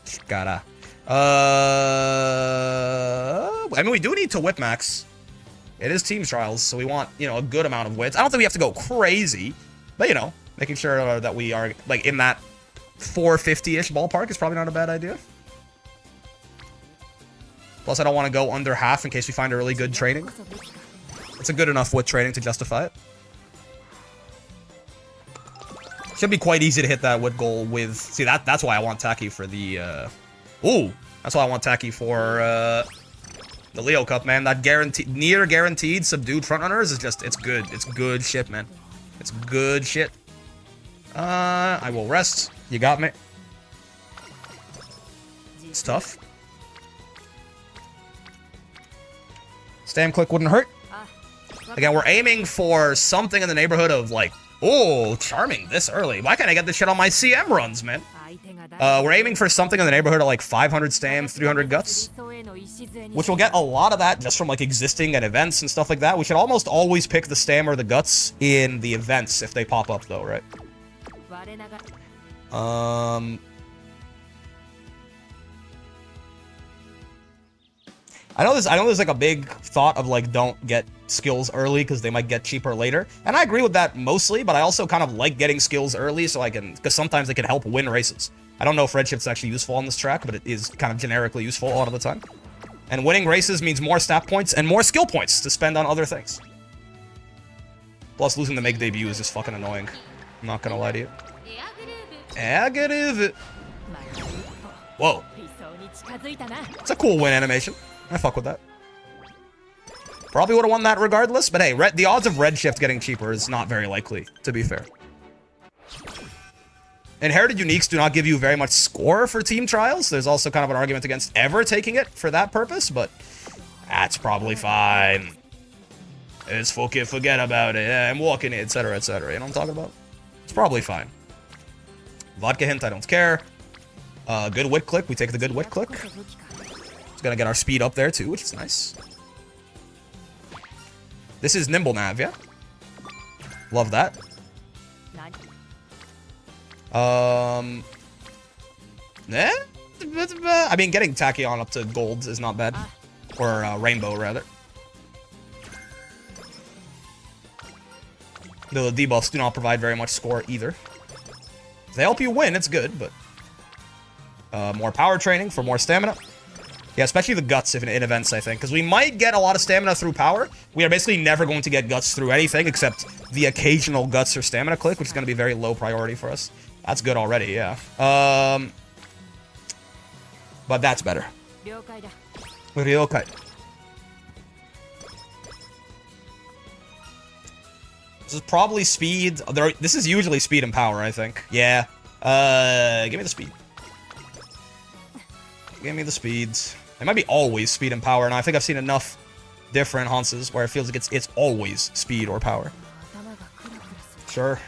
Shikara. I mean, we do need to whip max. It is team trials, so we want, you know, a good amount of wits. I don't think we have to go crazy, but, you know, making sure that we are, like, in that 450-ish ballpark is probably not a bad idea. Plus, I don't want to go under half in case we find a really good training. It's a good enough wit training to justify it. Should be quite easy to hit that wit goal with... See, that's why I want Taki for the... Ooh! That's why I want Taki for the Leo Cup, man. That near guaranteed subdued frontrunners is just... It's good. It's good shit, man. It's good shit. I will rest. You got me. It's tough. Stam click wouldn't hurt. Again, we're aiming for something in the neighborhood of like, oh, charming this early. Why can't I get this shit on my CM runs, man? We're aiming for something in the neighborhood of like 500 stam, 300 guts. Which will get a lot of that just from like existing at events and stuff like that. We should almost always pick the stam or the guts in the events if they pop up though, right? I know there's like a big thought of like don't get skills early because they might get cheaper later. And I agree with that mostly, but I also kind of like getting skills early so I can, because sometimes they can help win races. I don't know if Redship's actually useful on this track, but it is kind of generically useful a lot of the time. And winning races means more stat points and more skill points to spend on other things. Plus losing the Meg debut is just fucking annoying. I'm not gonna lie to you. Negative. Whoa. It's a cool win animation. I fuck with that. Probably would have won that regardless, but hey, the odds of Redshift getting cheaper is not very likely, to be fair. Inherited Uniques do not give you very much score for team trials. There's also kind of an argument against ever taking it for that purpose, but that's probably fine. It's fucking forget about it. Yeah, I'm walking it, etc., etc. You know what I'm talking about? It's probably fine. Vodka hint, I don't care. Good wit click, we take the good wit click. It's gonna get our speed up there too, which is nice. This is Nimble Nav, yeah? Love that. I mean, getting Tachyon up to gold is not bad. Or rainbow, rather. The debuffs do not provide very much score either. If they help you win, it's good, but... more power training for more stamina. Yeah, especially the guts in events, I think. Because we might get a lot of stamina through power. We are basically never going to get guts through anything except the occasional guts or stamina click, which is going to be very low priority for us. That's good already, yeah. But that's better. Ryokai. This is probably speed. This is usually speed and power, I think. Yeah. Give me the speed. Give me the speeds. It might be always speed and power, and I think I've seen enough different Hanses where it feels like it's always speed or power. Sure.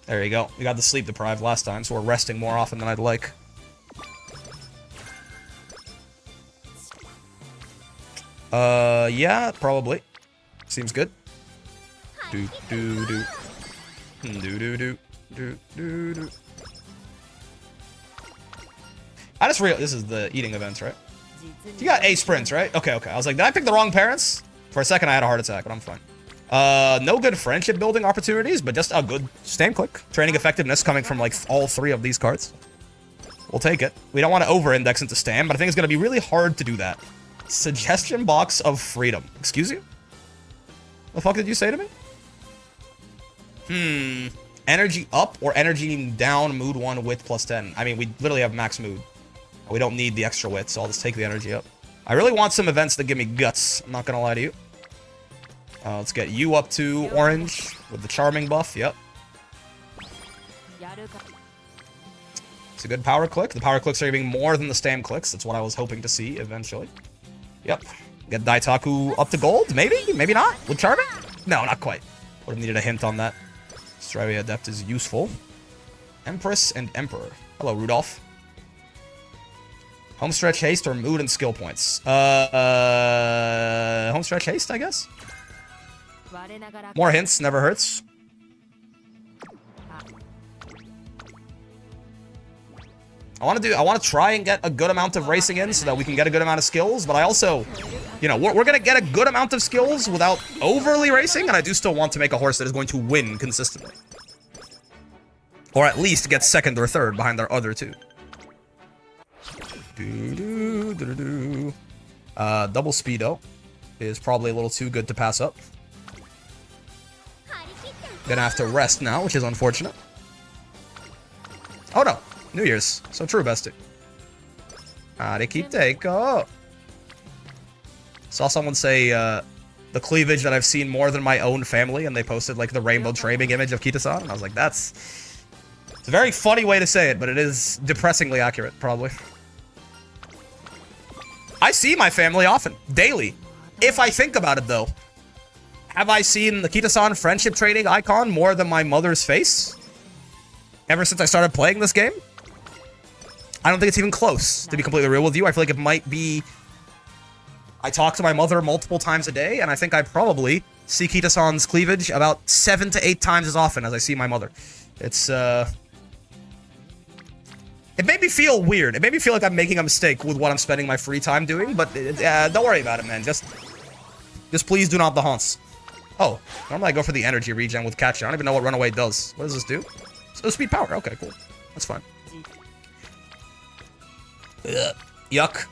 There you go. We got the sleep deprived last time, so we're resting more often than I'd like. Yeah, probably. Seems good. Do do do. Do do do do do do. I just realized this is the eating events, right? You got A sprints, right? Okay, okay. I was like, did I pick the wrong parents? For a second, I had a heart attack, but I'm fine. No good friendship building opportunities, but just a good stand click. Training effectiveness coming from like all three of these cards. We'll take it. We don't want to over-index into stand, but I think it's going to be really hard to do that. Suggestion box of freedom. Excuse you? The fuck did you say to me? Energy up or energy down, mood 1, wit plus 10. I mean, we literally have max mood. We don't need the extra wit, so I'll just take the energy up. I really want some events that give me guts. I'm not gonna lie to you. Let's get you up to orange with the charming buff. Yep. It's a good power click. The power clicks are giving more than the stam clicks. That's what I was hoping to see eventually. Yep. Get Daitaku up to gold? Maybe? Maybe not? With charming? No, not quite. Would have needed a hint on that. Stravia Adept is useful. Empress and Emperor. Hello, Rudolph. Homestretch Haste or Mood and Skill Points? Homestretch Haste, I guess? More hints, never hurts. I want to try and get a good amount of racing in so that we can get a good amount of skills, but I also, you know, we're going to get a good amount of skills without overly racing, and I do still want to make a horse that is going to win consistently. Or at least get second or third behind their other two. Double Speedo is probably a little too good to pass up. Gonna have to rest now, which is unfortunate. Oh no, New Year's. So true, bestie. Arikiteko. Saw someone say the cleavage that I've seen more than my own family, and they posted like the rainbow trading image of Kita-san. And I was like, it's a very funny way to say it, but it is depressingly accurate, probably. I see my family often, daily. If I think about it, though. Have I seen the Kita-san friendship trading icon more than my mother's face? Ever since I started playing this game? I don't think it's even close, to be completely real with you. I feel like it might be... I talk to my mother multiple times a day, and I think I probably see Kita-san's cleavage about 7 to 8 times as often as I see my mother. It's, It made me feel weird. It made me feel like I'm making a mistake with what I'm spending my free time doing, but don't worry about it, man. Just please do not the haunts. Oh, normally I go for the energy regen with Catcher. I don't even know what Runaway does. What does this do? Oh, speed power. Okay, cool. That's fine. Ugh. Yuck.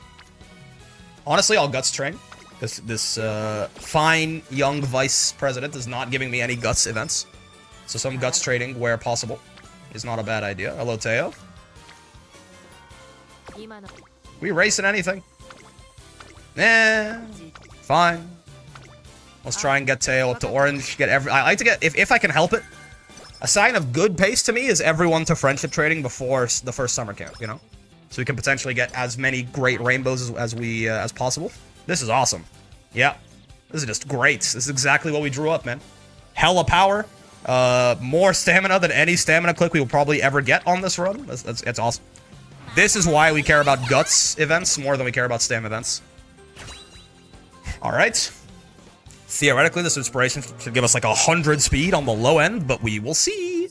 Honestly, I'll guts train. This fine young vice president is not giving me any guts events. So some guts trading where possible is not a bad idea. Hello, Teo. We racing anything? Nah. Fine. Let's try and get Teo up to orange. I like to get, if I can help it. A sign of good pace to me is everyone to friendship trading before the first summer camp, you know? So we can potentially get as many great rainbows as possible. This is awesome. Yeah. This is just great. This is exactly what we drew up, man. Hella power. More stamina than any stamina click we will probably ever get on this run. It's awesome. This is why we care about guts events more than we care about stam events. Alright. Theoretically, this inspiration should give us like 100 speed on the low end, but we will see.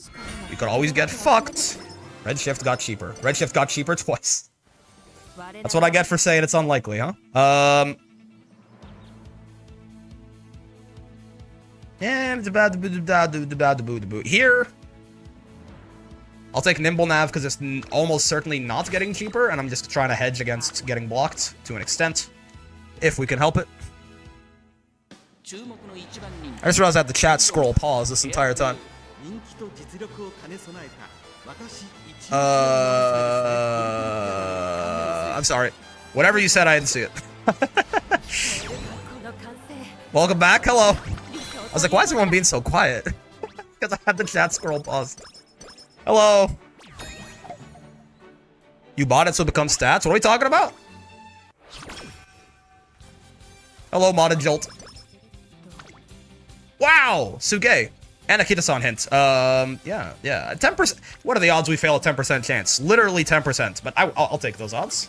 We could always get fucked. Redshift got cheaper. Redshift got cheaper twice. That's what I get for saying it's unlikely, huh? And here, I'll take Nimble Nav because it's almost certainly not getting cheaper, and I'm just trying to hedge against getting blocked to an extent, if we can help it. I just realized I had the chat scroll pause this entire time. I'm sorry. Whatever you said, I didn't see it. Welcome back. Hello. I was like, why is everyone being so quiet? Because I had the chat scroll paused. Hello. You bought it so it becomes stats? What are we talking about? Hello, modded Jolt. Wow, Suge. And Akita-san hint. Yeah. 10%. What are the odds we fail a 10% chance? Literally 10%, but I'll take those odds.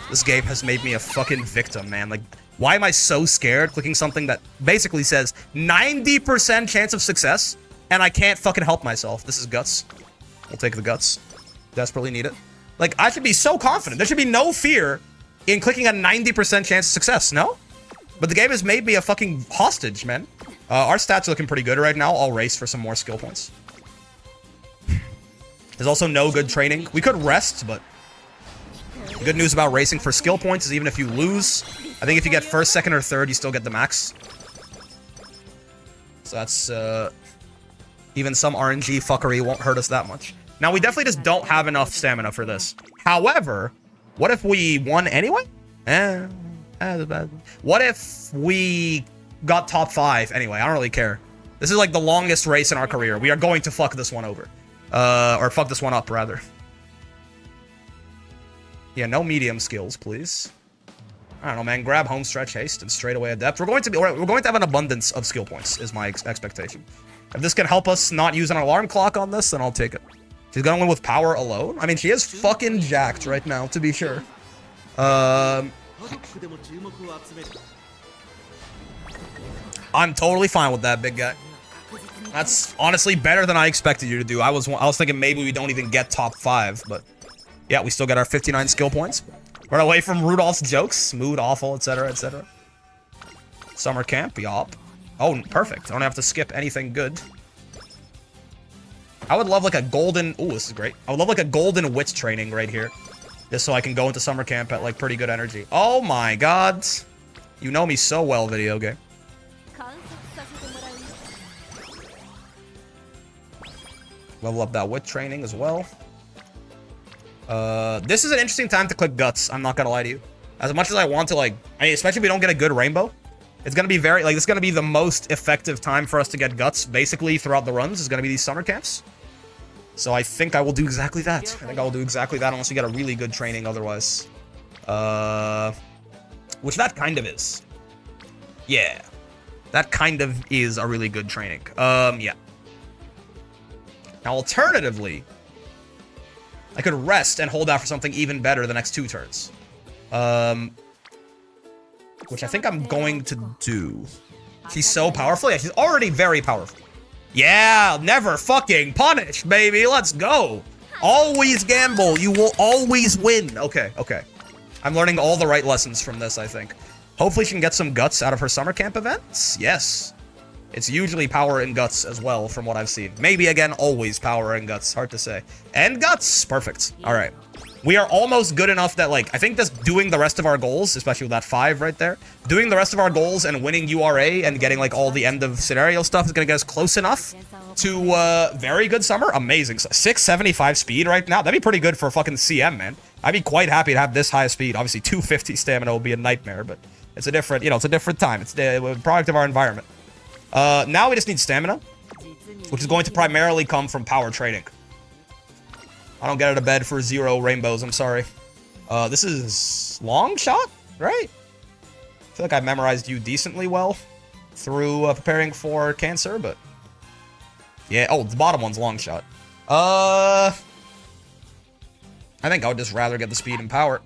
This game has made me a fucking victim, man. Like, why am I so scared clicking something that basically says 90% chance of success, and I can't fucking help myself? This is guts. We'll take the guts. Desperately need it. Like, I should be so confident. There should be no fear in clicking a 90% chance of success, no? But the game has made me a fucking hostage, man. Our stats are looking pretty good right now. I'll race for some more skill points. There's also no good training. We could rest, but the good news about racing for skill points is even if you lose, I think if you get first, second, or third, you still get the max. So that's, even some RNG fuckery won't hurt us that much. Now, we definitely just don't have enough stamina for this. However, what if we won anyway? What if we got top 5 anyway? I don't really care. This is like the longest race in our career. We are going to fuck this one over. Or fuck this one up, rather. Yeah, no medium skills, please. I don't know, man. Grab home stretch haste and straight away adept. We're going to have an abundance of skill points, is my expectation. If this can help us not use an alarm clock on this, then I'll take it. She's gonna win with power alone. I mean, she is fucking jacked right now, to be sure. I'm totally fine with that, big guy. That's honestly better than I expected you to do. I was thinking maybe we don't even get top 5, but yeah, we still get our 59 skill points. Run away from Rudolph's jokes, mood awful, etc., etc. Summer camp, yup. Oh, perfect. I don't have to skip anything good. I would love like a golden... Ooh, this is great. I would love like a golden wit training right here. Just so I can go into summer camp at like pretty good energy. Oh my god. You know me so well, video game. Level up that wit training as well. This is an interesting time to click guts. I'm not gonna lie to you. As much as I want to like... I mean, especially if we don't get a good rainbow. It's gonna be very... Like, this is gonna be the most effective time for us to get guts, basically, throughout the runs. Is gonna be these summer camps. So I think I will do exactly that. I think I will do exactly that unless we get a really good training otherwise. Which that kind of is. Yeah. That kind of is a really good training. Yeah. Now, alternatively, I could rest and hold out for something even better the next 2 turns. Which I think I'm going to do. She's so powerful. Yeah, she's already very powerful. Yeah, never fucking punish, baby. Let's go. Always gamble. You will always win. Okay, okay. I'm learning all the right lessons from this, I think. Hopefully she can get some guts out of her summer camp events. Yes. It's usually power and guts as well, from what I've seen. Maybe, again, always power and guts. Hard to say. And guts. Perfect. All right. We are almost good enough that, like, I think just doing the rest of our goals, especially with that 5 right there, doing the rest of our goals and winning URA and getting, like, all the end of scenario stuff is going to get us close enough to, very good summer. Amazing. 675 speed right now. That'd be pretty good for fucking CM, man. I'd be quite happy to have this high speed. Obviously, 250 stamina would be a nightmare, but it's a different, you know, it's a different time. It's the product of our environment. Now we just need stamina, which is going to primarily come from power trading. I don't get out of bed for 0 rainbows, I'm sorry. This is long shot, right? I feel like I memorized you decently well through preparing for cancer, but... Yeah, oh, the bottom one's long shot. I think I would just rather get the speed and power.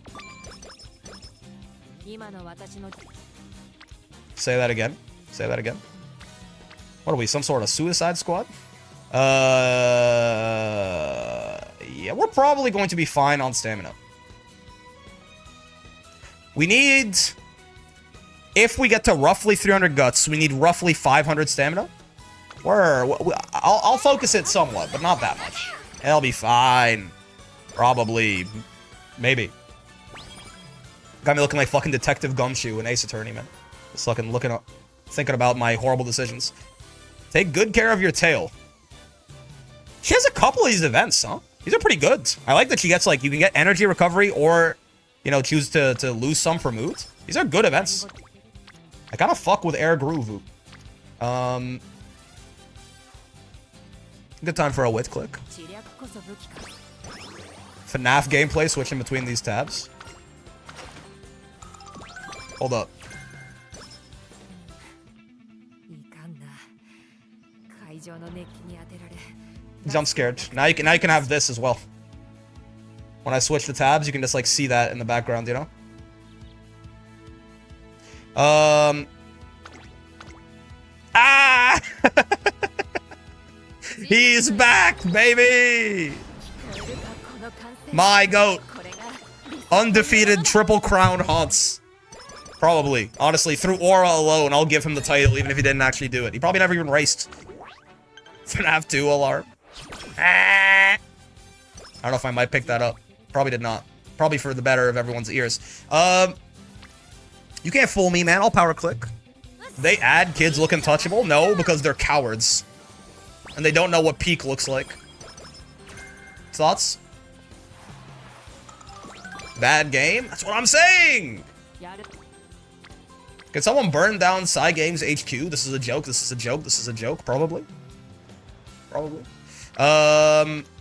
Say that again. Say that again. What are we, some sort of suicide squad? Yeah, we're probably going to be fine on stamina. We need If we get to roughly 300 guts, we need roughly 500 stamina. I'll focus it somewhat, but not that much. It'll be fine. Probably. Maybe. Got me looking like fucking Detective Gumshoe in Ace Attorney, man. Just fucking looking up, thinking about my horrible decisions. Take good care of your tail. She has a couple of these events, huh? These are pretty good. I like that she gets, like, you can get energy recovery or, you know, choose to lose some for mood. These are good events. I kind of fuck with Air Groove. Good time for a wit click. FNAF gameplay switching between these tabs. Hold up. Jump scared. Now you can have this as well. When I switch the tabs, you can just like see that in the background, you know? Ah! He's back, baby! My goat. Undefeated Triple Crown Haunts. Probably. Honestly, through aura alone, I'll give him the title even if he didn't actually do it. He probably never even raced. FNAF 2 alarm. I don't know if I might pick that up. Probably did not. Probably for the better of everyone's ears. You can't fool me, man. I'll power click. They add kids look untouchable? No, because they're cowards. And they don't know what peak looks like. Thoughts? Bad game? That's what I'm saying! Can someone burn down Psy Games HQ? This is a joke, this is a joke, this is a joke, probably. Probably.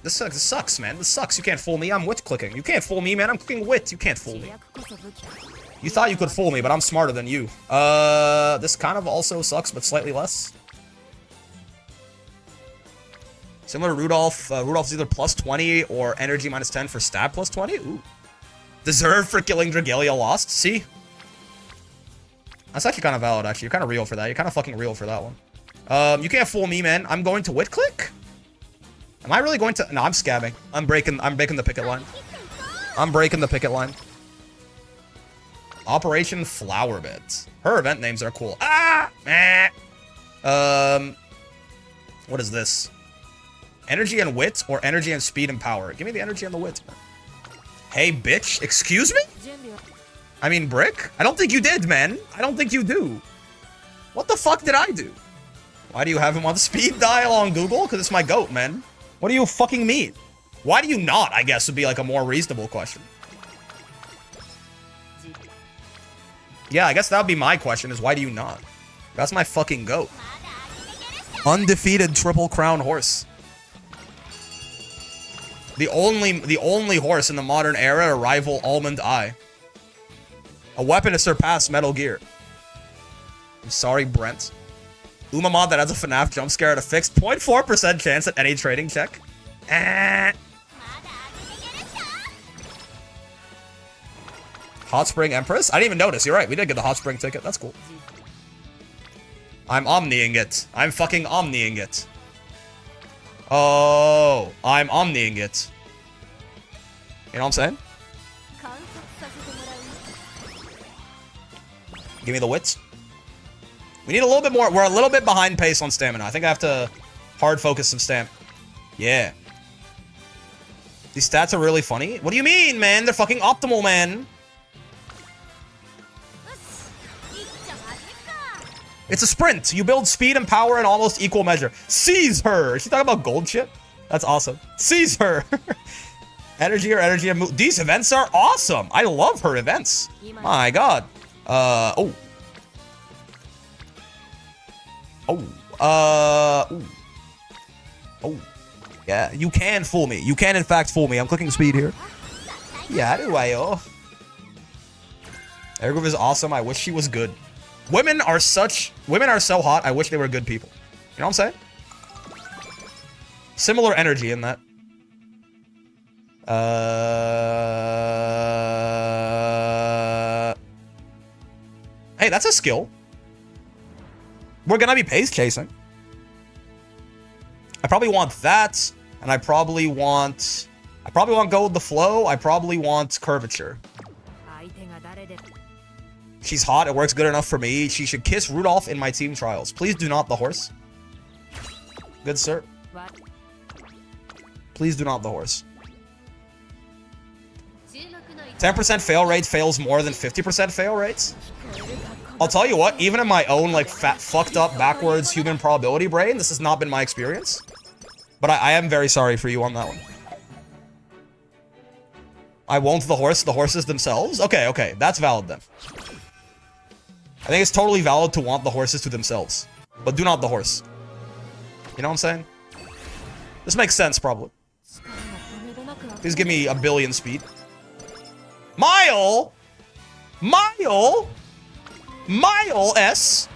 This sucks, man. This sucks. You can't fool me. I'm wit clicking. You can't fool me, man. I'm clicking wit. You can't fool me. You thought you could fool me, but I'm smarter than you. This kind of also sucks, but slightly less. Similar to Rudolph. Rudolph's either plus 20 or energy minus 10 for stab plus 20. Ooh. Deserve for killing Dragalia lost. See? That's actually kind of valid, actually. You're kind of real for that. You're kind of fucking real for that one. You can't fool me, man. I'm going to wit click? Am I really going to? No, I'm scabbing. I'm breaking the picket line. I'm breaking the picket line. Operation Flower Beds. Her event names are cool. Ah! What is this? Energy and wit or energy and speed and power? Give me the energy and the wit, man. Hey, bitch. Excuse me? I mean, Brick? I don't think you did, man. I don't think you do. What the fuck did I do? Why do you have him on speed dial on Google? Because it's my goat, man. What do you fucking mean? Why do you not, I guess, would be like a more reasonable question. Yeah, I guess that would be my question, is why do you not? That's my fucking goat. Undefeated Triple Crown horse. The only horse in the modern era to rival Almond Eye. A weapon to surpass Metal Gear. I'm sorry, Brent. Umamod that has a FNAF jump scare at a fixed 0.4% chance at any trading check. Hot Spring Empress? I didn't even notice. You're right. We did get the Hot Spring ticket. That's cool. I'm omniing it. I'm fucking omniing it. Oh, I'm omniing it. You know what I'm saying? Give me the wits. We need a little bit more. We're a little bit behind pace on stamina. I think I have to hard focus some stamina. Yeah. These stats are really funny. What do you mean, man? They're fucking optimal, man. It's a sprint. You build speed and power in almost equal measure. Seize her. Is she talking about gold shit? That's awesome. Seize her. Energy or energy and move. These events are awesome. I love her events. My god. Oh. Yeah, you can fool me. You can, in fact, fool me. I'm clicking speed here. Yeah, anyway, Airgroove is awesome. I wish she was good. Women are so hot. I wish they were good people. You know what I'm saying? Similar energy in that. Hey, that's a skill. We're gonna be pace chasing. I probably want that, and I probably want go with the flow. I probably want curvature. She's hot. It works good enough for me. She should kiss Rudolph in my team trials. Please do not the horse. Good sir. Please do not the horse. 10% fail rate fails more than 50% fail rates. I'll tell you what, even in my own like fat, fucked up, backwards human probability brain, this has not been my experience. But I am very sorry for you on that one. I won't the horses themselves? Okay, that's valid then. I think it's totally valid to want the horses to themselves. But do not the horse. You know what I'm saying? This makes sense, probably. Please give me a billion speed. Mile S?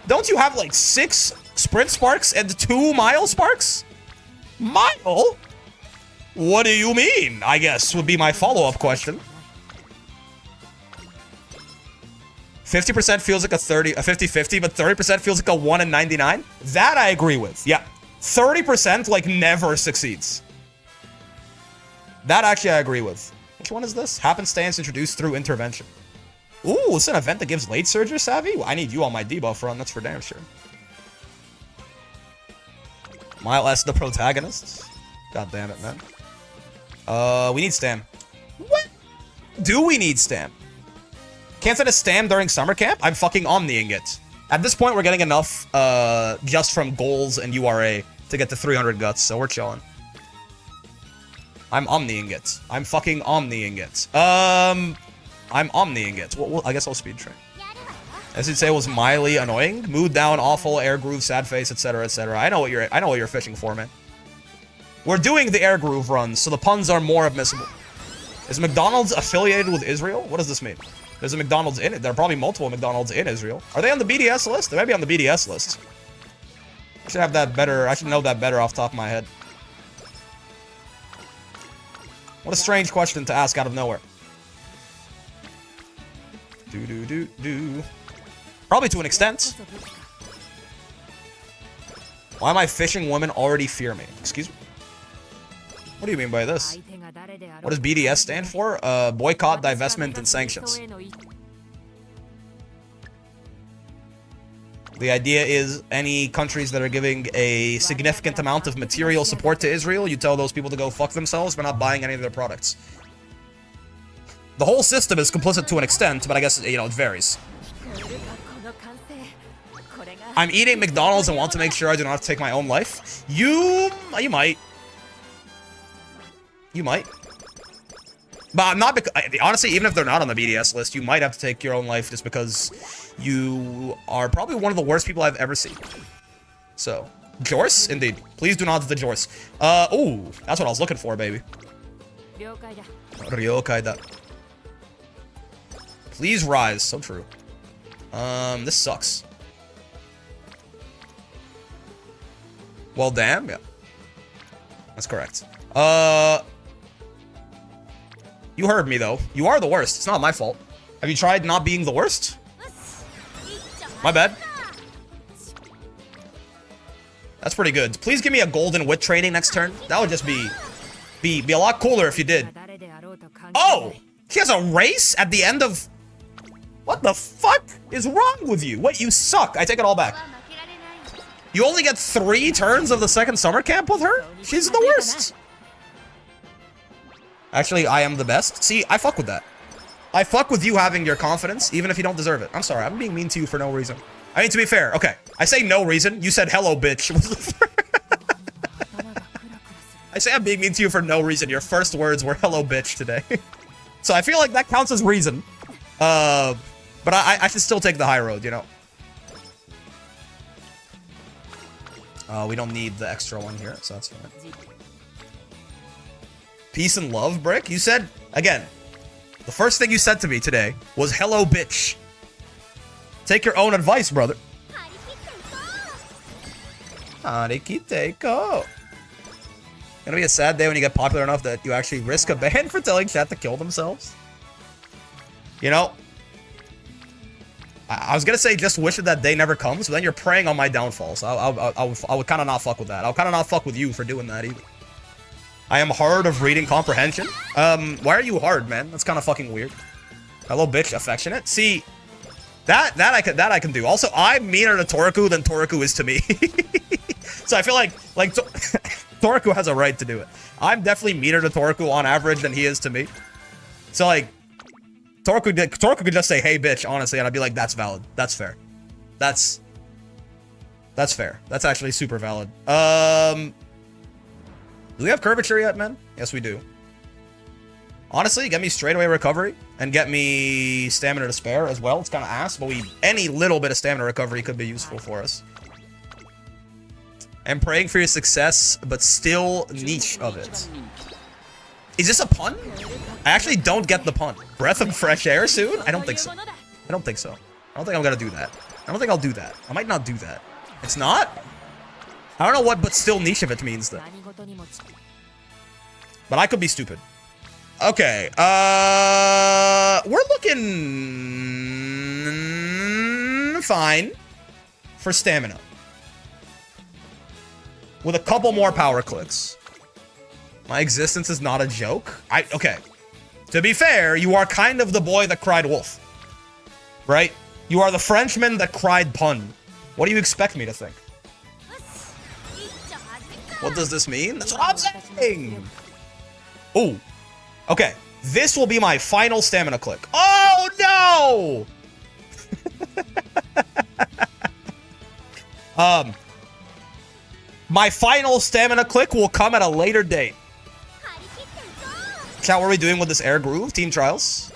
Don't you have like 6 sprint sparks and 2 mile sparks? Mile? What do you mean? I guess would be my follow-up question. 50% feels like a 50-50, but 30% feels like a 1 in 99. That I agree with. Yeah. 30% like never succeeds. That actually I agree with. Which one is this? Happenstance introduced through intervention. Ooh, it's an event that gives late surger savvy? Well, I need you on my debuff run, that's for damn sure. Mile S the protagonist. God damn it, man. We need Stam. What? Do we need Stam? Can't send a Stam during summer camp? I'm fucking omniing it. At this point, we're getting enough just from goals and URA to get to 300 guts, so we're chilling. I'm omniing it. I'm fucking omniing it. I'm omniing it. Well, I guess I'll speed train. As you'd say, was mildly annoying. Mood down, awful, air groove, sad face, etc., etc. I know what you're fishing for, man. We're doing the air groove runs, so the puns are more admissible. Is McDonald's affiliated with Israel? What does this mean? There's a McDonald's in it. There are probably multiple McDonald's in Israel. Are they on the BDS list? They might be on the BDS list. I should have that better. I should know that better off the top of my head. What a strange question to ask out of nowhere. Probably to an extent. Why am I fishing women already fear me? Excuse me? What do you mean by this? What does BDS stand for? Boycott, divestment, and sanctions. The idea is any countries that are giving a significant amount of material support to Israel, you tell those people to go fuck themselves by not buying any of their products. The whole system is complicit to an extent, but I guess, you know, it varies. I'm eating McDonald's and want to make sure I do not have to take my own life. You might. You might. But not because, honestly, even if they're not on the BDS list, you might have to take your own life just because you are probably one of the worst people I've ever seen. So, Jorce? Indeed. Please do not the Jorce. Ooh, that's what I was looking for, baby. Ryokai-da. Please rise. So true. This sucks. Well, damn. Yeah. That's correct. You heard me, though. You are the worst. It's not my fault. Have you tried not being the worst? My bad. That's pretty good. Please give me a golden wit training next turn. That would just be a lot cooler if you did. Oh! He has a race at the end of... What the fuck is wrong with you? What, you suck. I take it all back. You only get 3 turns of the second summer camp with her? She's the worst. Actually, I am the best. See, I fuck with that. I fuck with you having your confidence, even if you don't deserve it. I'm sorry, I'm being mean to you for no reason. I mean, to be fair, okay. I say no reason. You said hello, bitch. I say I'm being mean to you for no reason. Your first words were hello, bitch, today. So I feel like that counts as reason. But I should still take the high road, you know? We don't need the extra one here, so that's fine. Peace and love, Brick? You said, again, the first thing you said to me today was hello, bitch. Take your own advice, brother. Arikiteko. Gonna be a sad day when you get popular enough that you actually risk a ban for telling chat to kill themselves. You know, I was gonna say just wish that that day never comes, but then you're preying on my downfall, so I would kind of not fuck with that. I'll kind of not fuck with you for doing that either. I am hard of reading comprehension. Why are you hard, man? That's kind of fucking weird. Hello, bitch, affectionate. See, That I can do. Also, I'm meaner to Toriku than Toriku is to me. So I feel like Toriku has a right to do it. I'm definitely meaner to Toriku on average than he is to me. So like Toriku could just say, "Hey, bitch," honestly, and I'd be like, "That's valid. That's fair. That's fair. That's actually super valid." Do we have curvature yet, man? Yes, we do. Honestly, get me straightaway recovery and get me stamina to spare as well. It's kind of ass, but any little bit of stamina recovery could be useful for us. I'm praying for your success, but still niche of it. Is this a pun? I actually don't get the pun. Breath of fresh air soon? I don't think so. I don't think so. I don't think I'm gonna do that. I don't think I'll do that. I might not do that. It's not? I don't know what but still niche of it means then. But I could be stupid. Okay, we're looking fine for stamina. With a couple more power clicks. My existence is not a joke. Okay. To be fair, you are kind of the boy that cried wolf. Right? You are the Frenchman that cried pun. What do you expect me to think? What does this mean? That's what I'm saying! Ooh. Okay. This will be my final stamina click. Oh, no! My final stamina click will come at a later date. Chat, what are we doing with this air groove? Team trials.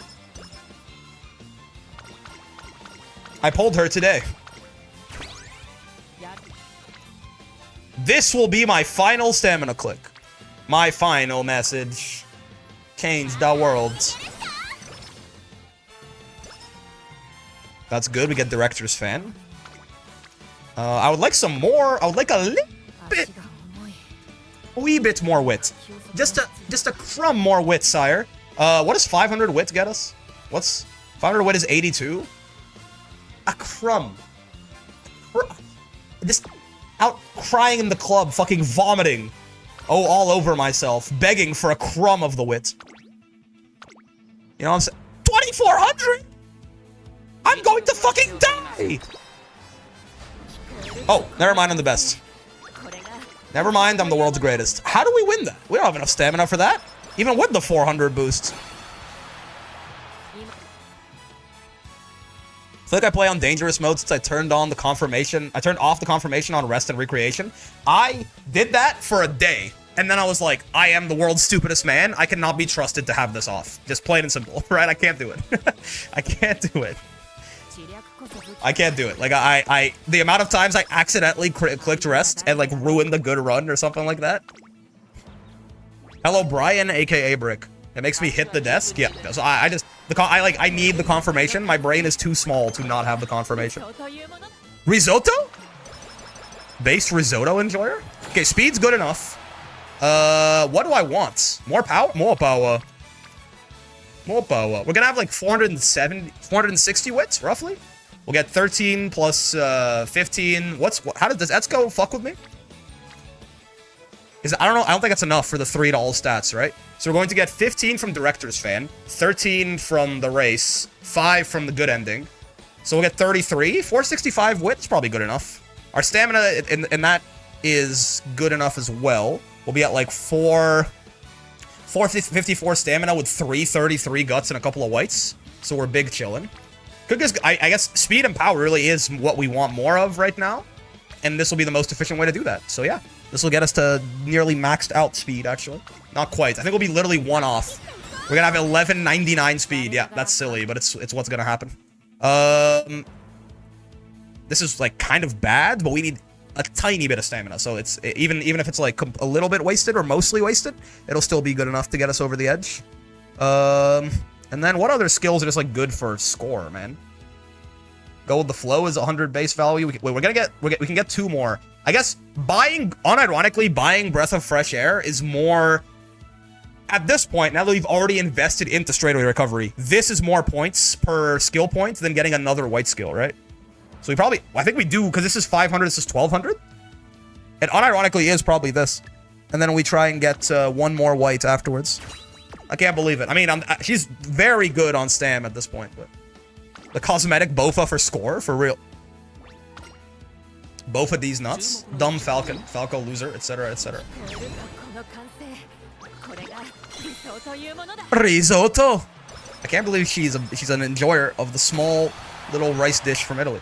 I pulled her today. This will be my final stamina click. My final message. Change the world. That's good. We get director's fan. I would like some more. I would like a little bit. A wee bit more wit. Just a crumb more wit, sire. What does 500 wit get us? What's 500 wit is 82? A crumb. Just out crying in the club, fucking vomiting. Oh, all over myself, begging for a crumb of the wit. You know what I'm saying? 2,400? I'm going to fucking die! Oh, never mind, I'm the best. Never mind, I'm the world's greatest. How do we win that? We don't have enough stamina for that. Even with the 400 boost. I feel like I play on dangerous mode since I turned on the confirmation. I turned off the confirmation on rest and recreation. I did that for a day. And then I was like, I am the world's stupidest man. I cannot be trusted to have this off. Just plain and simple, right? I can't do it. I can't do it. I can't do it. Like, the amount of times I accidentally clicked rest and, like, ruined the good run or something like that. Hello, Brian, aka Brick. It makes me hit the desk. Yeah, so I need the confirmation. My brain is too small to not have the confirmation. Risotto? Based risotto enjoyer? Okay, speed's good enough. What do I want? More power? More power. More power. We're gonna have like 460 wits, roughly. We'll get 13 plus 15. How does Etsuko fuck with me? I don't know. I don't think that's enough for the 3 to all stats, right? So we're going to get 15 from Director's Fan, 13 from the race, 5 from the good ending. So we'll get 33. 465 wits, probably good enough. Our stamina in that is good enough as well. We'll be at like 454 stamina with 333 guts and a couple of whites. So we're big chillin'. I guess speed and power really is what we want more of right now. And this will be the most efficient way to do that. So yeah. This will get us to nearly maxed out speed, actually. Not quite. I think we'll be literally 1 off. We're gonna have 1199 speed. Yeah, that's silly, but it's what's gonna happen. This is, like, kind of bad, but we need a tiny bit of stamina. So it's even if it's, like, a little bit wasted or mostly wasted, it'll still be good enough to get us over the edge. And then what other skills are just, like, good for score, man? Go with the flow is 100 base value. We can get 2 more. I guess unironically buying Breath of Fresh Air is more, at this point, now that we've already invested into straightaway recovery, this is more points per skill point than getting another white skill, right? So I think we do, because this is 500, this is 1200. It unironically is probably this. And then we try and get 1 more white afterwards. I can't believe it. I mean, she's very good on stam at this point, but The cosmetic Bofa for score, for real. Bofa these nuts. Dumb Falcon. Falco loser, etc, etc. Risotto! I can't believe she's an enjoyer of the small little rice dish from Italy.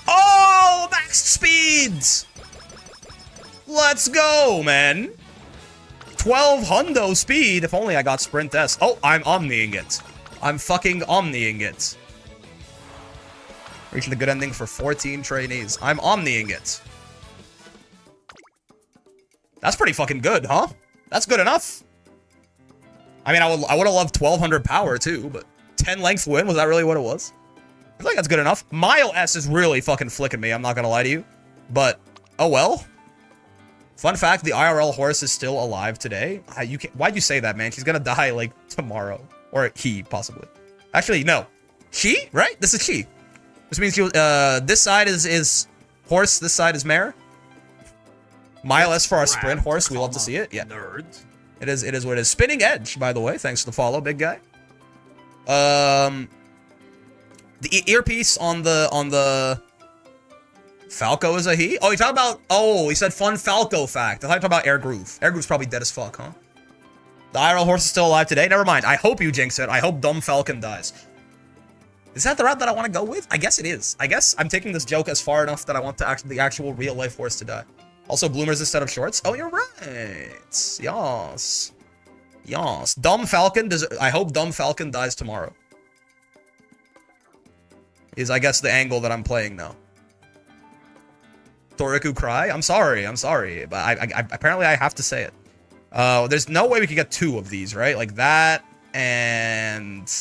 Oh, max speeds! Let's go, man. 12 hundo speed. If only I got sprint S. Oh, I'm omniing it. I'm fucking omniing it. Reaching a good ending for 14 trainees. I'm omniing it. That's pretty fucking good, huh? That's good enough. I mean, I would have loved 1200 power too, but 10 length win, was that really what it was? I feel like that's good enough. Mile S is really fucking flicking me, I'm not gonna lie to you. But, oh well. Fun fact, the IRL horse is still alive today. Why'd you say that, man? She's gonna die, like, tomorrow. Or he, possibly. Actually, no. She? Right? This is she. Which means this side is horse, this side is mare. Mile S for our sprint horse. We love to see it. Yeah. Nerds. It is what it is. Spinning Edge, by the way. Thanks for the follow, big guy. The earpiece on the Falco is a he. Oh, you talking about? Oh, he said fun Falco fact. I thought you were talking about Air Groove. Air Groove's probably dead as fuck, huh? The IRL horse is still alive today. Never mind. I hope you jinx it. I hope dumb Falcon dies. Is that the route that I want to go with? I guess it is. I guess I'm taking this joke as far enough that I want the actual real life horse to die. Also, bloomers instead of shorts. Oh, you're right. Yas. Yas. Dumb Falcon. I hope Dumb Falcon dies tomorrow. Is, I guess, the angle that I'm playing now. Toriku cry? I'm sorry. I'm sorry. But I apparently I have to say it. There's no way we could get two of these, right? Like that and...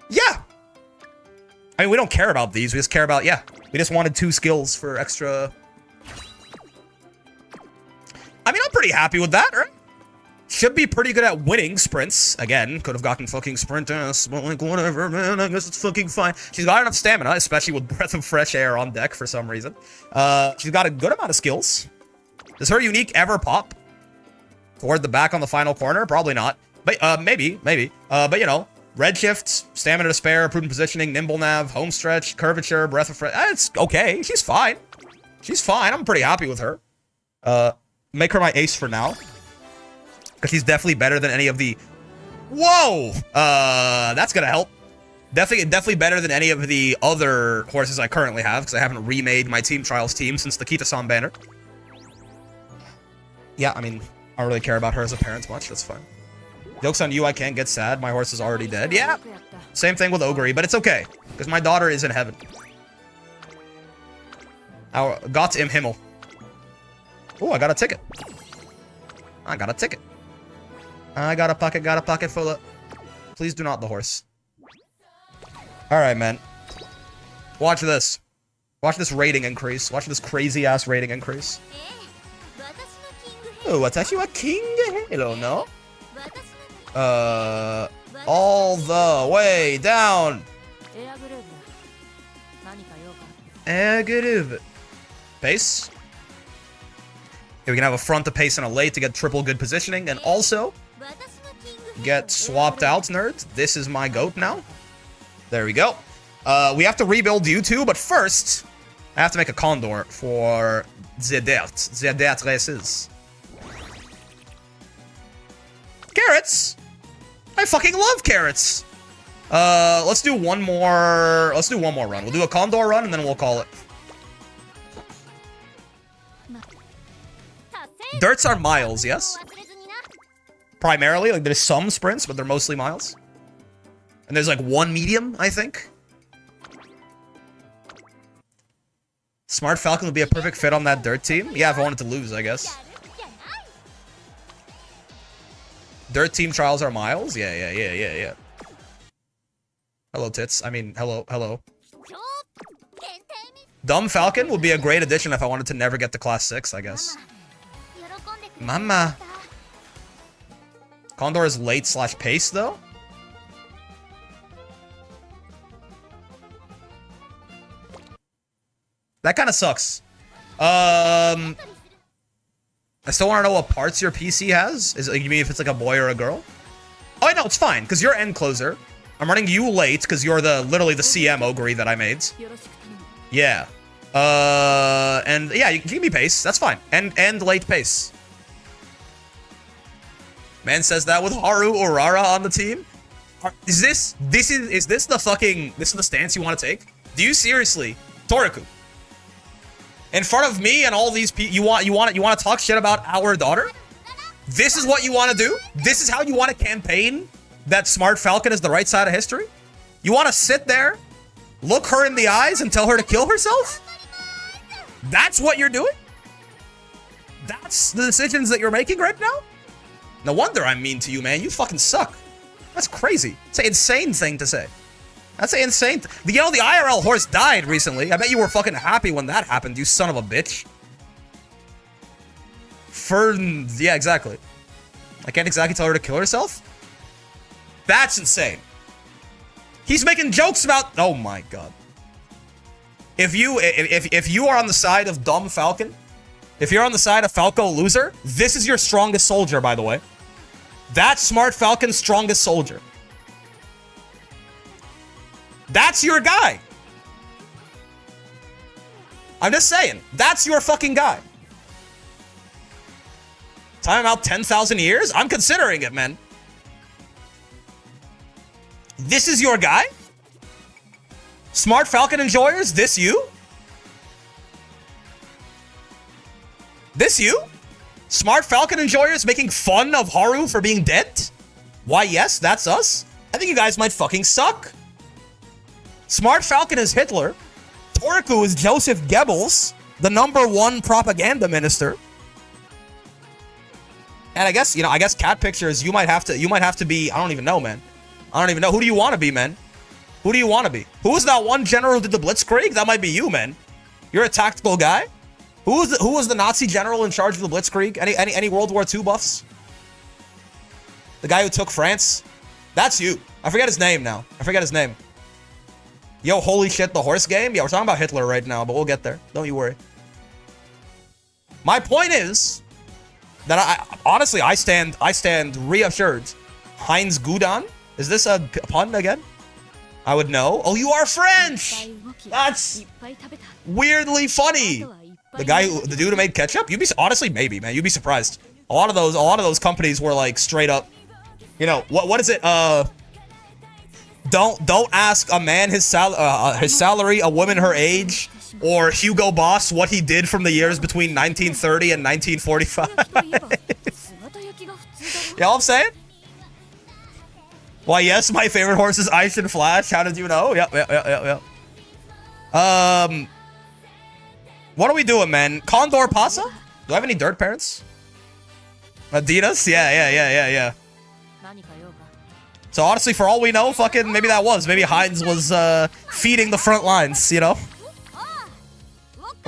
Yeah! I mean, we don't care about these. We just care about, yeah. We just wanted 2 skills for extra... I mean, I'm pretty happy with that, right? Should be pretty good at winning sprints. Again, could have gotten fucking sprint ass, but like, whatever, man. I guess it's fucking fine. She's got enough stamina, especially with Breath of Fresh Air on deck for some reason. She's got a good amount of skills. Does her unique ever pop toward the back on the final corner? Probably not. But, maybe. But, you know, Redshift, Stamina to Spare, Prudent Positioning, Nimble Nav, Home Stretch, Curvature, Breath of Fresh... It's okay. She's fine. She's fine. I'm pretty happy with her. Make her my ace for now. Because she's definitely better than any of the... Whoa! That's gonna help. Definitely better than any of the other horses I currently have, because I haven't remade my Team Trials team since the Kita-san banner. Yeah, I mean, I don't really care about her as a parent much. That's fine. Joke's on you, I can't get sad. My horse is already dead. Yeah, same thing with Ogre, but it's okay, because my daughter is in heaven. Our Gott im Himmel. Oh, I got a ticket. I got a ticket. I got a pocket full of... Please do not the horse. Alright, man. Watch this. Watch this rating increase. Watch this crazy-ass rating increase. Oh, watashi wa King Halo, no? All the way down. Air Groove. Pace. Okay, we can have a front to pace and a late to get triple good positioning, and also get swapped out, nerds. This is my goat now. There we go. We have to rebuild U2, but first, I have to make a Condor for Zedert. Zedert races. Carrots! I fucking love carrots! Let's do one more... Let's do one more run. We'll do a Condor run, and then we'll call it. Dirts are miles, yes? Primarily, like, there's some sprints, but they're mostly miles. And there's, like, one medium, I think. Smart Falcon would be a perfect fit on that dirt team. Yeah, if I wanted to lose, I guess. Dirt team trials are miles? Yeah. Hello, tits. I mean, hello. Dumb Falcon would be a great addition if I wanted to never get to Class 6, I guess. Mama. Condor is late/pace, though? That kind of sucks. And I still want to know what parts your PC has. Is it, you mean if it's like a boy or a girl? Oh, no, it's fine, because you're end closer. I'm running you late, because you're literally the CM Ogre that I made. Yeah. And yeah, you can give me pace. That's fine. And late pace. Man says that with Haru Urara on the team. Is this the stance you want to take? Do you seriously, Toriku, in front of me and all these people, you want to talk shit about our daughter? This is what you want to do? This is how you want to campaign that Smart Falcon is the right side of history? You want to sit there, look her in the eyes, and tell her to kill herself? That's what you're doing? That's the decisions that you're making right now? No wonder I'm mean to you, man. You fucking suck. That's crazy. It's an insane thing to say. That's an insane... You know, the IRL horse died recently. I bet you were fucking happy when that happened, you son of a bitch. Yeah, exactly. I can't exactly tell her to kill herself? That's insane. He's making jokes about... Oh my god. If you are on the side of dumb Falcon, if you're on the side of Falco loser, this is your strongest soldier, by the way. That's Smart Falcon's strongest soldier. That's your guy. I'm just saying. That's your fucking guy. Time out 10,000 years? I'm considering it, man. This is your guy? Smart Falcon enjoyers? This you? This you? Smart Falcon enjoyers making fun of Haru for being dead? Why, yes, that's us. I think you guys might fucking suck. Smart Falcon is Hitler. Toriku is Joseph Goebbels, the #1 propaganda minister. And I guess, I guess cat pictures, you might have to be, I don't even know, man. I don't even know. Who do you want to be, man? Who do you want to be? Who was that one general who did the Blitzkrieg? That might be you, man. You're a tactical guy. Who was the Nazi general in charge of the Blitzkrieg? Any World War II buffs? The guy who took France? That's you. I forget his name now. I forget his name. Yo, holy shit, the horse game? Yeah, we're talking about Hitler right now, but we'll get there. Don't you worry. My point is that honestly, I stand reassured. Heinz Gudan? Is this a pun again? I would know. Oh, you are French! That's weirdly funny. The dude who made ketchup? Honestly, maybe, man. You'd be surprised. A lot of those companies were like straight up, what is it? Don't ask a man his salary, a woman her age, or Hugo Boss what he did from the years between 1930 and 1945. You know what I'm saying? Why, yes, my favorite horse is Ice and Flash. How did you know? Yep. What are we doing, man? Condor Pasa? Do I have any dirt parents? Adidas? Yeah. So honestly, for all we know, fucking maybe Heinz was feeding the front lines, Where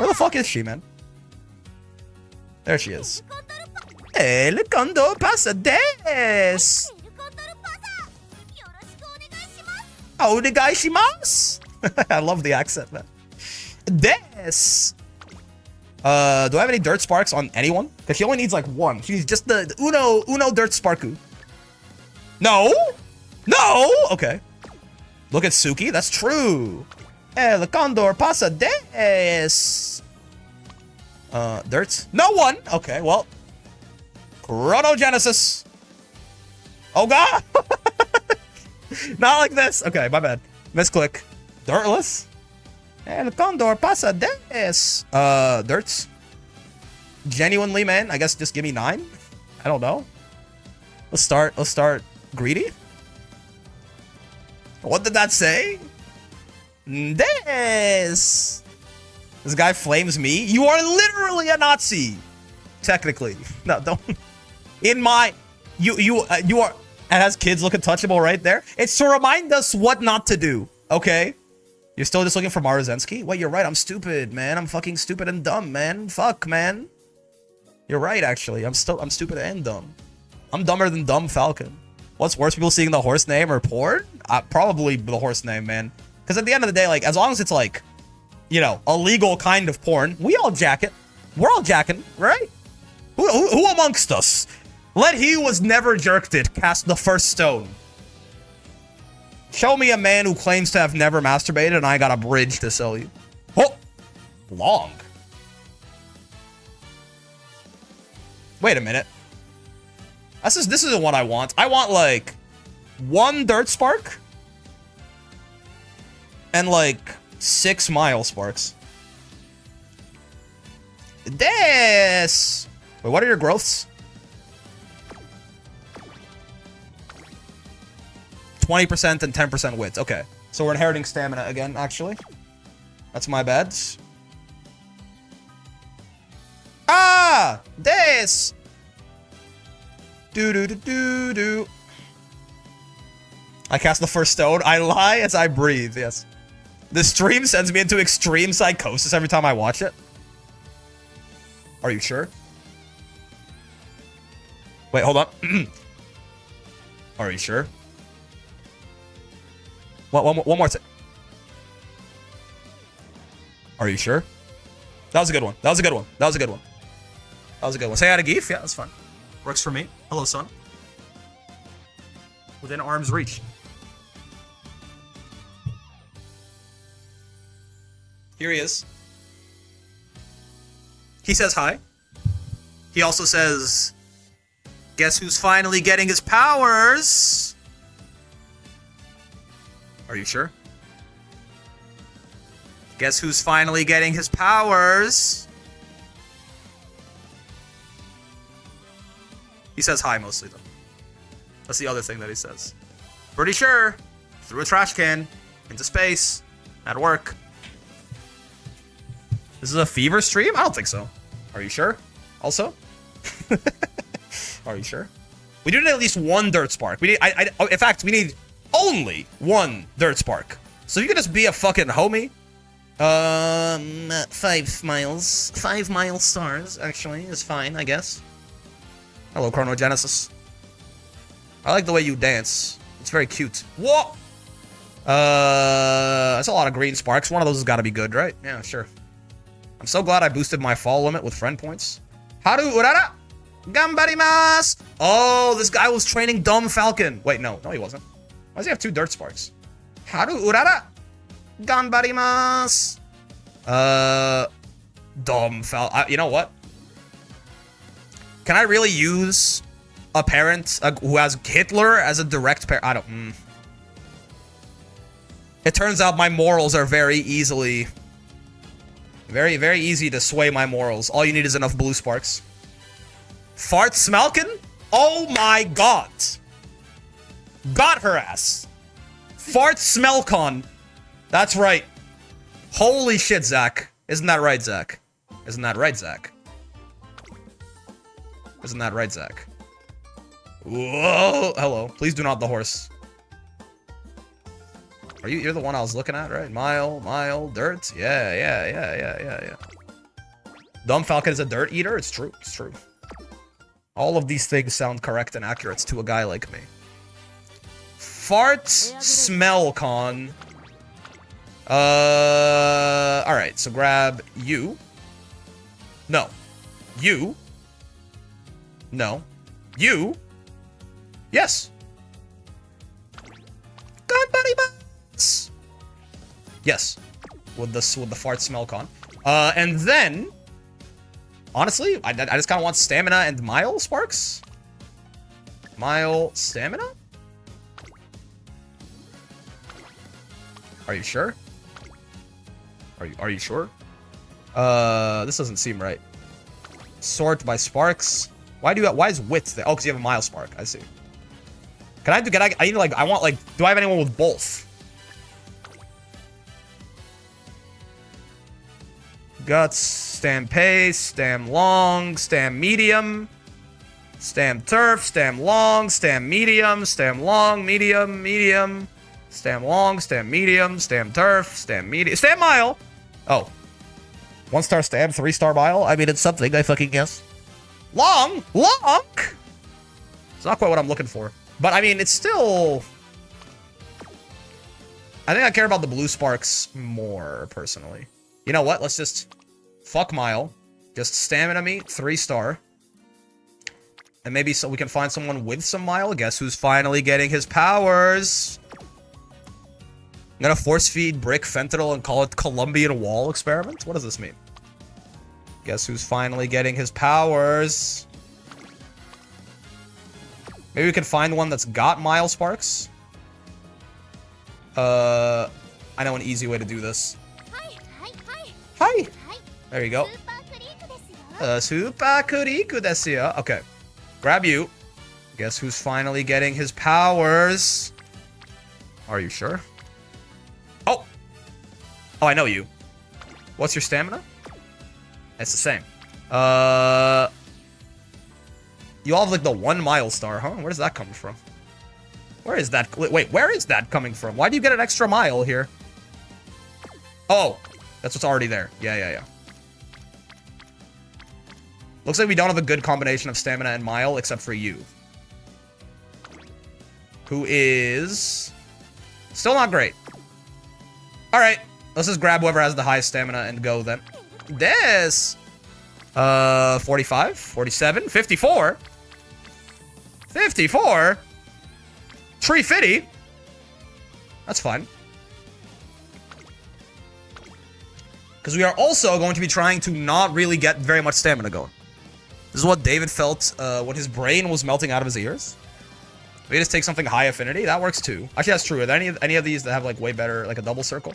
the fuck is she, man? There she is. El Condor Pasa des. Onegaishimasu. I love the accent, man. Des. Do I have any dirt sparks on anyone? Because she only needs like one. She's just the uno dirt sparku. No? Okay. Look at Suki. That's true. El Condor Pasa des. Dirt? No one. Okay, well. Chronogenesis. Oh, God. Not like this. Okay, my bad. Misclick. Dirtless? El Condor Pasa des. Dirts? Genuinely, man. I guess just give me 9. I don't know. Let's start greedy. What did that say? Des. This guy flames me. You are literally a Nazi. Technically. No, don't. You are. It has kids look untouchable right there. It's to remind us what not to do. Okay? You're still just looking for Maruzensky? Wait, you're right. I'm stupid, man. I'm fucking stupid and dumb, man. Fuck, man. You're right, actually. I'm stupid and dumb. I'm dumber than dumb Falcon. What's worse, people seeing the horse name or porn? Probably the horse name, man. Because at the end of the day, like, as long as it's like, a legal kind of porn, we all jack it. We're all jacking, right? Who amongst us? Let he who was never jerked it cast the first stone. Show me a man who claims to have never masturbated and I got a bridge to sell you. Oh! Long. Wait a minute. This isn't what I want. I want, like, 1 dirt spark and, like, 6 mile sparks. This! Wait, what are your growths? 20% and 10% wit. Okay. So we're inheriting stamina again, actually. That's my bad. Ah! This! Do. I cast the first stone. I lie as I breathe, yes. The stream sends me into extreme psychosis every time I watch it. Are you sure? Wait, hold on. Are you sure? One more time. Are you sure? That was a good one. That was a good one. That was a good one. That was a good one. Say hi to Geef. Yeah, that's fine. Works for me. Hello, son. Within arm's reach. Here he is. He says hi. He also says, guess who's finally getting his powers? Are you sure? Guess who's finally getting his powers? He says hi mostly, though. That's the other thing that he says. Pretty sure. Threw a trash can into space at work. This is a fever stream? I don't think so. Are you sure? Also? Are you sure? We do need at least 1 dirt spark. We need. In fact, we need only 1 dirt spark. So you can just be a fucking homie. 5 miles. 5 mile stars, actually, is fine, I guess. Hello, Chronogenesis. I like the way you dance. It's very cute. Whoa! That's a lot of green sparks. One of those has got to be good, right? Yeah, sure. I'm so glad I boosted my fall limit with friend points. Haru urara! Gambarimasu! Oh, this guy was training Dumb Falcon. Wait, no, he wasn't. Why does he have 2 dirt sparks? Haru urara! Gambarimasu! Dumb Falcon. You know what? Can I really use a parent who has Hitler as a direct parent? I don't. It turns out my morals are very easily... Very, very easy to sway my morals. All you need is enough blue sparks. Fart Smelkin? Oh my god. Got her ass. Fart Smelcon. That's right. Holy shit, Zach. Isn't that right, Zach? Isn't that right, Zach? Isn't that right, Zach? Whoa! Hello. Please do not the horse. You're the one I was looking at, right? Mile, dirt. Yeah. Dumb Falcon is a dirt eater? It's true. It's true. All of these things sound correct and accurate to a guy like me. Fart Smell Con. Alright, so grab you. No. You. No. You. Yes. God, buddy, butts. Yes. With the fart smell con. And then, honestly, I just kind of want stamina and mile sparks. Mile stamina? Are you sure? Are you sure? This doesn't seem right. Sort by sparks. Why is wit there? Oh, because you have a mile spark. I see. I need like, I want like, do I have anyone with both? Guts, stam pace, stam long, stam medium, stam turf, stam long, stam medium, stam long, medium, stam long, stam medium, stam turf, stam medium, stam mile. Oh. 1-star stam, 3-star mile? I mean, it's something, I fucking guess. Long! It's not quite what I'm looking for. But, I mean, it's still... I think I care about the blue sparks more, personally. You know what? Let's just... Fuck mile. Just stamina meat, 3-star. And maybe so we can find someone with some Mile. Guess who's finally getting his powers? I'm gonna force feed Brick fentanyl and call it Colombian wall experiment? What does this mean? Guess who's finally getting his powers? Maybe we can find one that's got Mile Sparks. I know an easy way to do this. Hi! There you go. Super Kuriku desu yo. Okay. Grab you. Guess who's finally getting his powers? Are you sure? Oh! Oh, I know you. What's your stamina? It's the same. You all have like the 1 Mile star, huh? Where does that come from? Where is that? Wait, where is that coming from? Why do you get an extra Mile here? Oh, that's what's already there. Yeah. Looks like we don't have a good combination of stamina and Mile except for you. Who is still not great. Alright, let's just grab whoever has the highest stamina and go then. This 45, 47, 54. 54? Tree Fitty? That's fine. Because we are also going to be trying to not really get very much stamina going. This is what David felt when his brain was melting out of his ears. We just take something high affinity. That works too. Actually, that's true. Are there any of these that have like way better, like a double circle?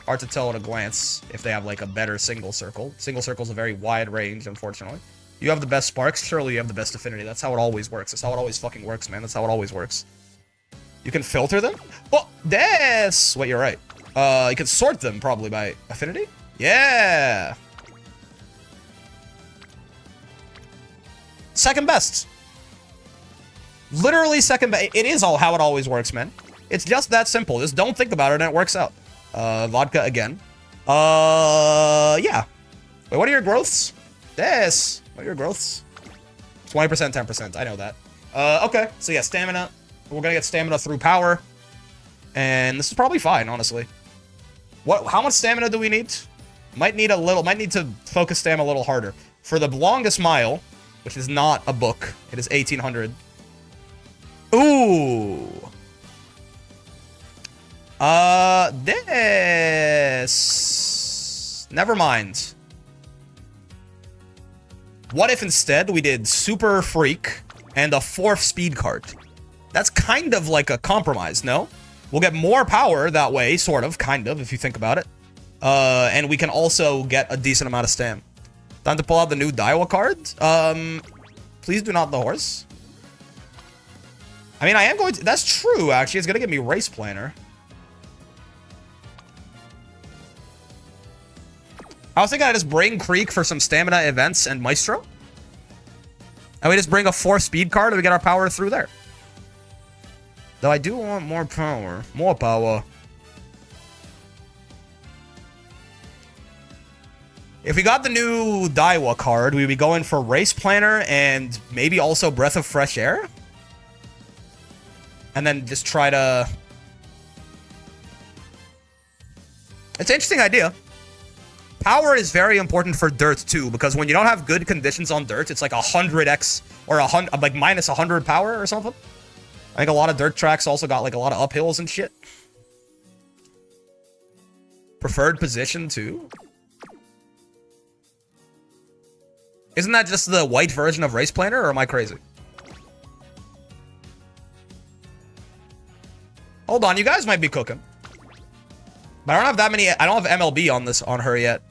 Hard to tell at a glance if they have like a better single circle. Single circle is a very wide range, unfortunately. You have the best sparks. Surely you have the best affinity. That's how it always works. That's how it always fucking works, man. That's how it always works. You can filter them? Oh, this! Wait, you're right. You can sort them probably by affinity? Yeah! Second best. Literally second best. It is all how it always works, man. It's just that simple. Just don't think about it and it works out. Vodka again. Yeah. Wait, what are your growths? This. What are your growths? 20%, 10%. I know that. Okay. So yeah, stamina. We're gonna get stamina through power. And this is probably fine, honestly. How much stamina do we need? Might need to focus stamina a little harder. For the longest mile, which is not a book, it is 1800. Ooh. This. Never mind. What if instead we did Super Freak and a 4th speed card? That's kind of like a compromise, no? We'll get more power that way, sort of, kind of, if you think about it. And we can also get a decent amount of stam. Time to pull out the new Daiwa card. Please do not the horse. I mean, I am going to... That's true, actually. It's going to give me Race Planner. I was thinking I'd just bring Creek for some stamina events and Maestro. And we just bring a 4th speed card and we get our power through there. Though I do want more power. More power. If we got the new Daiwa card, we'd be going for Race Planner and maybe also Breath of Fresh Air. And then just try to... It's an interesting idea. Power is very important for dirt too, because when you don't have good conditions on dirt, it's like 100x or like minus 100 power or something. I think a lot of dirt tracks also got like a lot of uphills and shit. Preferred position too. Isn't that just the white version of Race Planner, or am I crazy? Hold on, you guys might be cooking. But I don't have that many. I don't have MLB on her yet.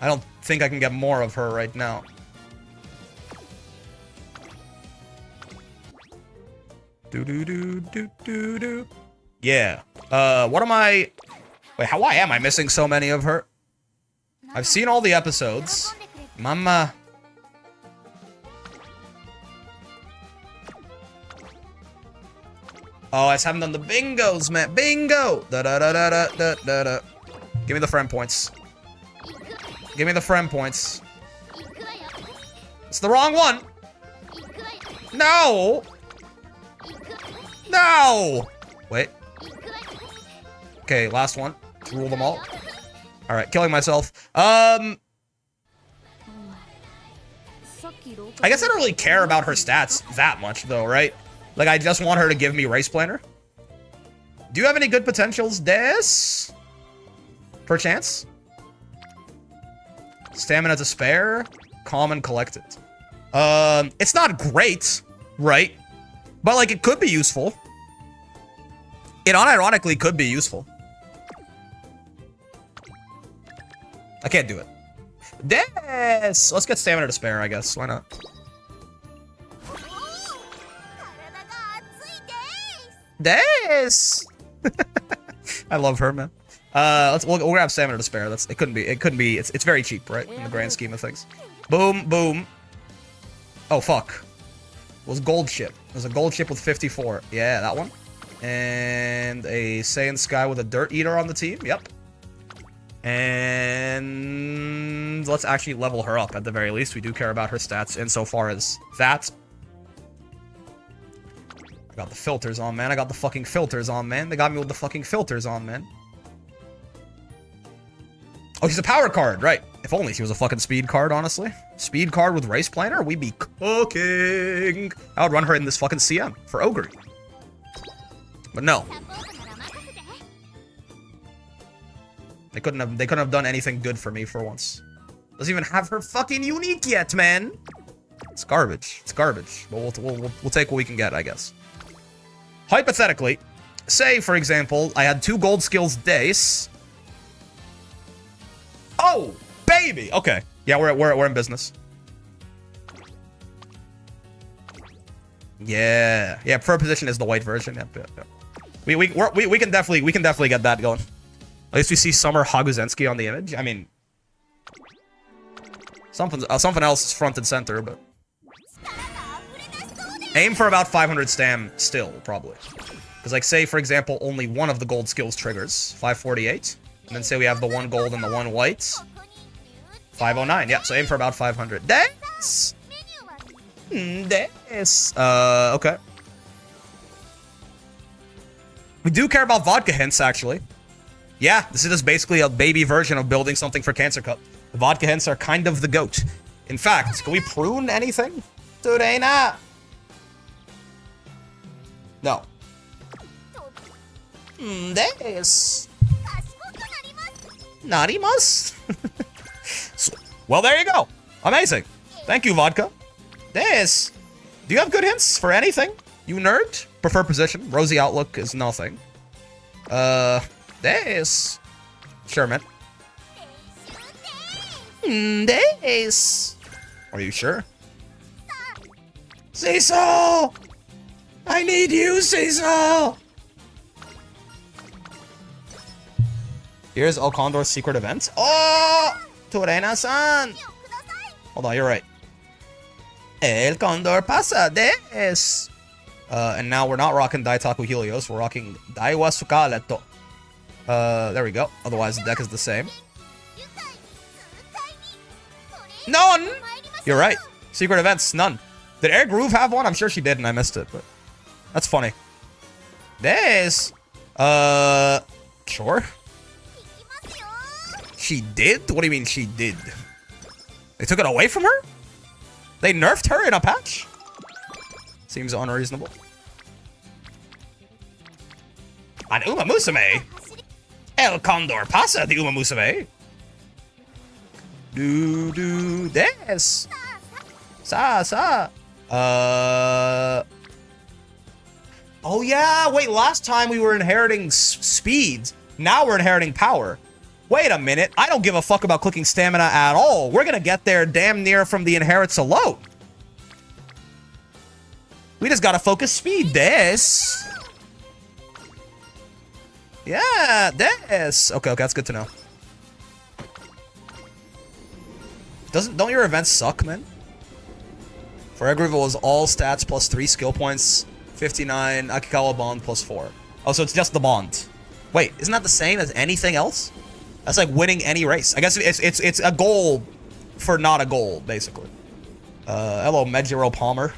I don't think I can get more of her right now. Do. Yeah. What am I? Wait, why am I missing so many of her? I've seen all the episodes. Mama. Oh, I just haven't done the bingos, man. Bingo! Da-da-da-da-da-da-da. Give me the friend points. Give me the friend points. It's the wrong one! No! No! Wait. Okay, last one. Rule them all. Alright, killing myself. I guess I don't really care about her stats that much, though, right? Like, I just want her to give me Race Planner. Do you have any good potentials, Des? Perchance? Stamina to spare? Calm and collected. It's not great, right? But, like, it could be useful. It unironically could be useful. I can't do it. Des! Let's get stamina to spare, I guess. Why not? Des! I love her, man. We'll grab stamina to spare. It couldn't be. It's very cheap, right? In the grand scheme of things. Boom, boom. Oh, fuck. It was gold ship. It was a gold ship with 54. Yeah, that one. And a Saiyan Sky with a Dirt Eater on the team. Yep. And let's actually level her up at the very least. We do care about her stats insofar as that. I got the filters on, man. I got the fucking filters on, man. They got me with the fucking filters on, man. Oh, she's a power card, right. If only she was a fucking speed card, honestly. Speed card with Race Planner, we'd be cooking. I would run her in this fucking CM for Ogre. But no. They couldn't have done anything good for me for once. Doesn't even have her fucking unique yet, man. It's garbage. It's garbage. But we'll take what we can get, I guess. Hypothetically, say for example, I had 2 gold skills Dace. Oh, baby. Okay. Yeah, we're in business. Yeah. Yeah, pro position is the white version. Yep, yep, yep. We can definitely get that going. At least we see Summer Haguzensky on the image. I mean, something else is front and center, but aim for about 500 stam still, probably. Because, like, say, for example, only one of the gold skills triggers, 548. And then say we have the 1 gold and the 1 white, 509. Yeah, so aim for about 500. Des! Okay. We do care about vodka hints, actually. Yeah, this is just basically a baby version of building something for Cancer Cup. The vodka hints are kind of the goat. In fact, can we prune anything? Turena! No. Des. Narimas? Well, there you go. Amazing. Thank you, vodka. Des. Do you have good hints for anything? You nerd? Prefer position. Rosy outlook is nothing. Des. Sure, man. Des. Are you sure? Cecil! I need you, Cecil! Here's El Condor's secret event. Oh! Turena-san! Hold on, you're right. El Condor pasa des. And now we're not rocking Daitaku Helios, we're rocking Daiwa Sukaleto. There we go. Otherwise, the deck is the same. None! You're right. Secret events, none. Did Air Groove have one? I'm sure she did and I missed it, but that's funny. Des. Sure. She did? What do you mean she did? They took it away from her? They nerfed her in a patch? Seems unreasonable. An Uma Musume? El Condor pasa the Uma Musume. Des. Sa. Oh yeah, wait, last time we were inheriting speeds. Now we're inheriting power. Wait a minute, I don't give a fuck about clicking stamina at all. We're gonna get there damn near from the inherits alone. We just gotta focus speed, Des. Yeah, Des. Okay, that's good to know. Don't your events suck, man? For Egrivel was all stats plus 3 skill points, 59, Akikawa bond plus 4. Oh, so it's just the bond. Wait, isn't that the same as anything else? That's like winning any race. I guess it's a goal for not a goal, basically. Hello, Medjiro Palmer.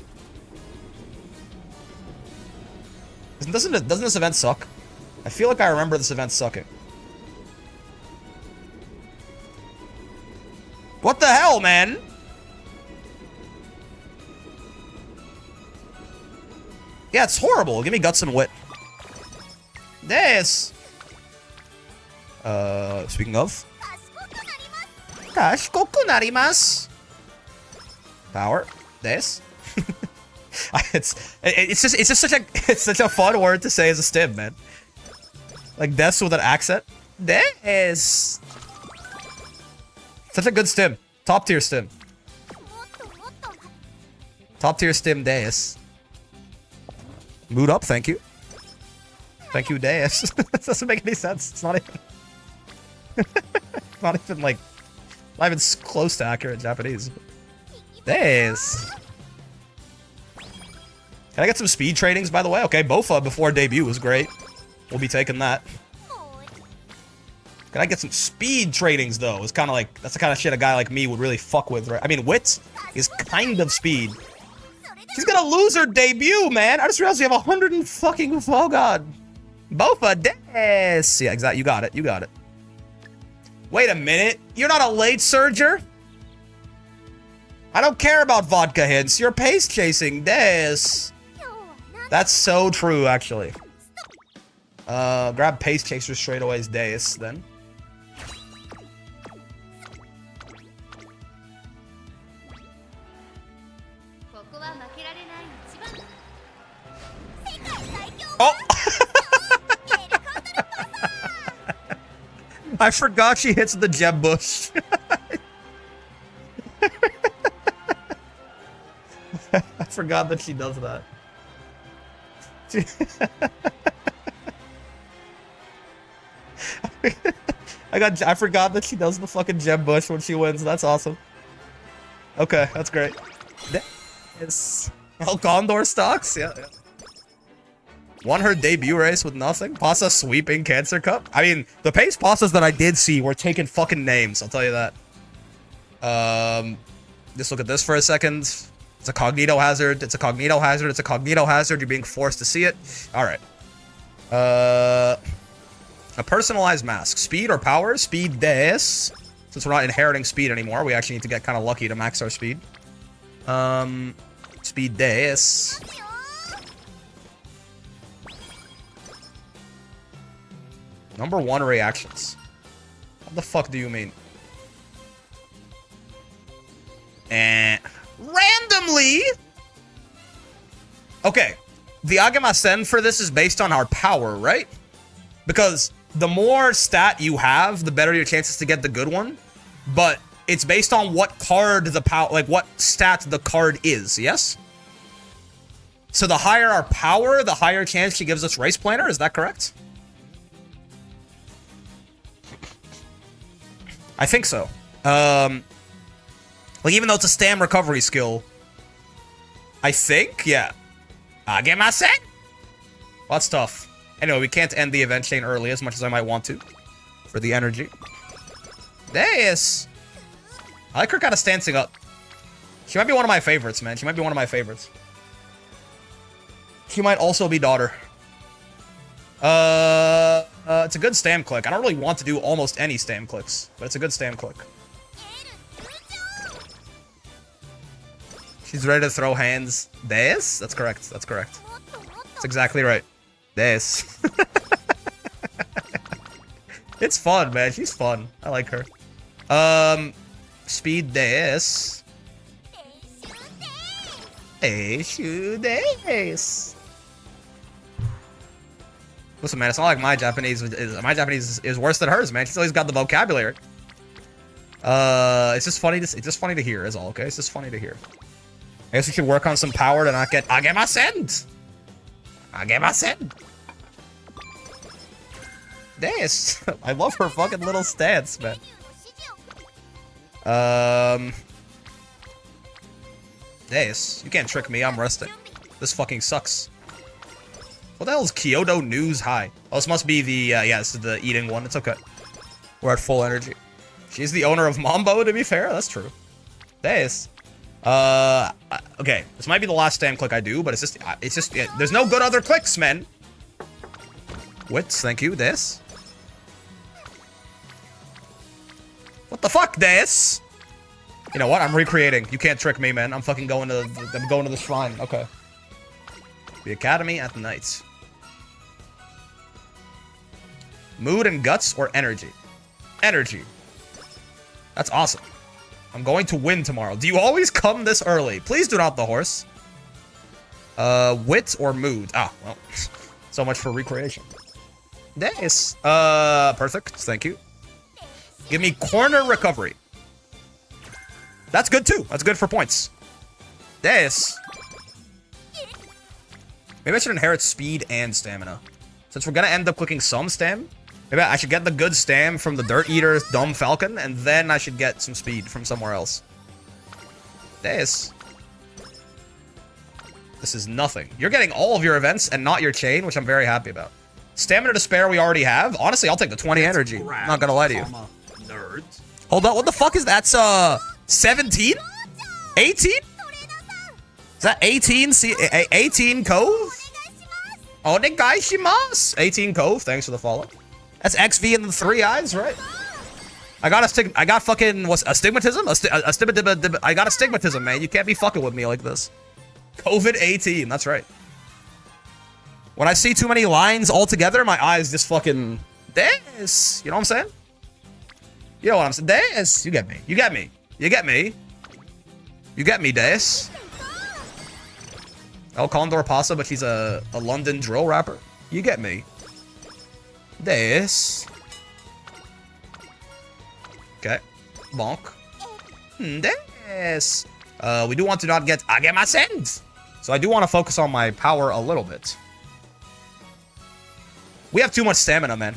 Doesn't this event suck? I feel like I remember this event sucking. What the hell, man? Yeah, it's horrible. Give me guts and wit. This. Speaking of. Kashikoku narimasu. Power. This. it's just such a fun word to say as a stim, man. Like this with an accent. This. Such a good stim. Top tier stim. Top tier stim Deus. Mood up, thank you. Thank you, Deus. That doesn't make any sense. It's not even not even close to accurate Japanese. Deus. Can I get some speed trainings, by the way? Okay, Bofa before debut was great. We'll be taking that. Can I get some speed trainings, though? It's kind of like, that's the kind of shit a guy like me would really fuck with, right? I mean, Wit is kind of speed. She's gonna lose her debut, man. I just realized we have 100 and fucking, oh god. Bofa des. Yeah, exactly. You got it. You got it. Wait a minute. You're not a late surger? I don't care about vodka hints. You're pace chasing des. That's so true, actually. Grab pace chaser straight away as Deus, then. Oh! I forgot she hits the gem bush. I forgot that she does that. I forgot that she does the fucking gem bush when she wins. That's awesome. Okay, that's great. Yes. El Condor stocks? Yeah. Won her debut race with nothing. Pasa sweeping Cancer Cup. I mean, the pace pastas that I did see were taking fucking names. I'll tell you that. Just look at this for a second. It's a cognito hazard. It's a cognito hazard. It's a cognito hazard. You're being forced to see it. All right. A personalized mask. Speed or power? Speed this. Since we're not inheriting speed anymore, we actually need to get kind of lucky to max our speed. Speed this. Number 1 reactions. What the fuck do you mean? Randomly? Okay. The Agemasen for this is based on our power, right? Because the more stat you have, the better your chances to get the good one. But it's based on what card the power, like what stat the card is, yes? So the higher our power, the higher chance she gives us Race Planner, is that correct? I think so. Like, even though it's a stam recovery skill, I think, yeah. Agemasen? Well, that's tough. Anyway, we can't end the event chain early as much as I might want to. For the energy. Deus! I like her kind of stancing up. She might be one of my favorites, man. She might be one of my favorites. She might also be daughter. It's a good stam click. I don't really want to do almost any stam clicks, but it's a good stam click. She's ready to throw hands. Deus? That's correct. That's correct. That's exactly right. Deus. It's fun, man. She's fun. I like her. Speed Deus. Eishu Deus. Listen, man, it's not like my Japanese is worse than hers, man. She's always got the vocabulary. It's just funny to hear, is all, okay? It's just funny to hear. I guess we should work on some power to not get Agemasen. Agemasen. Deus. I love her fucking little stance, man. Deus, you can't trick me. I'm resting. This fucking sucks. What the hell is Kyoto News High? Oh, this must be the, yeah, this is the eating one. It's okay. We're at full energy. She's the owner of Mambo, to be fair. That's true. Deus. Okay. This might be the last stam click I do, but it's just, yeah, there's no good other clicks, man. Wits, thank you. Deus. What the fuck, Deus? You know what? I'm recreating. You can't trick me, man. I'm fucking going to the shrine. Okay. The academy at night. Mood and guts or energy? Energy. That's awesome. I'm going to win tomorrow. Do you always come this early? Please do not the horse. Wit or mood? Ah, well. So much for recreation. Nice. Perfect. Thank you. Give me corner recovery. That's good too. That's good for points. Nice. Maybe I should inherit speed and stamina. Since we're gonna end up clicking some stam, maybe I should get the good stam from the Dirt Eater Dumb Falcon, and then I should get some speed from somewhere else. Nice. This is nothing. You're getting all of your events and not your chain, which I'm very happy about. Stamina to spare we already have. Honestly, I'll take the 20 energy. I'm not gonna lie to you. Nerds. Hold on, what the fuck is that? That's 17? 18? Is that 18? See, 18 Cove? Onegaishimasu. 18 Cove, thanks for the follow. That's XV in the 3 eyes, right? I got fucking, what's astigmatism? I got astigmatism, man. You can't be fucking with me like this. COVID-18, that's right. When I see too many lines all together, my eyes just fucking... This. You know what I'm saying? You know what I'm saying? This. You get me. You get me. You get me. You get me, Des. El Condor Pasa, but she's a London drill rapper. You get me. Des. Okay. Bonk. Des. We do want to not get Agemasen. So I do want to focus on my power a little bit. We have too much stamina, man.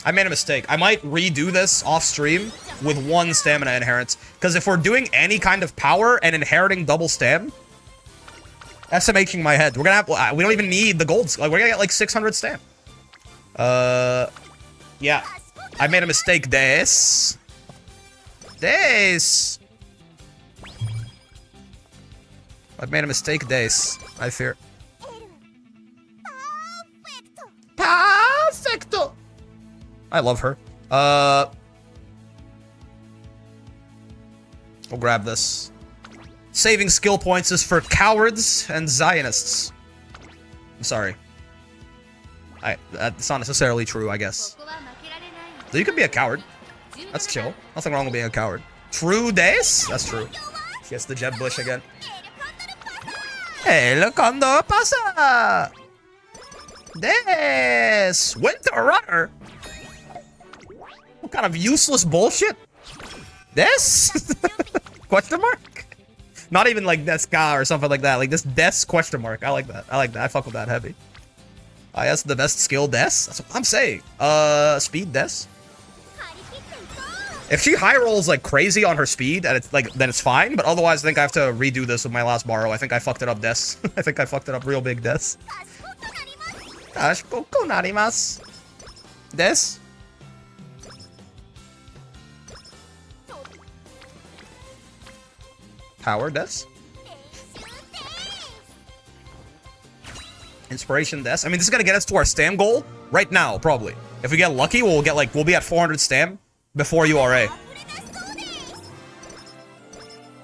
I made a mistake. I might redo this off stream with 1 stamina inheritance. Because if we're doing any kind of power and inheriting double stam, SMHing my head. We're gonna have, we don't even need the golds. Like, we're gonna get like 600 stam. Yeah. I made a mistake, Des. I've made a mistake, Des. I fear. Perfecto. I love her. We'll grab this. Saving skill points is for cowards and Zionists. I'm sorry. That's not necessarily true, I guess. So you could be a coward. That's chill. Nothing wrong with being a coward. True days? That's true. She gets the Jeb Bush again. Hey, look on the pasa! This Winter Runner. What kind of useless bullshit? This? Question mark? Not even like Deska or something like that. Like this Des question mark. I like that. I like that. I fuck with that heavy. That's the best skill Des. That's what I'm saying. Speed Des. If she high rolls like crazy on her speed, and it's like, then it's fine. But otherwise, I think I have to redo this with my last borrow. I think I fucked it up, Des. I think I fucked it up real big, Des. Kashikoku narimasu. Des. Power, Des. Inspiration, Des. I mean, this is gonna get us to our stam goal right now, probably. If we get lucky, we'll be at 400 stam before URA.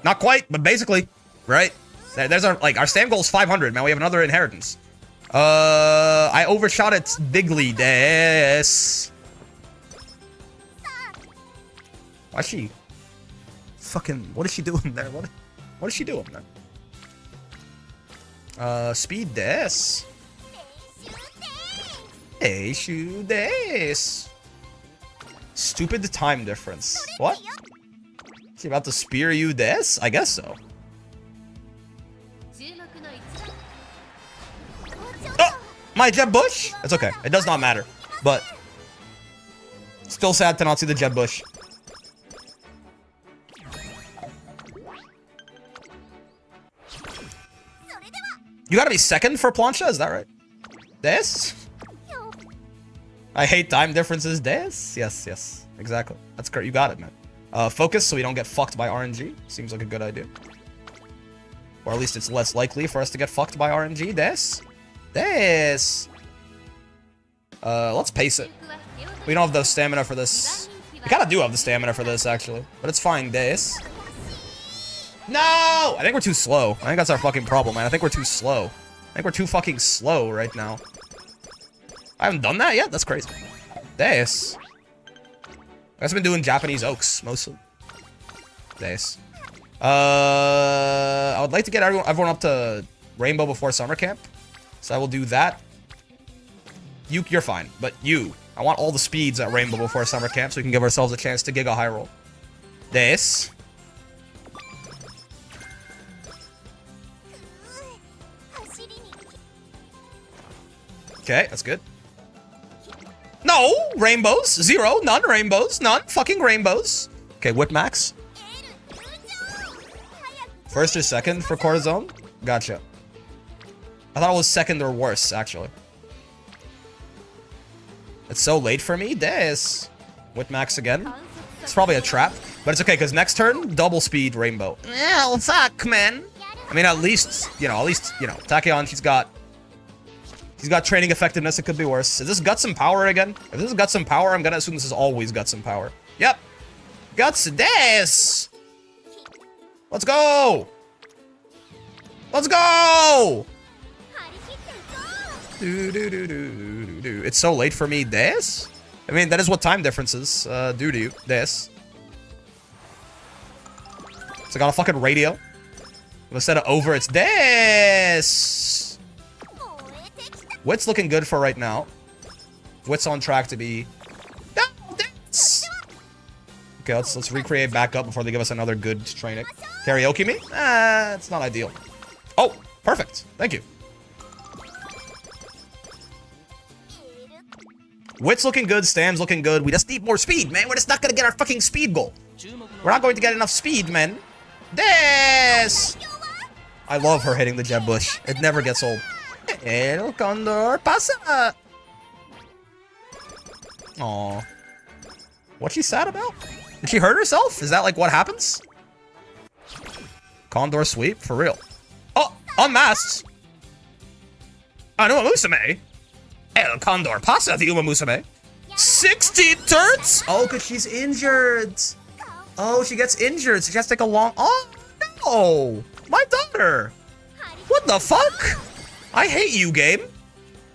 Not quite, but basically, right? There's our stam goal is 500, man. We have another inheritance. I overshot it bigly, Des. Why's she fucking, what is she doing there? What is she doing there? Speed Des. Hey, shoe Des. Stupid time difference. What? She about to spear you, Des? I guess so. Oh! My Jeb Bush? It's okay. It does not matter. But still sad to not see the Jeb Bush. You gotta be second for Plancha? Is that right? Des? I hate time differences, Des? Yes. Exactly. That's great. You got it, man. Focus so we don't get fucked by RNG. Seems like a good idea. Or at least it's less likely for us to get fucked by RNG. Des? Let's pace it. We don't have the stamina for this. We kinda do have the stamina for this, actually. But it's fine, Des. No! I think we're too slow. I think that's our fucking problem, man. I think we're too slow. I think we're too fucking slow right now. I haven't done that yet? That's crazy. This. I guess I've been doing Japanese oaks, mostly. This. I would like to get everyone up to Rainbow before summer camp. So I will do that. You're fine. But I want all the speeds at Rainbow before summer camp so we can give ourselves a chance to Giga High Roll. This. Okay, that's good. No! Rainbows. 0. None rainbows. None fucking rainbows. Okay, Whip Max. First or second for Cortisone? Gotcha. I thought it was second or worse, actually. It's so late for me. This. Whip Max again. It's probably a trap. But it's okay, because next turn, double speed Rainbow. Well, fuck, man. I mean, at least, Tachyon, he's got training effectiveness. It could be worse. Is this Guts and Power again? If this is Guts and Power, I'm gonna assume this is always Guts and Power. Yep. Guts this. Let's go. Let's go. It's so late for me. This? I mean, that is what time difference is. Due to you. This. So I got a fucking radio. Instead of over, it's this. Wit's looking good for right now. Wit's on track to be... No, this. Okay, let's recreate back up before they give us another good training. Karaoke me? It's not ideal. Oh, perfect. Thank you. Wit's looking good. Stam's looking good. We just need more speed, man. We're just not going to get our fucking speed goal. We're not going to get enough speed, man. This. I love her hitting the Jeb Bush. It never gets old. El Condor pasa. Aw. What's she sad about? Did she hurt herself? Is that like what happens? Condor sweep? For real. Oh, unmasked. Uma Musume. El Condor pasa the Uma Musume. 16 turns? Oh, because she's injured. Oh, she gets injured, so she has to take a long... Oh, no! My daughter! What the fuck? I hate you, game.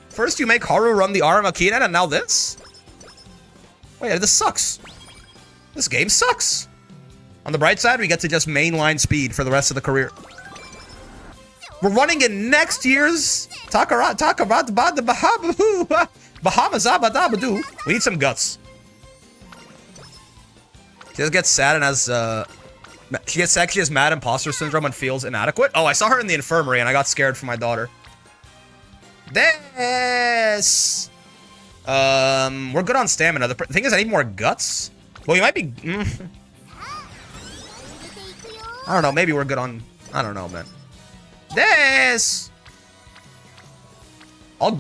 First you make Haru run the Aramakinen, and now this? Wait, this sucks. This game sucks. On the bright side, we get to just mainline speed for the rest of the career. We're running in next year's Bahamas Abadabadu. We need some guts. She just gets sad and has, she gets sad, she has mad imposter syndrome and feels inadequate. Oh, I saw her in the infirmary and I got scared for my daughter. This. We're good on stamina. The thing is, I need more guts. Well, you might be... I don't know, maybe we're good on... I don't know, man. This. I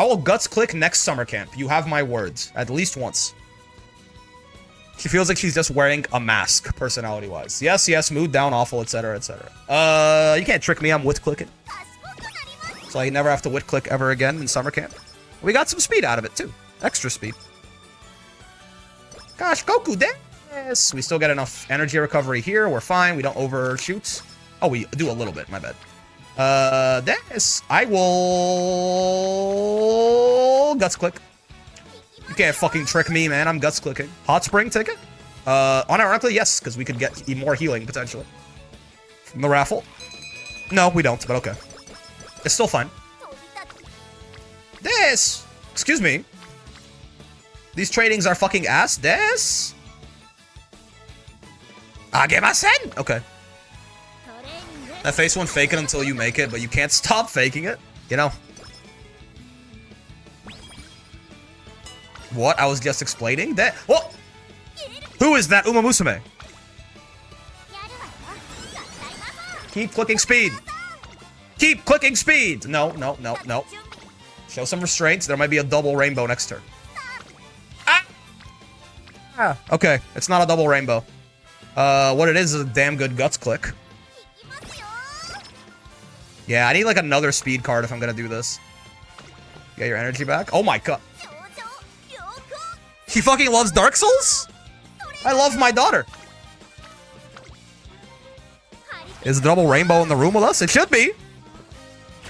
will guts click next summer camp. You have my words. At least once. She feels like she's just wearing a mask, personality-wise. Yes, mood down, awful, etc., etc. You can't trick me, I'm wit clicking. So I never have to wit click ever again in summer camp. We got some speed out of it, too. Extra speed. Gosh, Goku, this! We still get enough energy recovery here, we're fine, we don't overshoot. Oh, we do a little bit, my bad. This. I will... Guts click. You can't fucking trick me, man. I'm guts clicking. Hot spring ticket? Unironically, yes, because we could get more healing, potentially. From the raffle. No, we don't, but okay. It's still fine. This! Excuse me. These tradings are fucking ass. This? Agemasen? Okay. That face won't fake it until you make it, but you can't stop faking it. You know? What? I was just explaining that. What? Who is that Uma Musume? Keep clicking speed. Keep clicking speed. No. Show some restraints. There might be a double rainbow next turn. Ah! Okay, it's not a double rainbow. What it is a damn good guts click. Yeah, I need like another speed card if I'm gonna do this. Get your energy back. Oh my god. She fucking loves Dark Souls? I love my daughter. Is the double rainbow in the room with us? It should be.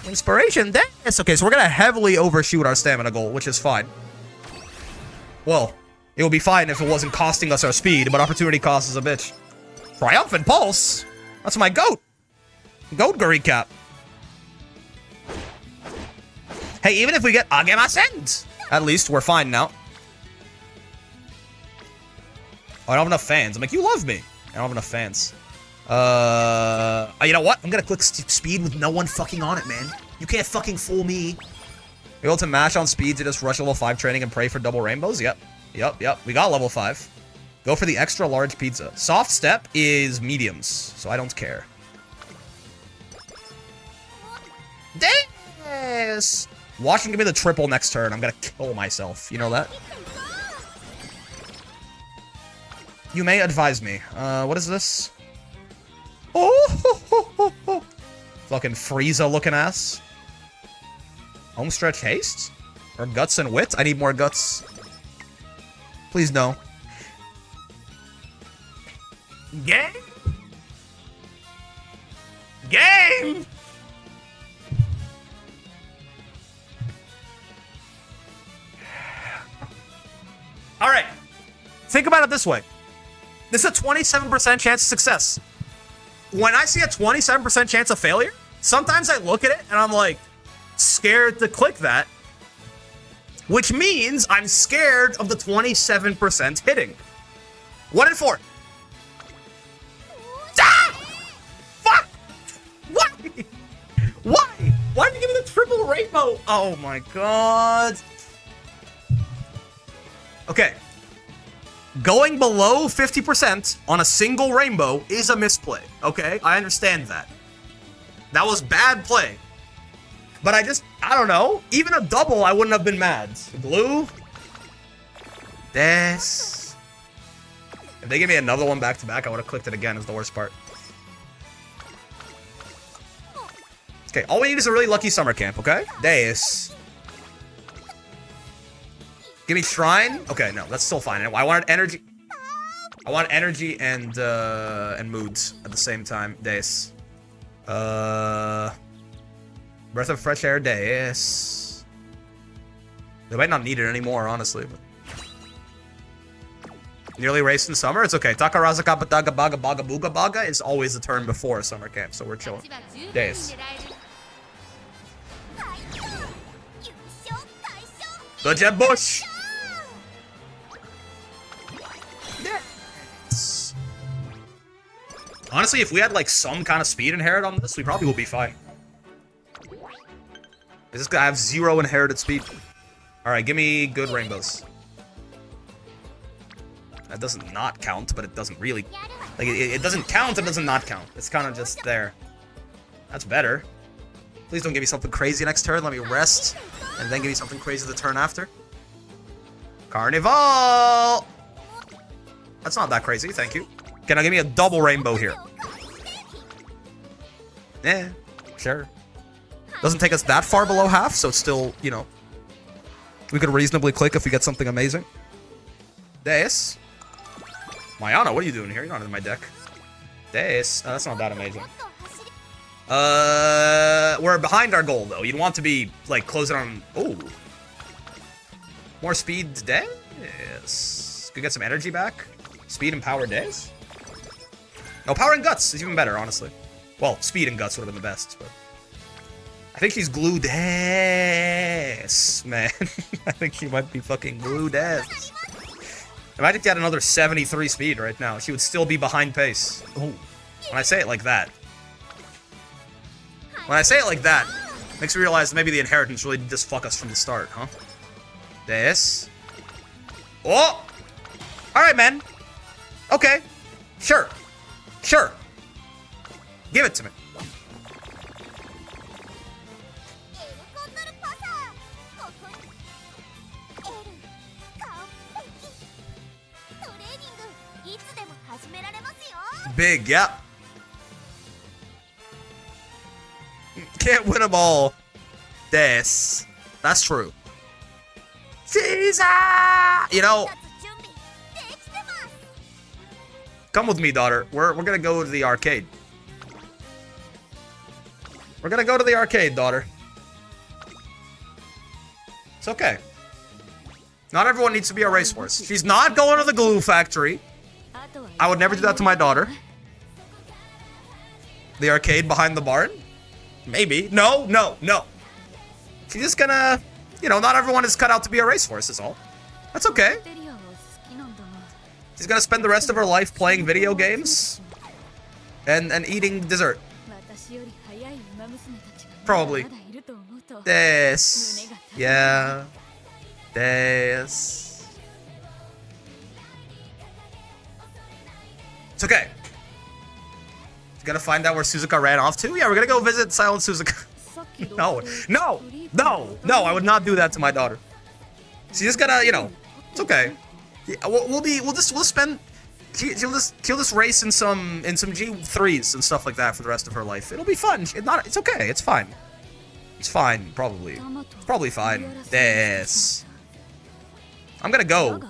Inspiration. That's okay. So we're gonna heavily overshoot our stamina goal, which is fine. Well, it would be fine if it wasn't costing us our speed, but opportunity cost is a bitch. Triumphant Pulse. That's my goat. Goat recap. Hey, even if we get Agemasen, at least we're fine now. Oh, I don't have enough fans. I'm like, you love me. I don't have enough fans. You know what? I'm gonna click speed with no one fucking on it, man. You can't fucking fool me. You're able to mash on speed to just rush level 5 training and pray for double rainbows? Yep. We got level 5. Go for the extra large pizza. Soft step is mediums, so I don't care. Yes! Watch him give me the triple next turn. I'm gonna kill myself. You know that? You may advise me. What is this? Oh! Fucking Frieza looking ass. Homestretch haste? Or guts and wit? I need more guts. Please no. Game? Game! Alright. Think about it this way. This is a 27% chance of success. When I see a 27% chance of failure, sometimes I look at it and I'm like, scared to click that. Which means I'm scared of the 27% hitting. 1 in 4. Ah! Fuck! Why? Why? Why did you give me the triple rainbow? Oh my god. Okay. Going below 50% on a single rainbow is a misplay, okay? I understand that. That was bad play. But I don't know. Even a double, I wouldn't have been mad. Blue. This. If they give me another one back to back, I would have clicked it again, is the worst part. Okay, all we need is a really lucky summer camp, okay? This. Give me shrine. Okay, no, that's still fine. I wanted energy. I want energy and moods at the same time. Days. Breath of fresh air. Days. They might not need it anymore, honestly. But... Nearly raced in summer. It's okay. Takarazaka bataga baga baga booga baga is always the turn before summer camp, so we're chilling. Days. Good job, Bush. Yes. Honestly, if we had like some kind of speed inherit on this, we probably would be fine. This guy have 0 inherited speed. All right, give me good rainbows. That doesn't not count, but it doesn't really like it doesn't count and doesn't not count. It's kind of just there. That's better. Please don't give me something crazy next turn. Let me rest. And then give me something crazy the turn after. Carnival! That's not that crazy, thank you. Can I give me a double rainbow here? Yeah, sure. Doesn't take us that far below half, so it's still, you know. We could reasonably click if we get something amazing. This. Mayana, what are you doing here? You're not in my deck. This. Oh, that's not that amazing. We're behind our goal, though. You'd want to be, like, closing on... Oh. More speed days. Could get some energy back. Speed and power days. No, power and guts is even better, honestly. Well, speed and guts would have been the best, but... I think she's glue days, man. I think she might be fucking glue days. Imagine if you had another 73 speed right now. She would still be behind pace. Ooh. When I say it like that... When I say it like that, makes me realize maybe the inheritance really did just fuck us from the start, huh? This. Oh! Alright, man. Okay. Sure. Sure. Give it to me. Big, yeah. Can't win them all. This. That's true. Caesar! You know. Come with me, daughter. We're gonna go to the arcade. We're gonna go to the arcade, daughter. It's okay. Not everyone needs to be a racehorse. She's not going to the glue factory. I would never do that to my daughter. The arcade behind the barn? Maybe. No, no, no. She's just gonna, you know, not everyone is cut out to be a racehorse is all. That's okay. She's gonna spend the rest of her life playing video games and eating dessert. Probably. This. Yeah. This. It's okay. Gonna find out where Suzuka ran off to? Yeah, we're gonna go visit Silent Suzuka. No, no, no, no, I would not do that to my daughter. She's just gonna, you know, it's okay. Yeah, we'll just race in some G3s and stuff like that for the rest of her life. It'll be fun. It's okay. It's fine. It's fine, probably. It's probably fine. This. I'm gonna go.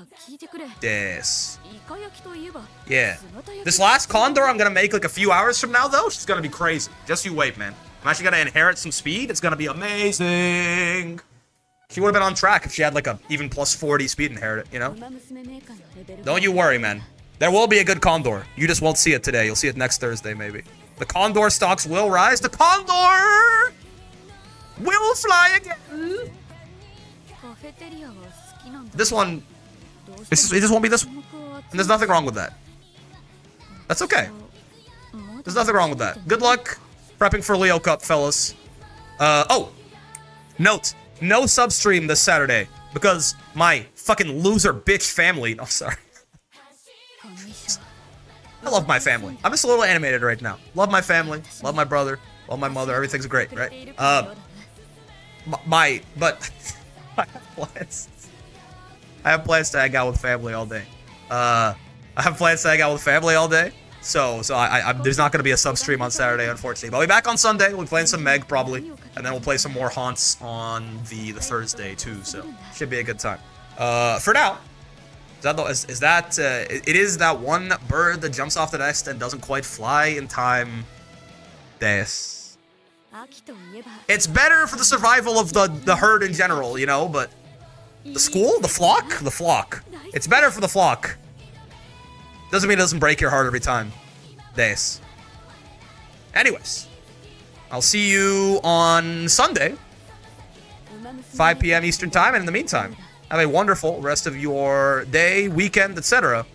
This. Yeah. This last Condor I'm gonna make like a few hours from now, though. She's gonna be crazy. Just you wait, man. I'm actually gonna inherit some speed. It's gonna be amazing. She would have been on track if she had like a even plus 40 speed inherit, you know? Don't you worry, man. There will be a good Condor. You just won't see it today. You'll see it next Thursday, maybe. The Condor stocks will rise. The Condor will fly again. This one, it just won't be this one. And there's nothing wrong with that. That's okay. There's nothing wrong with that. Good luck prepping for Leo Cup, fellas. Oh, note, no substream this Saturday because my fucking loser bitch family. Oh, sorry. I love my family. I'm just a little animated right now. Love my family. Love my brother. Love my mother. Everything's great, right? But I have plans. I have plans to hang out with family all day. So there's not going to be a sub stream on Saturday, unfortunately. But I'll be back on Sunday. We'll be playing some Meg, probably. And then we'll play some more Haunts on the Thursday, too. So, should be a good time. For now, it is that one bird that jumps off the nest and doesn't quite fly in time. This. It's better for the survival of the herd in general, you know, but the school? The flock? The flock. It's better for the flock. Doesn't mean it doesn't break your heart every time. This. Anyways, I'll see you on Sunday, 5 p.m. Eastern Time, and in the meantime, have a wonderful rest of your day, weekend, etc.